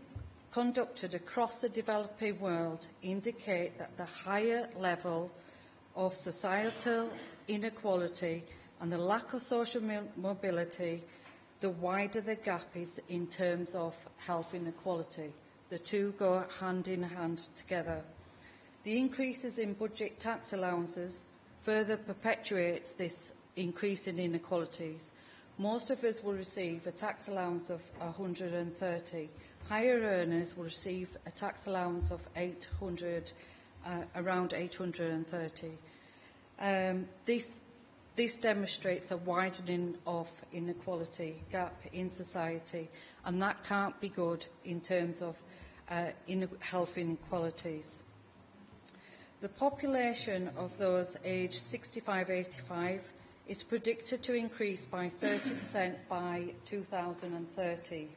conducted across the developing world indicate that the higher level of societal inequality and the lack of social mobility, the wider the gap is in terms of health inequality. The two go hand in hand together. The increases in budget tax allowances further perpetuates this increase in inequalities. Most of us will receive a tax allowance of 130. Higher earners will receive a tax allowance of around 830. This demonstrates a widening of inequality gap in society, and that can't be good in terms of health inequalities. The population of those aged 65-85 is predicted to increase by 30% by 2030.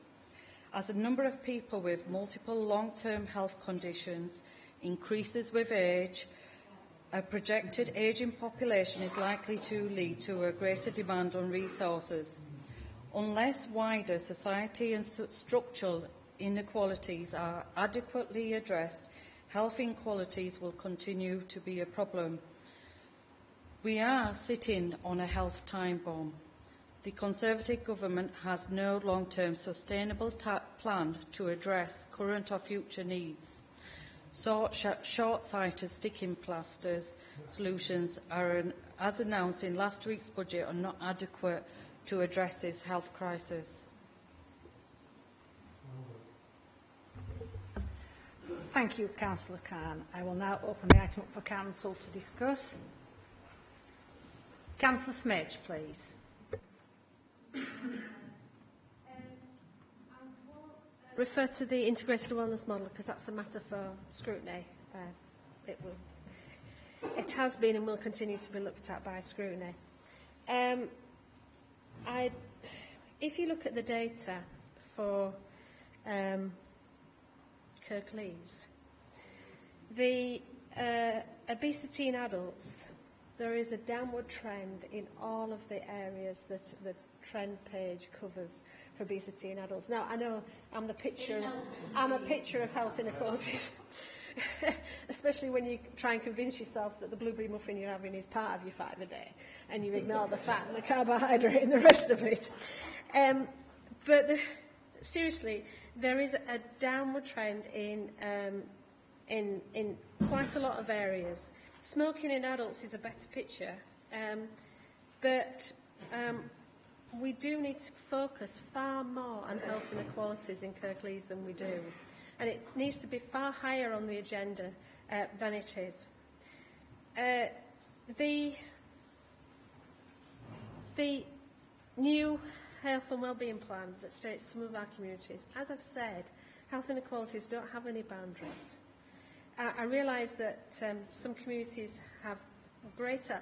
As the number of people with multiple long-term health conditions increases with age, a projected ageing population is likely to lead to a greater demand on resources. Unless wider society and structural inequalities are adequately addressed, health inequalities will continue to be a problem. We are sitting on a health time bomb. The Conservative government has no long-term sustainable plan to address current or future needs. Short-sighted sticking plasters solutions are, as announced in last week's budget, are not adequate to address this health crisis. Thank you, Councillor Khan. I will now open the item up for Council to discuss. Councillor Smedge, please. Refer to the integrated wellness model because that's a matter for scrutiny. It has been and will continue to be looked at by scrutiny. If you look at the data for Kirklees, the obesity in adults, there is a downward trend in all of the areas that the trend page covers for obesity in adults. Now, I know I'm a picture of health inequalities. especially when you try and convince yourself that the blueberry muffin you're having is part of your fat of the day, and you ignore the fat and the carbohydrate and the rest of it. Seriously, there is a downward trend in quite a lot of areas. Smoking in adults is a better picture, but we do need to focus far more on health inequalities in Kirklees than we do. And it needs to be far higher on the agenda than it is. The new health and wellbeing plan that states some of our communities, as I've said, health inequalities don't have any boundaries. I realise that some communities have greater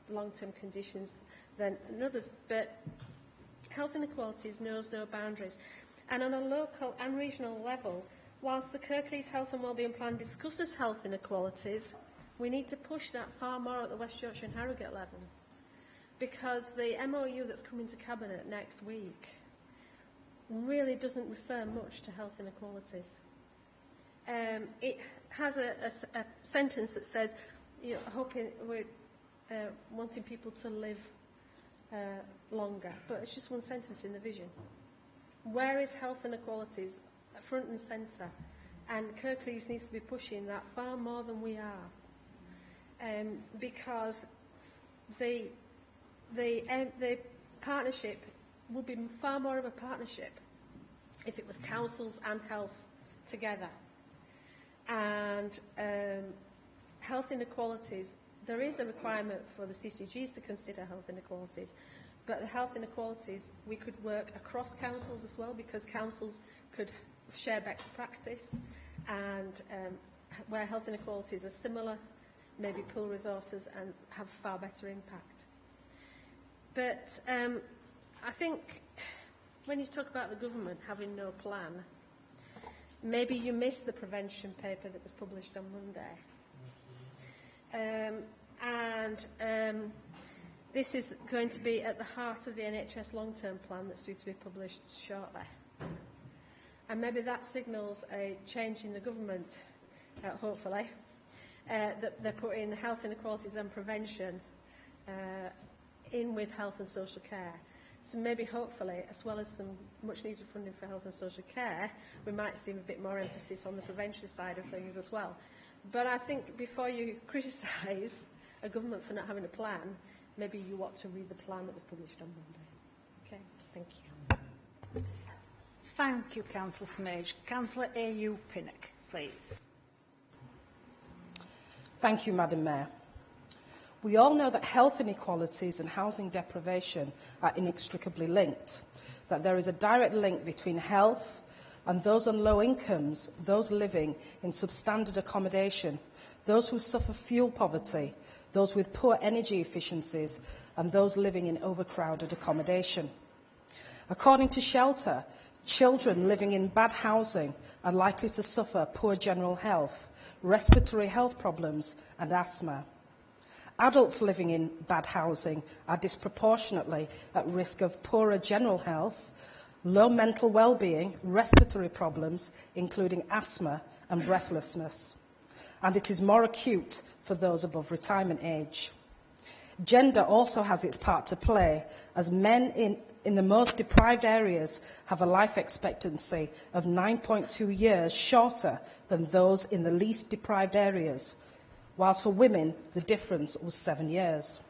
long-term conditions than others, but health inequalities knows no boundaries. And on a local and regional level, whilst the Kirklees Health and Wellbeing Plan discusses health inequalities, we need to push that far more at the West Yorkshire and Harrogate level, because the MOU that's coming to Cabinet next week really doesn't refer much to health inequalities. It has a sentence that says, we're wanting people to live longer, but it's just one sentence in the vision. Where is health inequalities front and centre? And Kirklees needs to be pushing that far more than we are, because the partnership would be far more of a partnership if it was councils and health together. And health inequalities, there is a requirement for the CCGs to consider health inequalities, but the health inequalities, we could work across councils as well, because councils could share best practice, and where health inequalities are similar, maybe pool resources and have far better impact. But I think when you talk about the government having no plan, maybe you missed the prevention paper that was published on Monday. This is going to be at the heart of the NHS long-term plan that's due to be published shortly. And maybe that signals a change in the government, hopefully, that they're putting health inequalities and prevention in with health and social care. So maybe, hopefully, as well as some much-needed funding for health and social care, we might see a bit more emphasis on the prevention side of things as well. But I think before you criticise a government for not having a plan, maybe you ought to read the plan that was published on Monday. Okay, thank you. Thank you, Councillor Smage. Councillor A.U. Pinnock, please. Thank you, Madam Mayor. We all know that health inequalities and housing deprivation are inextricably linked, that there is a direct link between health and those on low incomes, those living in substandard accommodation, those who suffer fuel poverty, those with poor energy efficiencies, and those living in overcrowded accommodation. According to Shelter, children living in bad housing are likely to suffer poor general health, respiratory health problems, and asthma. Adults living in bad housing are disproportionately at risk of poorer general health, low mental well-being, respiratory problems, including asthma and breathlessness. And it is more acute for those above retirement age. Gender also has its part to play, as men in the most deprived areas have a life expectancy of 9.2 years shorter than those in the least deprived areas, whilst for women the difference was 7 years.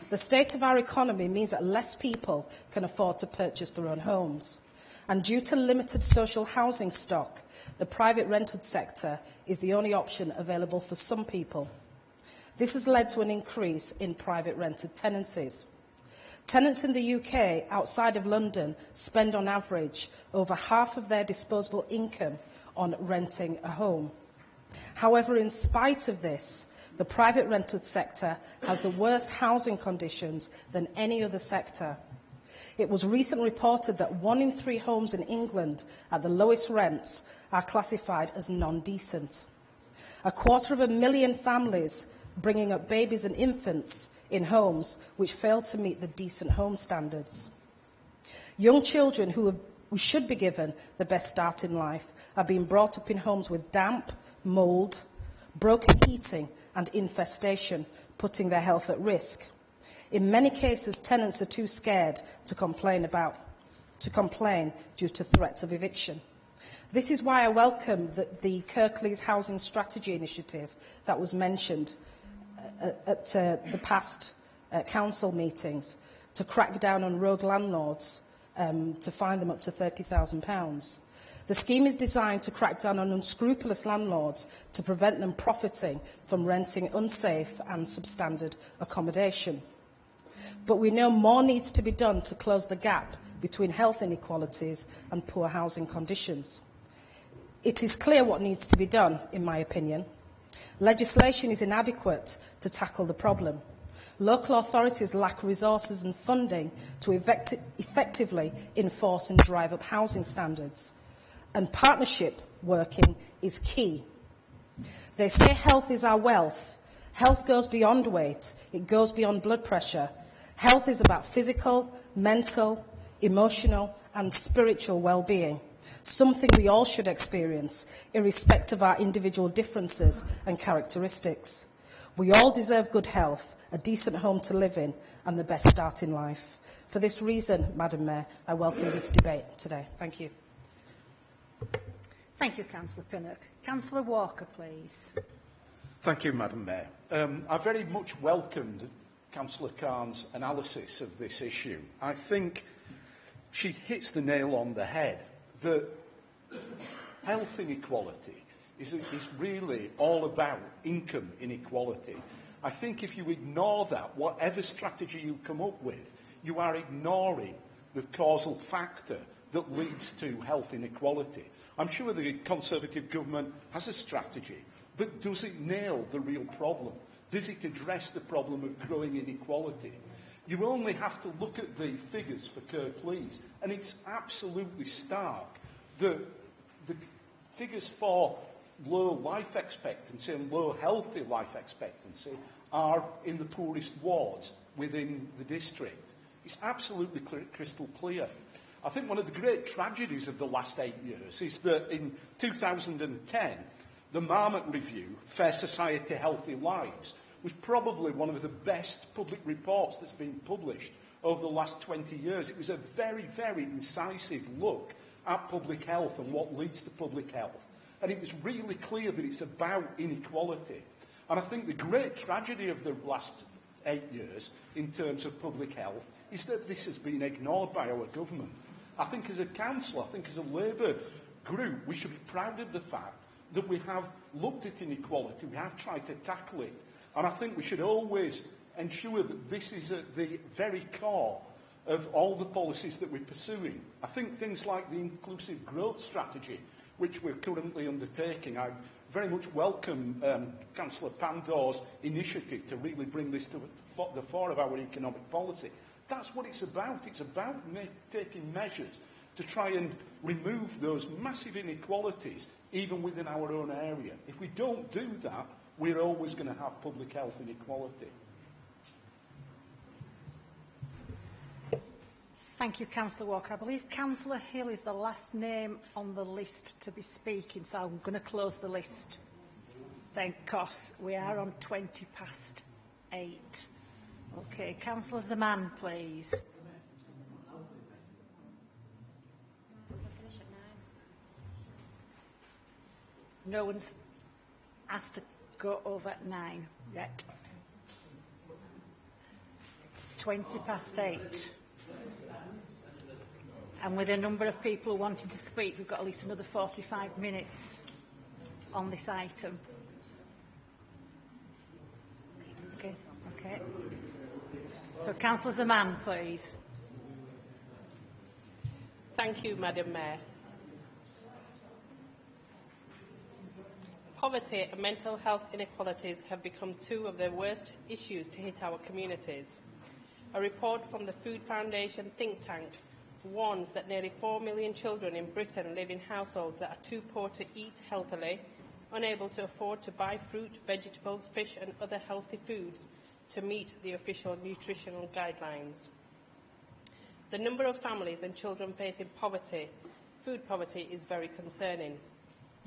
The state of our economy means that less people can afford to purchase their own homes. And due to limited social housing stock, the private rented sector is the only option available for some people. This has led to an increase in private rented tenancies. Tenants in the UK outside of London spend on average over half of their disposable income on renting a home. However, in spite of this, the private rented sector has the worst housing conditions than any other sector. It was recently reported that 1 in 3 homes in England at the lowest rents are classified as non-decent. 250,000 families bringing up babies and infants in homes which fail to meet the decent home standards. Young children who should be given the best start in life are being brought up in homes with damp, mould, broken heating and infestation, putting their health at risk. In many cases, tenants are too scared to complain due to threats of eviction. This is why I welcome the Kirklees Housing Strategy Initiative that was mentioned at the past council meetings to crack down on rogue landlords, to fine them up to £30,000. The scheme is designed to crack down on unscrupulous landlords to prevent them profiting from renting unsafe and substandard accommodation. But we know more needs to be done to close the gap between health inequalities and poor housing conditions. It is clear what needs to be done, in my opinion. Legislation is inadequate to tackle the problem. Local authorities lack resources and funding to effectively enforce and drive up housing standards. And partnership working is key. They say health is our wealth. Health goes beyond weight. It goes beyond blood pressure. Health is about physical, mental, emotional and spiritual well-being, something we all should experience, irrespective of our individual differences and characteristics. We all deserve good health, a decent home to live in and the best start in life. For this reason, Madam Mayor, I welcome this debate today. Thank you. Thank you, Councillor Pinnock. Councillor Walker, please. Thank you, Madam Mayor. I very much welcomed Councillor Khan's analysis of this issue. I think she hits the nail on the head that health inequality is really all about income inequality. I think if you ignore that, whatever strategy you come up with, you are ignoring the causal factor that leads to health inequality. I'm sure the Conservative government has a strategy, but does it nail the real problem? Does it address the problem of growing inequality? You only have to look at the figures for Kirklees, and it's absolutely stark. The figures for low life expectancy and low healthy life expectancy are in the poorest wards within the district. It's absolutely crystal clear. I think one of the great tragedies of the last 8 years is that in 2010, the Marmot Review, Fair Society, Healthy Lives, was probably one of the best public reports that's been published over the last 20 years. It was a very, very incisive look at public health and what leads to public health. And it was really clear that it's about inequality. And I think the great tragedy of the last 8 years in terms of public health is that this has been ignored by our government. I think as a council, I think as a Labour group, we should be proud of the fact that we have looked at inequality, we have tried to tackle it. And I think we should always ensure that this is at the very core of all the policies that we're pursuing. I think things like the inclusive growth strategy, which we're currently undertaking, I very much welcome Councillor Pandor's initiative to really bring this to the fore of our economic policy. That's what it's about. It's about taking measures to try and remove those massive inequalities even within our own area. If we don't do that, we're always going to have public health inequality. Thank you, Councillor Walker. I believe Councillor Hill is the last name on the list to be speaking, so I'm going to close the list. Thank gosh, we are on 8:20. Okay, Councillor Zaman, please. No one's asked to go over at 9 yet. It's 8:20. And with a number of people wanting to speak, we've got at least another 45 minutes on this item. Okay. So, Councillor Zaman, please. Thank you, Madam Mayor. Poverty and mental health inequalities have become two of the worst issues to hit our communities. A report from the Food Foundation think tank warns that nearly 4 million children in Britain live in households that are too poor to eat healthily, unable to afford to buy fruit, vegetables, fish and other healthy foods to meet the official nutritional guidelines. The number of families and children facing poverty, food poverty, is very concerning.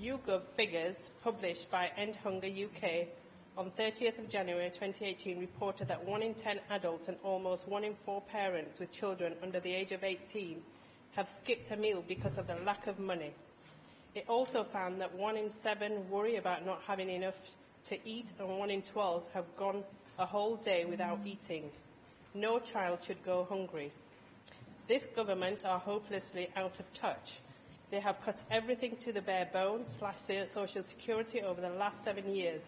YouGov figures published by End Hunger UK on 30th of January 2018 reported that 1 in 10 adults and almost 1 in 4 parents with children under the age of 18 have skipped a meal because of the lack of money. It also found that 1 in 7 worry about not having enough to eat, and 1 in 12 have gone a whole day without eating. No child should go hungry. This government are hopelessly out of touch. They have cut everything to the bare bones, slashed social security over the last 7 years,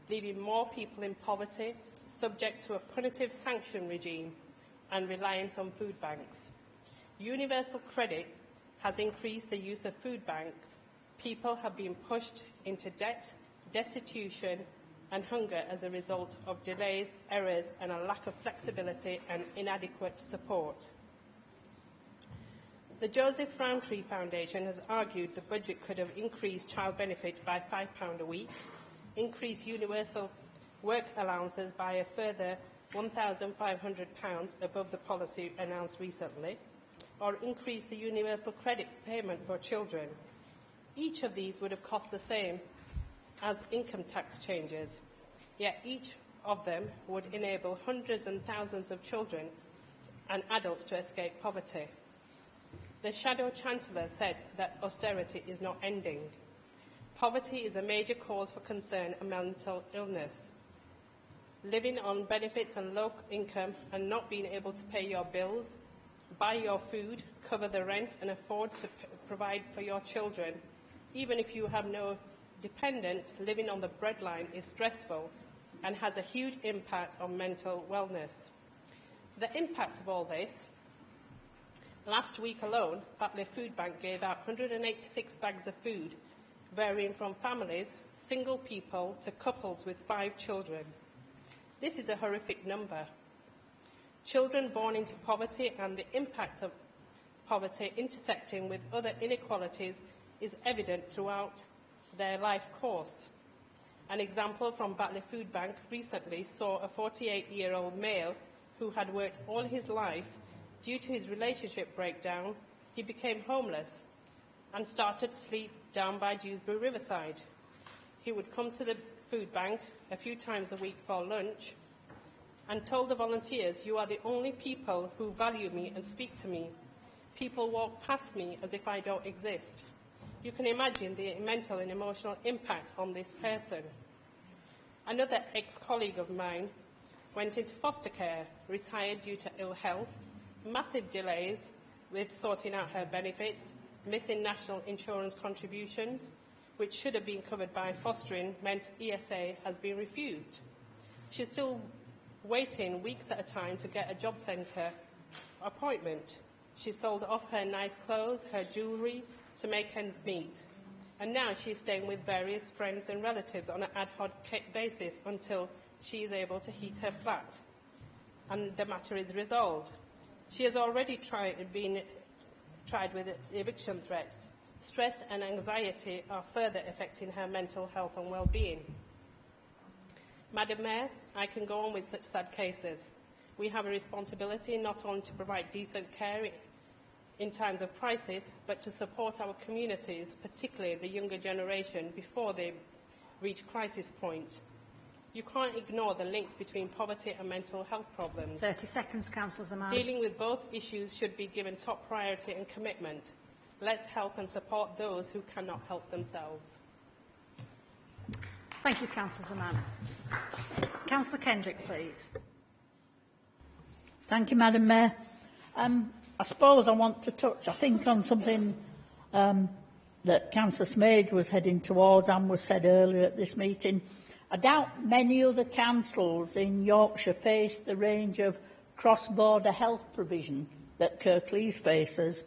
leaving more people in poverty, subject to a punitive sanction regime and reliance on food banks. Universal credit has increased the use of food banks. People have been pushed into debt, destitution and hunger as a result of delays, errors and a lack of flexibility and inadequate support. The Joseph Rowntree Foundation has argued the budget could have increased child benefit by £5 a week, increased universal work allowances by a further £1,500 above the policy announced recently, or increase the universal credit payment for children. Each of these would have cost the same as income tax changes, yet each of them would enable hundreds and thousands of children and adults to escape poverty. The Shadow Chancellor said that austerity is not ending. Poverty is a major cause for concern and mental illness. Living on benefits and low income and not being able to pay your bills, buy your food, cover the rent and afford to provide for your children, even if you have no dependents, living on the breadline is stressful and has a huge impact on mental wellness. The impact of all this: last week alone, Batley Food Bank gave out 186 bags of food, varying from families, single people, to couples with 5 children. This is a horrific number. Children born into poverty and the impact of poverty intersecting with other inequalities is evident throughout their life course. An example from Batley Food Bank recently saw a 48-year-old male who had worked all his life. Due to his relationship breakdown, he became homeless and started to sleep down by Dewsbury Riverside. He would come to the food bank a few times a week for lunch and told the volunteers, "You are the only people who value me and speak to me. People walk past me as if I don't exist." You can imagine the mental and emotional impact on this person. Another ex-colleague of mine went into foster care, retired due to ill health, massive delays with sorting out her benefits, missing national insurance contributions, which should have been covered by fostering, meant ESA has been refused. She's still waiting weeks at a time to get a job centre appointment. She sold off her nice clothes, her jewellery, to make ends meet. And now she's staying with various friends and relatives on an ad hoc basis until she is able to heat her flat and the matter is resolved. She has already tried with eviction threats. Stress and anxiety are further affecting her mental health and well-being. Madam Mayor, I can go on with such sad cases. We have a responsibility not only to provide decent care in times of crisis, but to support our communities, particularly the younger generation, before they reach crisis point. You can't ignore the links between poverty and mental health problems. 30 seconds, Councillor Zaman. Dealing with both issues should be given top priority and commitment. Let's help and support those who cannot help themselves. Thank you, Councillor Zaman. Councillor Kendrick, please. Thank you, Madam Mayor. I suppose I want to touch, I think, on something that Councillor Smage was heading towards and was said earlier at this meeting. I doubt many other councils in Yorkshire face the range of cross-border health provision that Kirklees faces.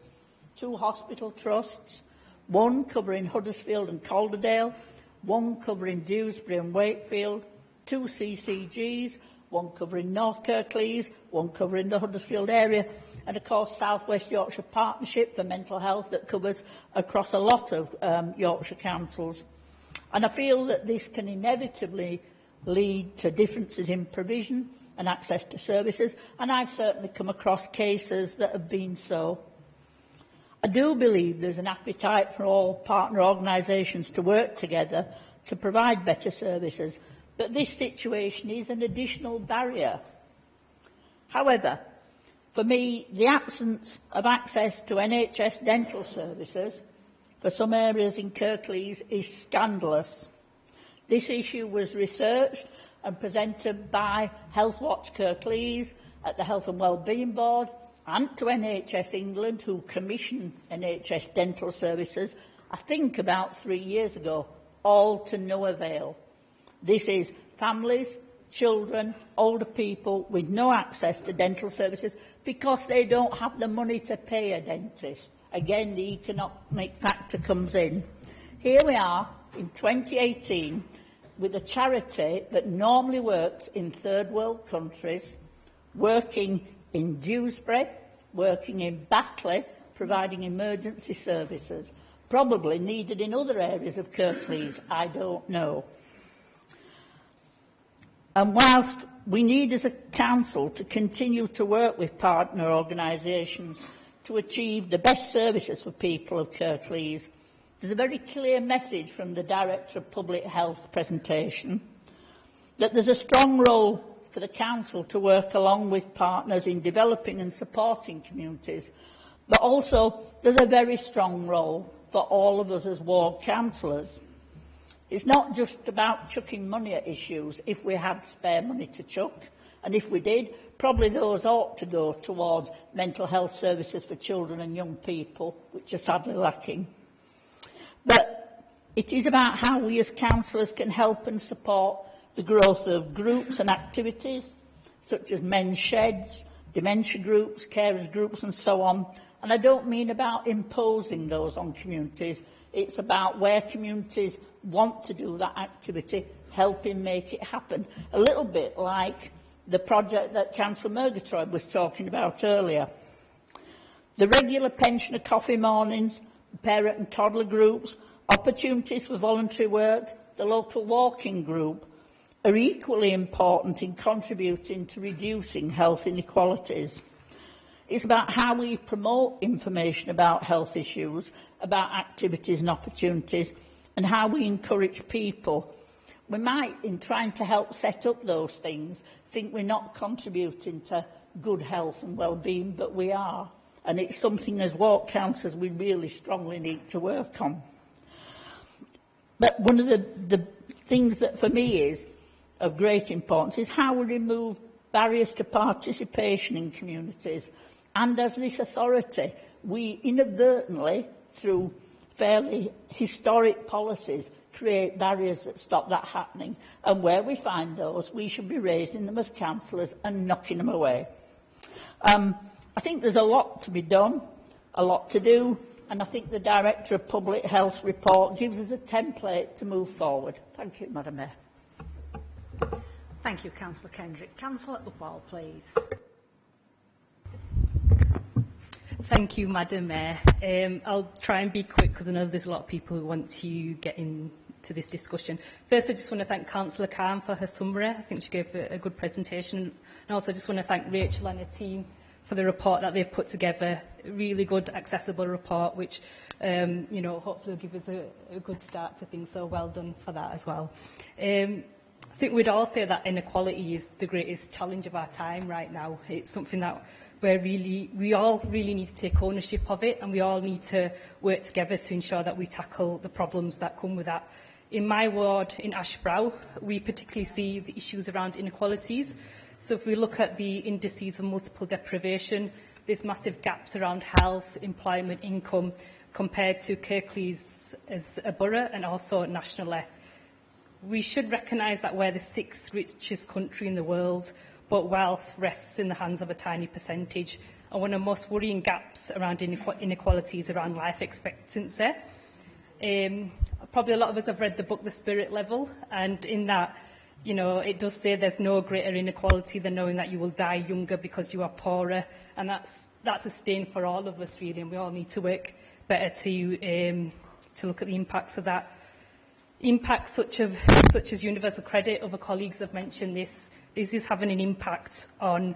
2 hospital trusts, 1 covering Huddersfield and Calderdale, 1 covering Dewsbury and Wakefield, 2 CCGs, 1 covering North Kirklees, 1 covering the Huddersfield area, and of course South West Yorkshire Partnership for Mental Health that covers across a lot of Yorkshire councils. And I feel that this can inevitably lead to differences in provision and access to services, and I've certainly come across cases that have been so. I do believe there's an appetite for all partner organisations to work together to provide better services, but this situation is an additional barrier. However, for me, the absence of access to NHS dental services for some areas in Kirklees is scandalous. This issue was researched and presented by Health Watch Kirklees at the Health and Wellbeing Board and to NHS England, who commissioned NHS dental services, I think about 3 years ago, all to no avail. This is families, children, older people with no access to dental services because they don't have the money to pay a dentist. Again, the economic factor comes in. Here we are in 2018 with a charity that normally works in third world countries, working in Dewsbury, working in Batley, providing emergency services, probably needed in other areas of Kirklees, I don't know. And whilst we need as a council to continue to work with partner organisations to achieve the best services for people of Kirklees, there's a very clear message from the Director of Public Health presentation that there's a strong role for the Council to work along with partners in developing and supporting communities, but also there's a very strong role for all of us as ward councillors. It's not just about chucking money at issues if we had spare money to chuck, and if we did, probably those ought to go towards mental health services for children and young people, which are sadly lacking. But it is about how we as councillors can help and support the growth of groups and activities, such as men's sheds, dementia groups, carers groups and so on. And I don't mean about imposing those on communities. It's about where communities want to do that activity, helping make it happen. A little bit like the project that Councillor Murgatroyd was talking about earlier. The regular pensioner coffee mornings, parent and toddler groups, opportunities for voluntary work, the local walking group are equally important in contributing to reducing health inequalities. It's about how we promote information about health issues, about activities and opportunities, and how we encourage people. We might, in trying to help set up those things, think we're not contributing to good health and well-being, but we are. And it's something as ward councillors we really strongly need to work on. But one of the things that for me is of great importance is how we remove barriers to participation in communities. And as this authority, we inadvertently, through fairly historic policies, create barriers that stop that happening. And where we find those, we should be raising them as councillors and knocking them away. I think there's a lot to be done, a lot to do, and I think the Director of Public Health report gives us a template to move forward. Thank you, Madam Mayor. Thank you, Councillor Kendrick. Councillor Upwall, please. Thank you, Madam Mayor. I'll try and be quick because I know there's a lot of people who want to get into this discussion. First, I just want to thank Councillor Khan for her summary. I think she gave a good presentation. And also, I just want to thank Rachel and her team for the report that they've put together. A really good, accessible report, which hopefully will give us a good start to things. So well done for that as well. I think we'd all say that inequality is the greatest challenge of our time right now. It's something that we all really need to take ownership of it, and we all need to work together to ensure that we tackle the problems that come with that. In my ward in Ashbrow, we particularly see the issues around inequalities. So if we look at the indices of multiple deprivation, there's massive gaps around health, employment, income, compared to Kirklees as a borough and also nationally. We should recognise that we're the 6th richest country in the world, but wealth rests in the hands of a tiny percentage. And one of the most worrying gaps around inequalities around life expectancy. Probably a lot of us have read the book The Spirit Level, and in that, it does say there's no greater inequality than knowing that you will die younger because you are poorer, and that's a stain for all of us really, and we all need to work better to look at the impacts of that. Impacts such as universal credit, other colleagues have mentioned this. This is having an impact on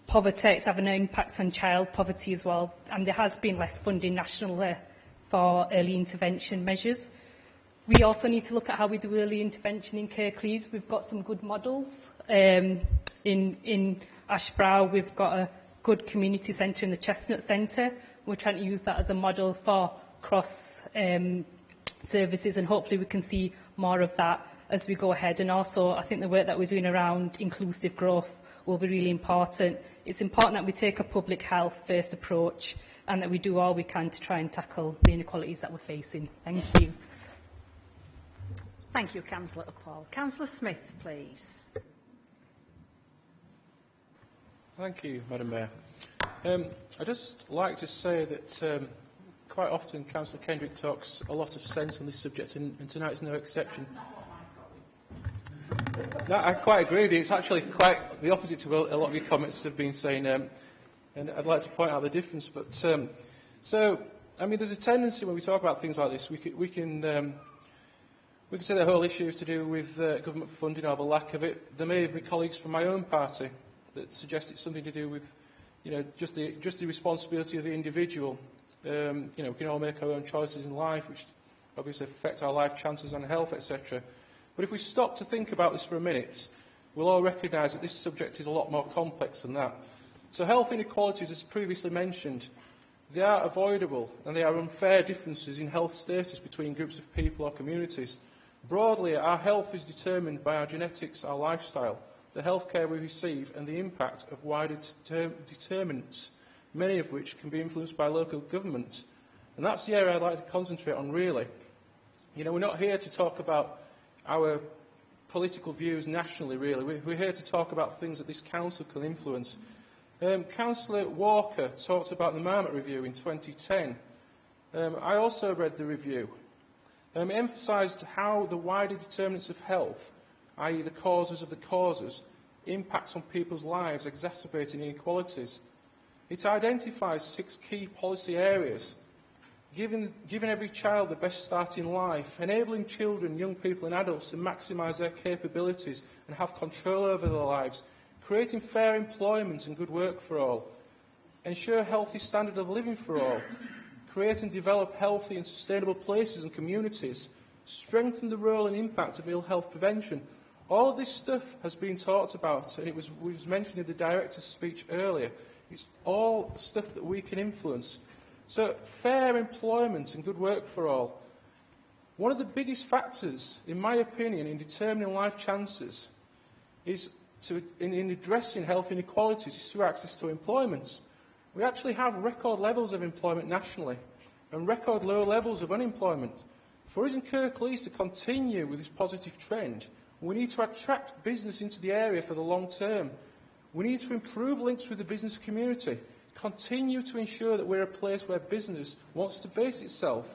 poverty, it's having an impact on child poverty as well, and there has been less funding nationally for early intervention measures. We also need to look at how we do early intervention in Kirklees. We've got some good models. In Ashbrow, we've got a good community centre in the Chestnut Centre. We're trying to use that as a model for cross services, and hopefully we can see more of that as we go ahead. And also, I think the work that we're doing around inclusive growth will be really important. It's important that we take a public health first approach and that we do all we can to try and tackle the inequalities that we're facing. Thank you. Thank you, Councillor Upall. Councillor Smith, please. Thank you, Madam Mayor. I'd just like to say that quite often Councillor Kendrick talks a lot of sense on this subject, and tonight's no exception. No, I quite agree with you. It's actually quite the opposite to what a lot of your comments have been saying, and I'd like to point out the difference. But so, I mean, there's a tendency when we talk about things like this, we can say the whole issue is to do with government funding or the lack of it. There may be colleagues from my own party that suggest it's something to do with, just the responsibility of the individual. We can all make our own choices in life, which obviously affect our life chances and health, etc. But if we stop to think about this for a minute, we'll all recognise that this subject is a lot more complex than that. So health inequalities, as previously mentioned, they are avoidable, and they are unfair differences in health status between groups of people or communities. Broadly, our health is determined by our genetics, our lifestyle, the healthcare we receive, and the impact of wider determinants, many of which can be influenced by local government. And that's the area I'd like to concentrate on, really. We're not here to talk about our political views nationally, really. We're here to talk about things that this council can influence. Councillor Walker talked about the Marmot Review in 2010. I also read the review. It emphasised how the wider determinants of health, i.e. the causes of the causes, impacts on people's lives, exacerbating inequalities. It identifies 6 key policy areas: giving every child the best start in life, enabling children, young people and adults to maximise their capabilities and have control over their lives, creating fair employment and good work for all, ensure a healthy standard of living for all, create and develop healthy and sustainable places and communities, strengthen the role and impact of ill health prevention. All of this stuff has been talked about, and it was mentioned in the Director's speech earlier. It's all stuff that we can influence. So, fair employment and good work for all. One of the biggest factors, in my opinion, in determining life chances is in addressing health inequalities is through access to employment. We actually have record levels of employment nationally and record low levels of unemployment. For us in Kirklees to continue with this positive trend, we need to attract business into the area for the long term. We need to improve links with the business community, continue to ensure that we're a place where business wants to base itself.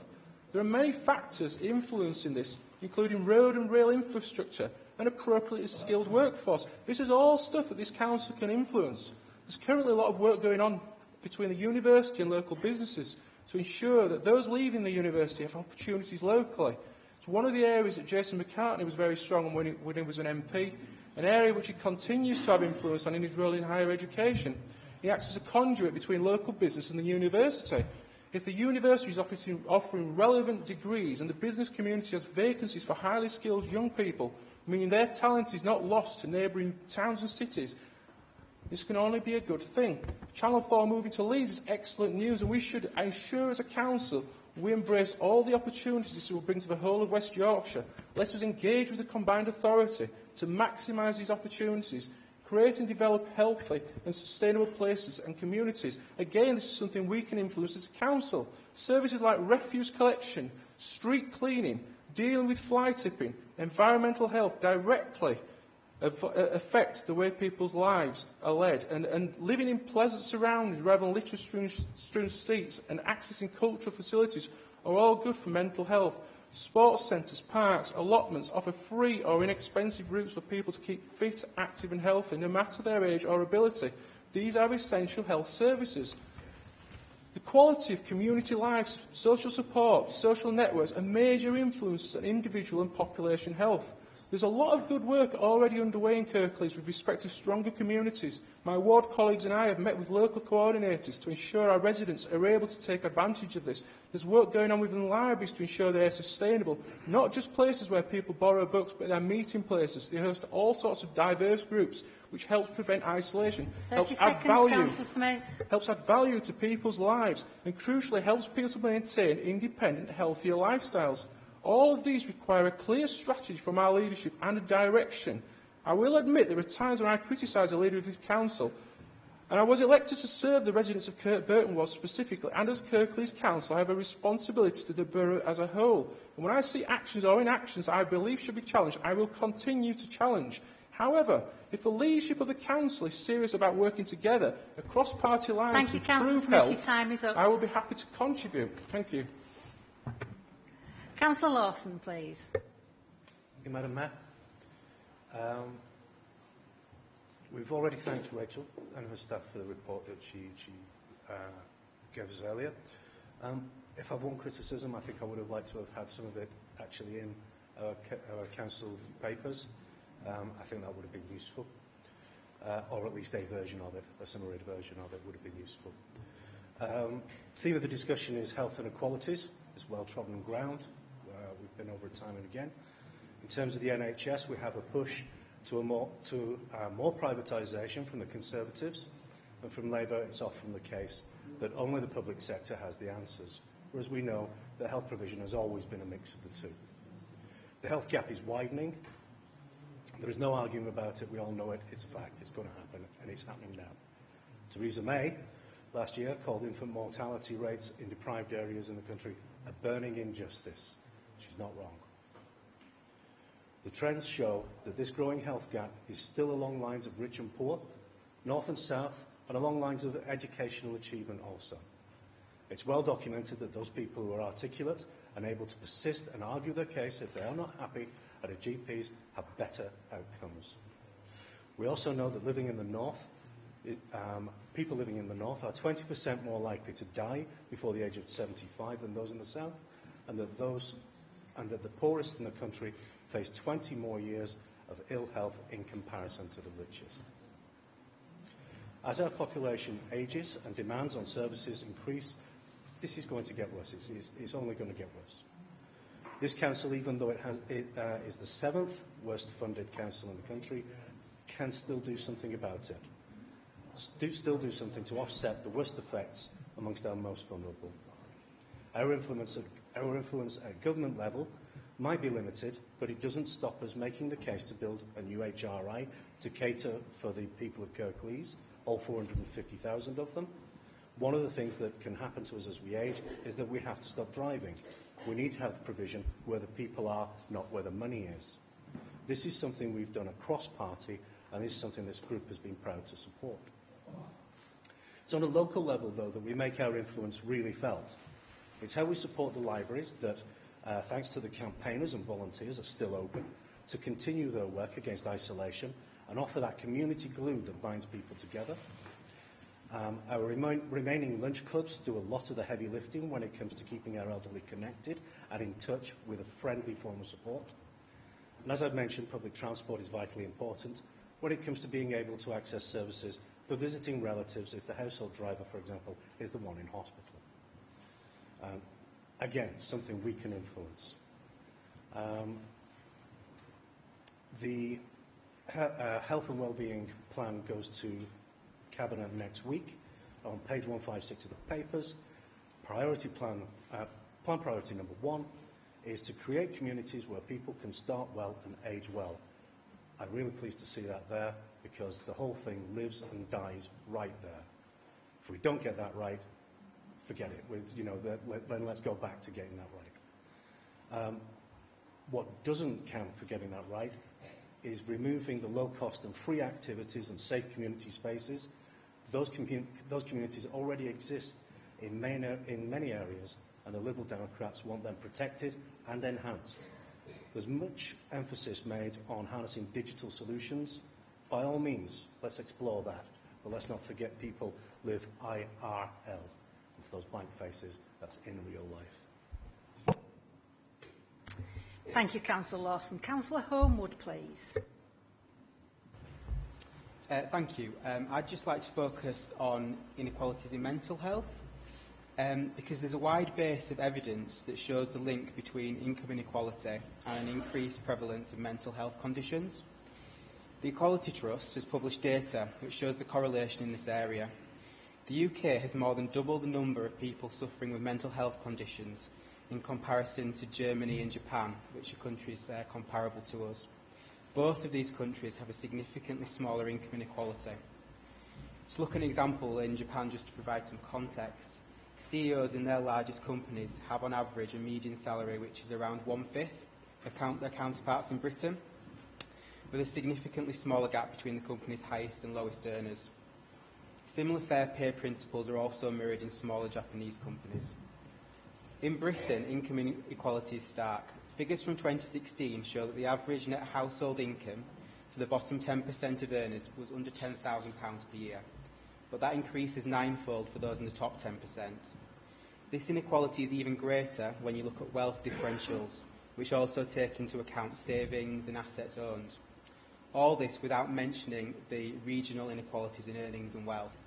There are many factors influencing this, including road and rail infrastructure and appropriately skilled workforce. This is all stuff that this council can influence. There's currently a lot of work going on between the university and local businesses to ensure that those leaving the university have opportunities locally. It's one of the areas that Jason McCartney was very strong on when he was an MP, an area which he continues to have influence on in his role in higher education. He acts as a conduit between local business and the university. If the university is offering relevant degrees and the business community has vacancies for highly skilled young people, meaning their talent is not lost to neighbouring towns and cities, this can only be a good thing. Channel 4 moving to Leeds is excellent news, and we should ensure as a council we embrace all the opportunities this will bring to the whole of West Yorkshire. Let us engage with the combined authority to maximise these opportunities, create and develop healthy and sustainable places and communities. Again, this is something we can influence as a council. Services like refuse collection, street cleaning, dealing with fly tipping, environmental health directly affect the way people's lives are led, and living in pleasant surroundings rather than litter-strewn streets and accessing cultural facilities are all good for mental health. Sports centres, parks, allotments offer free or inexpensive routes for people to keep fit, active and healthy, no matter their age or ability. These are essential health services. The quality of community lives, social support, social networks are major influences on individual and population health. There's a lot of good work already underway in Kirklees with respect to stronger communities. My ward colleagues and I have met with local coordinators to ensure our residents are able to take advantage of this. There's work going on within libraries to ensure they are sustainable, not just places where people borrow books, but they're meeting places. They host all sorts of diverse groups, which helps prevent isolation, 30 seconds, Councillor Smith. helps add value to people's lives, and crucially helps people to maintain independent, healthier lifestyles. All of these require a clear strategy from our leadership and a direction. I will admit there are times when I criticise the leader of this council, and I was elected to serve the residents of Kirkburton Ward specifically, and as Kirklees Council I have a responsibility to the borough as a whole. And when I see actions or inactions I believe should be challenged, I will continue to challenge. However, if the leadership of the council is serious about working together across party lines to improve health, I will be happy to contribute. Thank you. Councillor Lawson, please. Thank you, Madam Mayor. We've already thanked Rachel and her staff for the report that she gave us earlier. If I've one criticism, I think I would have liked to have had some of it actually in our council papers. I think that would have been useful, or at least a version of it, a summary version of it would have been useful. Theme of the discussion is health inequalities. It's well-trodden ground. We've been over it time and again. In terms of the NHS, we have a push to more privatisation from the Conservatives, and from Labour it's often the case that only the public sector has the answers, whereas we know that health provision has always been a mix of the two. The health gap is widening. There is no arguing about it. We all know it. It's a fact. It's going to happen, and it's happening now. Theresa May last year called infant mortality rates in deprived areas in the country a burning injustice. She's not wrong. The trends show that this growing health gap is still along lines of rich and poor, north and south, and along lines of educational achievement also. It's well documented that those people who are articulate and able to persist and argue their case if they are not happy at a GP's have better outcomes. We also know that living in the north, people living in the north are 20% more likely to die before the age of 75 than those in the south, and that the poorest in the country face 20 more years of ill health in comparison to the richest. As our population ages and demands on services increase, this is going to get worse. It's only going to get worse. This council, even though it is the 7th worst funded council in the country, can still do something about it. Still do something to offset the worst effects amongst our most vulnerable. Our influence at government level might be limited, but it doesn't stop us making the case to build a new HRI to cater for the people of Kirklees, all 450,000 of them. One of the things that can happen to us as we age is that we have to stop driving. We need health provision where the people are, not where the money is. This is something we've done across party, and this is something this group has been proud to support. It's on a local level, though, that we make our influence really felt. It's how we support the libraries that, thanks to the campaigners and volunteers, are still open to continue their work against isolation and offer that community glue that binds people together. Our remaining lunch clubs do a lot of the heavy lifting when it comes to keeping our elderly connected and in touch with a friendly form of support. And as I've mentioned, public transport is vitally important when it comes to being able to access services for visiting relatives if the household driver, for example, is the one in hospital. Again, something we can influence. The health and wellbeing plan goes to Cabinet next week. On page 156 of the papers, plan priority number 1 is to create communities where people can start well and age well. I'm really pleased to see that there, because the whole thing lives and dies right there. If we don't get that right, forget it. Then let's go back to getting that right. What doesn't count for getting that right is removing the low-cost and free activities and safe community spaces. Those communities already exist in many areas, and the Liberal Democrats want them protected and enhanced. There's much emphasis made on harnessing digital solutions. By all means, let's explore that. But let's not forget people live IRL. With those blank faces, that's in real life. Thank you, Councillor Lawson. Councillor Homewood, please. Thank you. I'd just like to focus on inequalities in mental health, because there's a wide base of evidence that shows the link between income inequality and an increased prevalence of mental health conditions. The Equality Trust has published data which shows the correlation in this area. The UK has more than double the number of people suffering with mental health conditions in comparison to Germany and Japan, which are countries comparable to us. Both of these countries have a significantly smaller income inequality. Let's look at an example in Japan just to provide some context. CEOs in their largest companies have on average a median salary which is around 1/5 of their counterparts in Britain, with a significantly smaller gap between the company's highest and lowest earners. Similar fair pay principles are also mirrored in smaller Japanese companies. In Britain, income inequality is stark. Figures from 2016 show that the average net household income for the bottom 10% of earners was under £10,000 per year, but that increases ninefold for those in the top 10%. This inequality is even greater when you look at wealth differentials, which also take into account savings and assets owned. All this without mentioning the regional inequalities in earnings and wealth.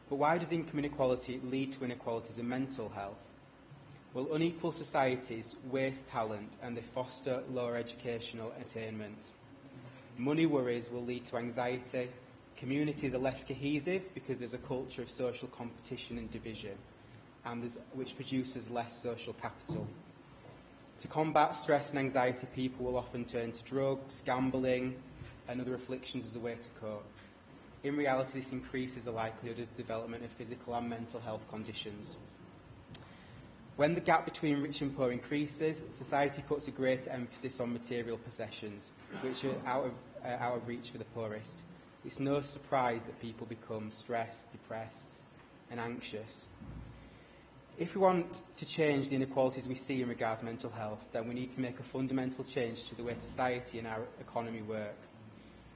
But why does income inequality lead to inequalities in mental health? Well, unequal societies waste talent and they foster lower educational attainment. Money worries will lead to anxiety. Communities are less cohesive because there's a culture of social competition and division, which produces less social capital. To combat stress and anxiety, people will often turn to drugs, gambling and other afflictions as a way to cope. In reality, this increases the likelihood of the development of physical and mental health conditions. When the gap between rich and poor increases, society puts a greater emphasis on material possessions, which are out of reach for the poorest. It's no surprise that people become stressed, depressed and anxious. If we want to change the inequalities we see in regards to mental health, then we need to make a fundamental change to the way society and our economy work.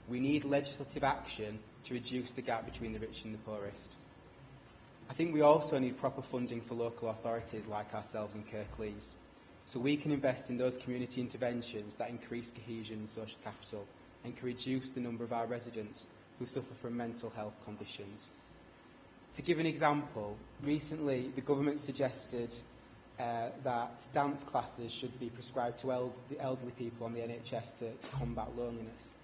We need legislative action to reduce the gap between the rich and the poorest. I think we also need proper funding for local authorities like ourselves in Kirklees, so we can invest in those community interventions that increase cohesion and social capital and can reduce the number of our residents who suffer from mental health conditions. To give an example, recently the government suggested that dance classes should be prescribed to the elderly people on the NHS to combat loneliness.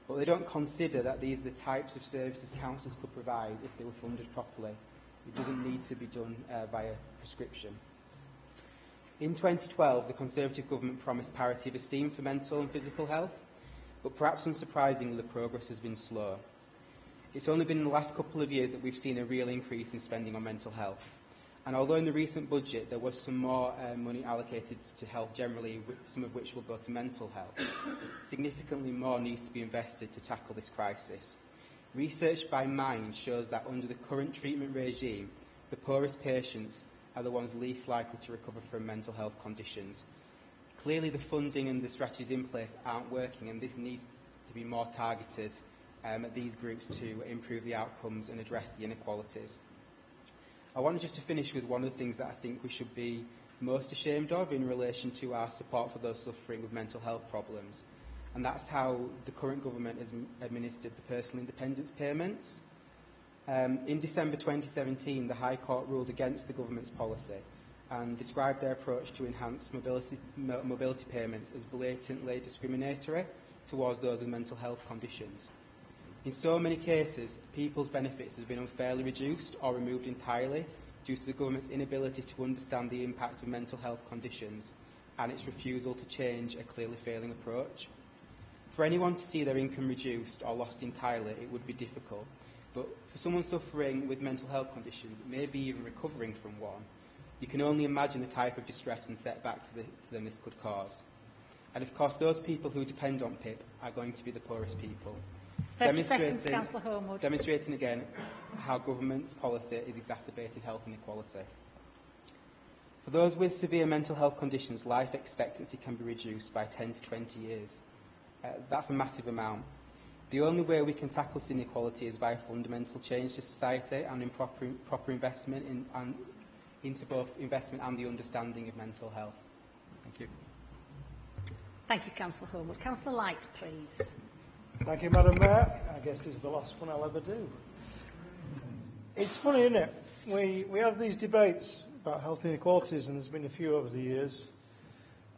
But they don't consider that these are the types of services councils could provide if they were funded properly. It doesn't need to be done via prescription. In 2012, the Conservative government promised parity of esteem for mental and physical health, but perhaps unsurprisingly, the progress has been slow. It's only been in the last couple of years that we've seen a real increase in spending on mental health. And although in the recent budget there was some more money allocated to health generally, some of which will go to mental health, significantly more needs to be invested to tackle this crisis. Research by Mind shows that under the current treatment regime, the poorest patients are the ones least likely to recover from mental health conditions. Clearly the funding and the strategies in place aren't working, and this needs to be more targeted at these groups to improve the outcomes and address the inequalities. I wanted just to finish with one of the things that I think we should be most ashamed of in relation to our support for those suffering with mental health problems. And that's how the current government has administered the personal independence payments. In December 2017, the High Court ruled against the government's policy and described their approach to enhanced mobility payments as blatantly discriminatory towards those with mental health conditions. In so many cases, people's benefits have been unfairly reduced or removed entirely due to the government's inability to understand the impact of mental health conditions and its refusal to change a clearly failing approach. For anyone to see their income reduced or lost entirely, it would be difficult. But for someone suffering with mental health conditions, maybe even recovering from one, you can only imagine the type of distress and setback to them this could cause. And of course, those people who depend on PIP are going to be the poorest people. 30 seconds, Councillor Homewood. Demonstrating again how government's policy is exacerbated health inequality. For those with severe mental health conditions, life expectancy can be reduced by 10 to 20 years. That's a massive amount. The only way we can tackle this inequality is by a fundamental change to society and in proper investment into both investment and the understanding of mental health. Thank you. Thank you, Councillor Homewood. Councillor Light, please. Thank you, Madam Mayor. I guess this is the last one I'll ever do. It's funny, isn't it? We have these debates about health inequalities, and there's been a few over the years,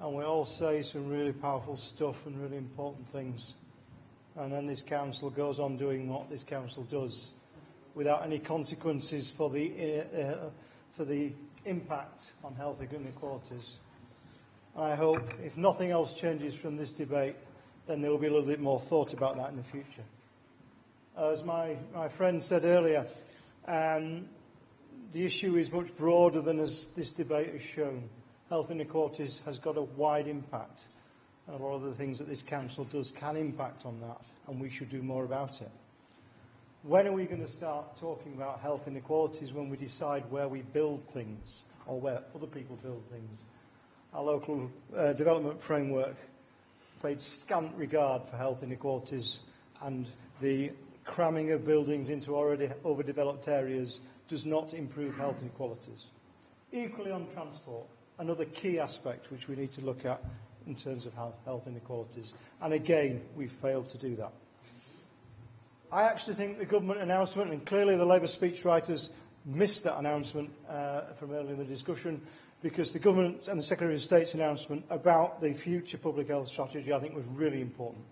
and we all say some really powerful stuff and really important things. And then this council goes on doing what this council does without any consequences for the impact on health inequalities. I hope, if nothing else changes from this debate, then there will be a little bit more thought about that in the future. As my friend said earlier, the issue is much broader than as this debate has shown. Health inequalities has got a wide impact, and a lot of the things that this council does can impact on that, and we should do more about it. When are we going to start talking about health inequalities? When we decide where we build things, or where other people build things. Our local development framework paid scant regard for health inequalities, and the cramming of buildings into already overdeveloped areas does not improve health inequalities. Equally on transport, another key aspect which we need to look at in terms of health inequalities. And again, we've failed to do that. I actually think the government announcement, and clearly the Labour speechwriters missed that announcement from earlier in the discussion, because the government and the Secretary of State's announcement about the future public health strategy, I think, was really important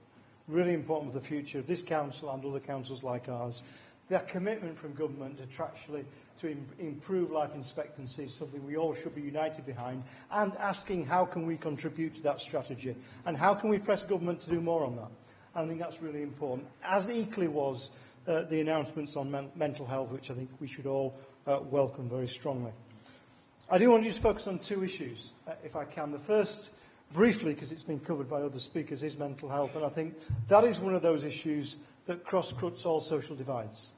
for the future of this council and other councils like ours. Their commitment from government to improve life expectancy is something we all should be united behind, and asking how can we contribute to that strategy and how can we press government to do more on that. I think that's really important, as equally was the announcements on mental health, which I think we should all welcome very strongly. I do want to just focus on two issues, if I can. The first, briefly, because it's been covered by other speakers, is mental health, and I think that is one of those issues that cross-cuts all social divides.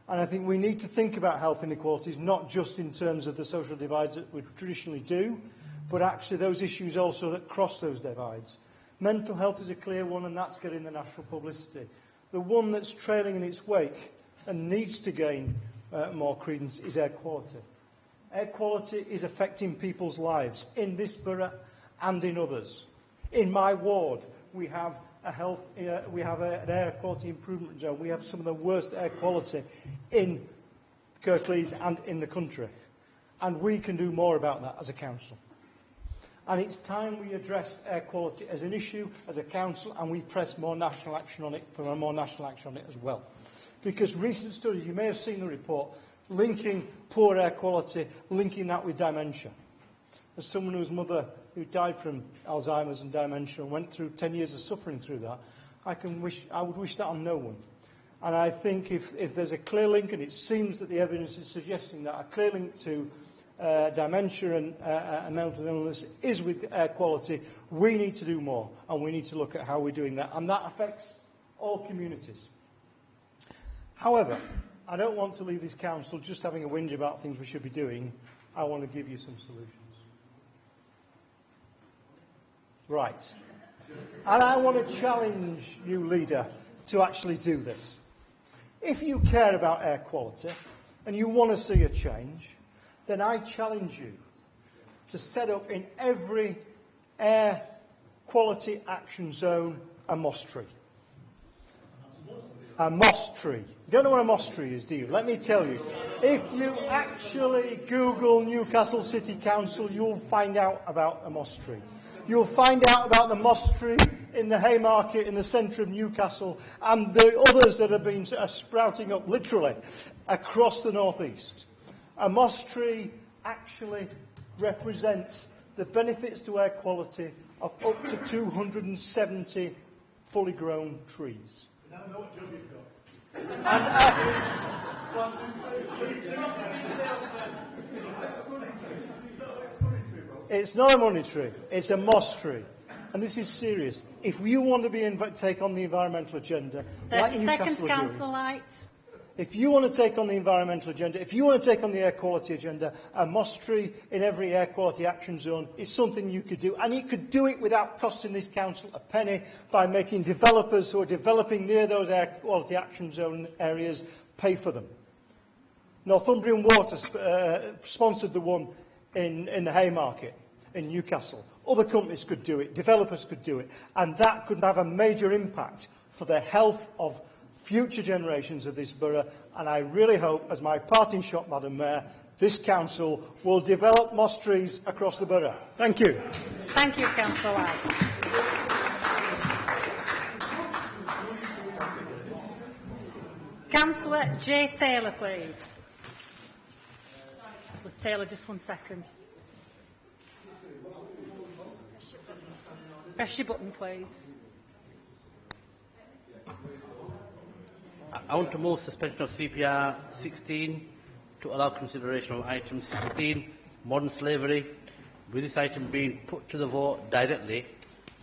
And I think we need to think about health inequalities, not just in terms of the social divides that we traditionally do, but actually those issues also that cross those divides. Mental health is a clear one, and that's getting the national publicity. The one that's trailing in its wake and needs to gain more credence is air quality. Air quality is affecting people's lives in this borough and in others. In my ward, we have an air quality improvement zone. We have some of the worst air quality in Kirklees and in the country, and we can do more about that as a council. And it's time we address air quality as an issue, as a council, and we press more national action on it, for more national action on it as well. Because recent studies, you may have seen the report, linking poor air quality, linking that with dementia. As someone whose mother, who died from Alzheimer's and dementia and went through 10 years of suffering through that, I would wish that on no one. And I think if there's a clear link, and it seems that the evidence is suggesting that a clear link to dementia and mental illness is with air quality, we need to do more, and we need to look at how we're doing that. And that affects all communities. However, I don't want to leave this council just having a whinge about things we should be doing. I want to give you some solutions. Right. And I want to challenge you, leader, to actually do this. If you care about air quality and you want to see a change, then I challenge you to set up in every air quality action zone a moss tree. A moss tree. You don't know what a moss tree is, do you? Let me tell you. If you actually Google Newcastle City Council, you'll find out about a moss tree. You'll find out about the moss tree in the Haymarket in the centre of Newcastle, and the others that have been sprouting up literally across the northeast. A moss tree actually represents the benefits to air quality of up to 270 fully grown trees. Now I know what job you've got. It's not a money tree, it's a moss tree. And this is serious. If you want to take on the environmental agenda, 30 like seconds, Newcastle are doing, Councillor Light. if you want to take on the environmental agenda, if you want to take on the air quality agenda, a moss tree in every air quality action zone is something you could do. And you could do it without costing this council a penny, by making developers who are developing near those air quality action zone areas pay for them. Northumbrian Water sponsored the one in the Haymarket in Newcastle. other companies could do it, developers could do it, and that could have a major impact for the health of future generations of this borough. And I really hope, as my parting shot, Madam Mayor, this council will develop moss trees across the borough. Thank you. Thank you, Councillor White. Councillor J. Taylor, please. Councillor Taylor, just 1 second. Press your button, please. I want to move suspension of CPR 16 to allow consideration of item 16, modern slavery, with this item being put to the vote directly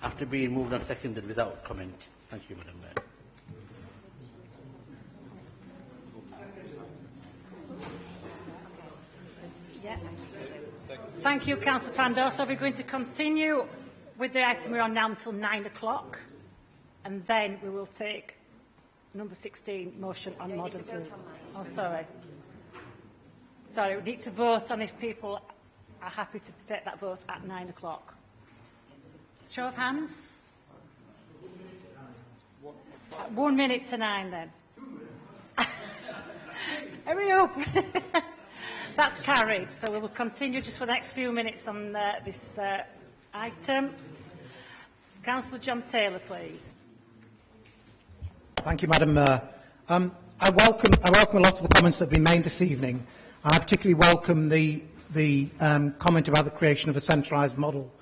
after being moved and seconded without comment. Thank you, Madam Mayor. Yeah. Thank you, Councillor Pandor. So we're going to continue with the item we're on now until 9 o'clock, and then we will take number 16, motion on modern slavery. Oh, sorry. Sorry, we need to vote on if people are happy to take that vote at 9 o'clock. Show of hands. 1 minute to 9 then. Hurry up. That's carried. So we will continue just for the next few minutes on this item. Councillor John Taylor, please. Thank you, Madam Mayor. I welcome a lot of the comments that have been made this evening. I particularly welcome the comment about the creation of a centralised model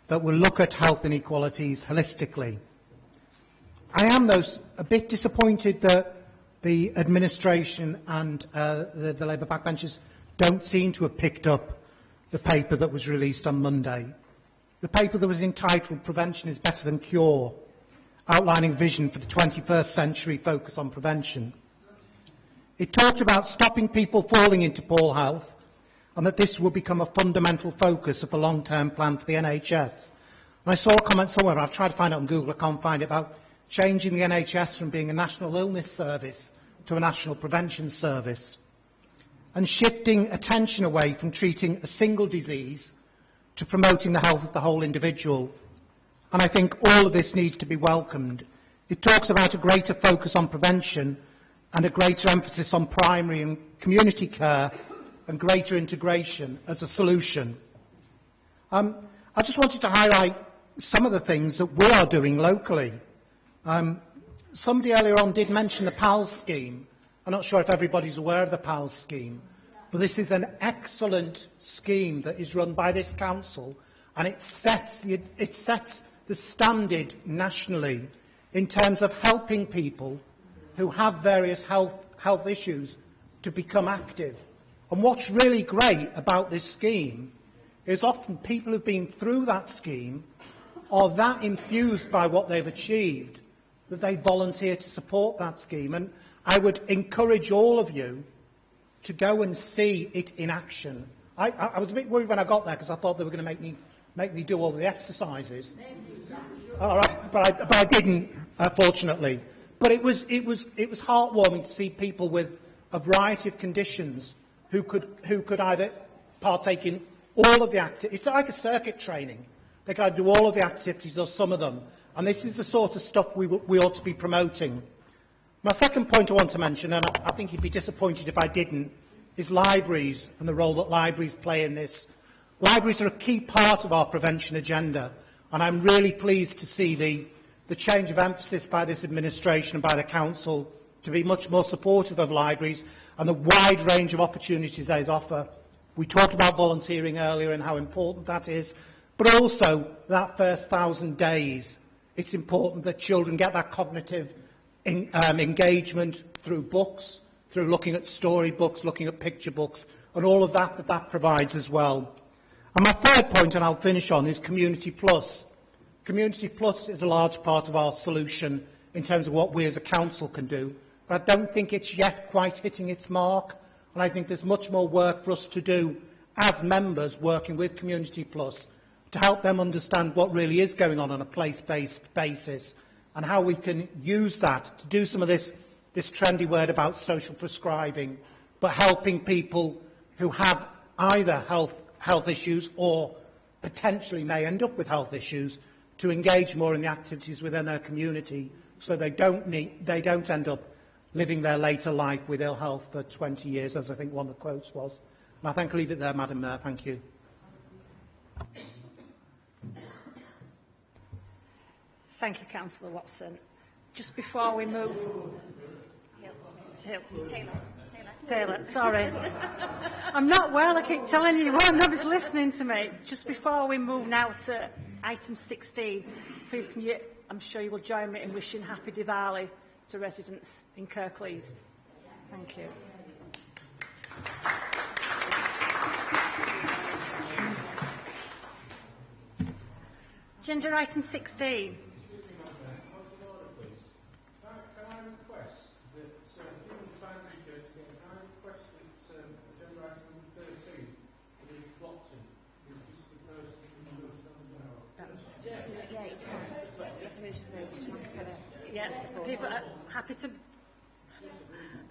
that will look at health inequalities holistically. I am, though, a bit disappointed that the administration and the Labour backbenchers don't seem to have picked up the paper that was released on Monday. The paper that was entitled Prevention is Better Than Cure, outlining vision for the 21st century focus on prevention. It talked about stopping people falling into poor health and that this will become a fundamental focus of the long-term plan for the NHS. And I saw a comment somewhere, I've tried to find it on Google, I can't find it, about changing the NHS from being a national illness service to a national prevention service, and shifting attention away from treating a single disease to promoting the health of the whole individual. And I think all of this needs to be welcomed. It talks about a greater focus on prevention and a greater emphasis on primary and community care and greater integration as a solution. I just wanted to highlight some of the things that we are doing locally. Somebody earlier on did mention the PALS scheme. I'm not sure if everybody's aware of the PALS scheme, but this is an excellent scheme that is run by this council, and it sets the standard nationally in terms of helping people who have various health issues to become active. And what's really great about this scheme is often people who've been through that scheme are that infused by what they've achieved that they volunteer to support that scheme. And I would encourage all of you to go and see it in action. I was a bit worried when I got there because I thought they were going to make me do all the exercises. All right, but I didn't, fortunately. But it was heartwarming to see people with a variety of conditions who could either partake in all of the activities. It's like a circuit training. They could either do all of the activities or some of them. And this is the sort of stuff we ought to be promoting. My second point I want to mention, and I think you'd be disappointed if I didn't, is libraries and the role that libraries play in this. Libraries are a key part of our prevention agenda, and I'm really pleased to see the change of emphasis by this administration and by the council to be much more supportive of libraries and the wide range of opportunities they offer. We talked about volunteering earlier and how important that is, but also that first 1,000 days. It's important that children get that cognitive engagement through books, through looking at storybooks, looking at picture books, and all of that provides as well. And my third point, and I'll finish on, is Community Plus. Community Plus is a large part of our solution in terms of what we as a council can do, but I don't think it's yet quite hitting its mark, and I think there's much more work for us to do as members working with Community Plus to help them understand what really is going on a place-based basis and how we can use that to do some of this trendy word about social prescribing, but helping people who have either health issues or potentially may end up with health issues to engage more in the activities within their community, so they don't end up living their later life with ill health for 20 years, as I think one of the quotes was. And I think I'll leave it there, Madam Mayor. Thank you. Thank you, Councillor Watson. Just before we move... Taylor, sorry. I'm not well, I keep telling you, nobody's listening to me. Just before we move now to item 16, please can you, I'm sure you will join me in wishing Happy Diwali to residents in Kirklees. Thank you. Agenda item 16. Yes,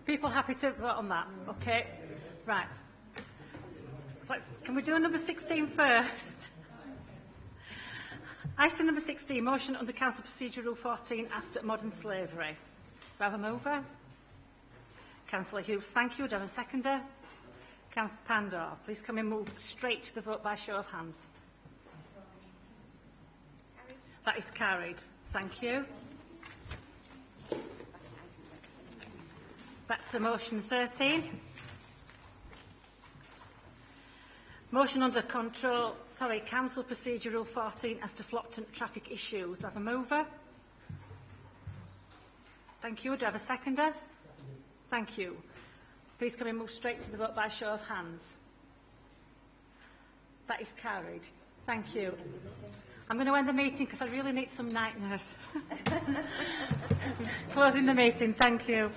people happy to vote on that. Okay, right. Can we do number 16 first? Item number 16, motion under Council Procedure Rule 14, asked at modern slavery. Do I have a mover? Councillor Hughes, thank you. Do I have a seconder? Councillor Pandor, please come and move straight to the vote by show of hands. That is carried. Thank you. Back to motion 13. Motion under Council Procedure Rule 14 as to Flockton traffic issues. Do I have a mover? Thank you. Do I have a seconder? Thank you. Please can we move straight to the vote by show of hands? That is carried. Thank you. I'm going to end the meeting because I really need some night nurse. Closing the meeting. Thank you.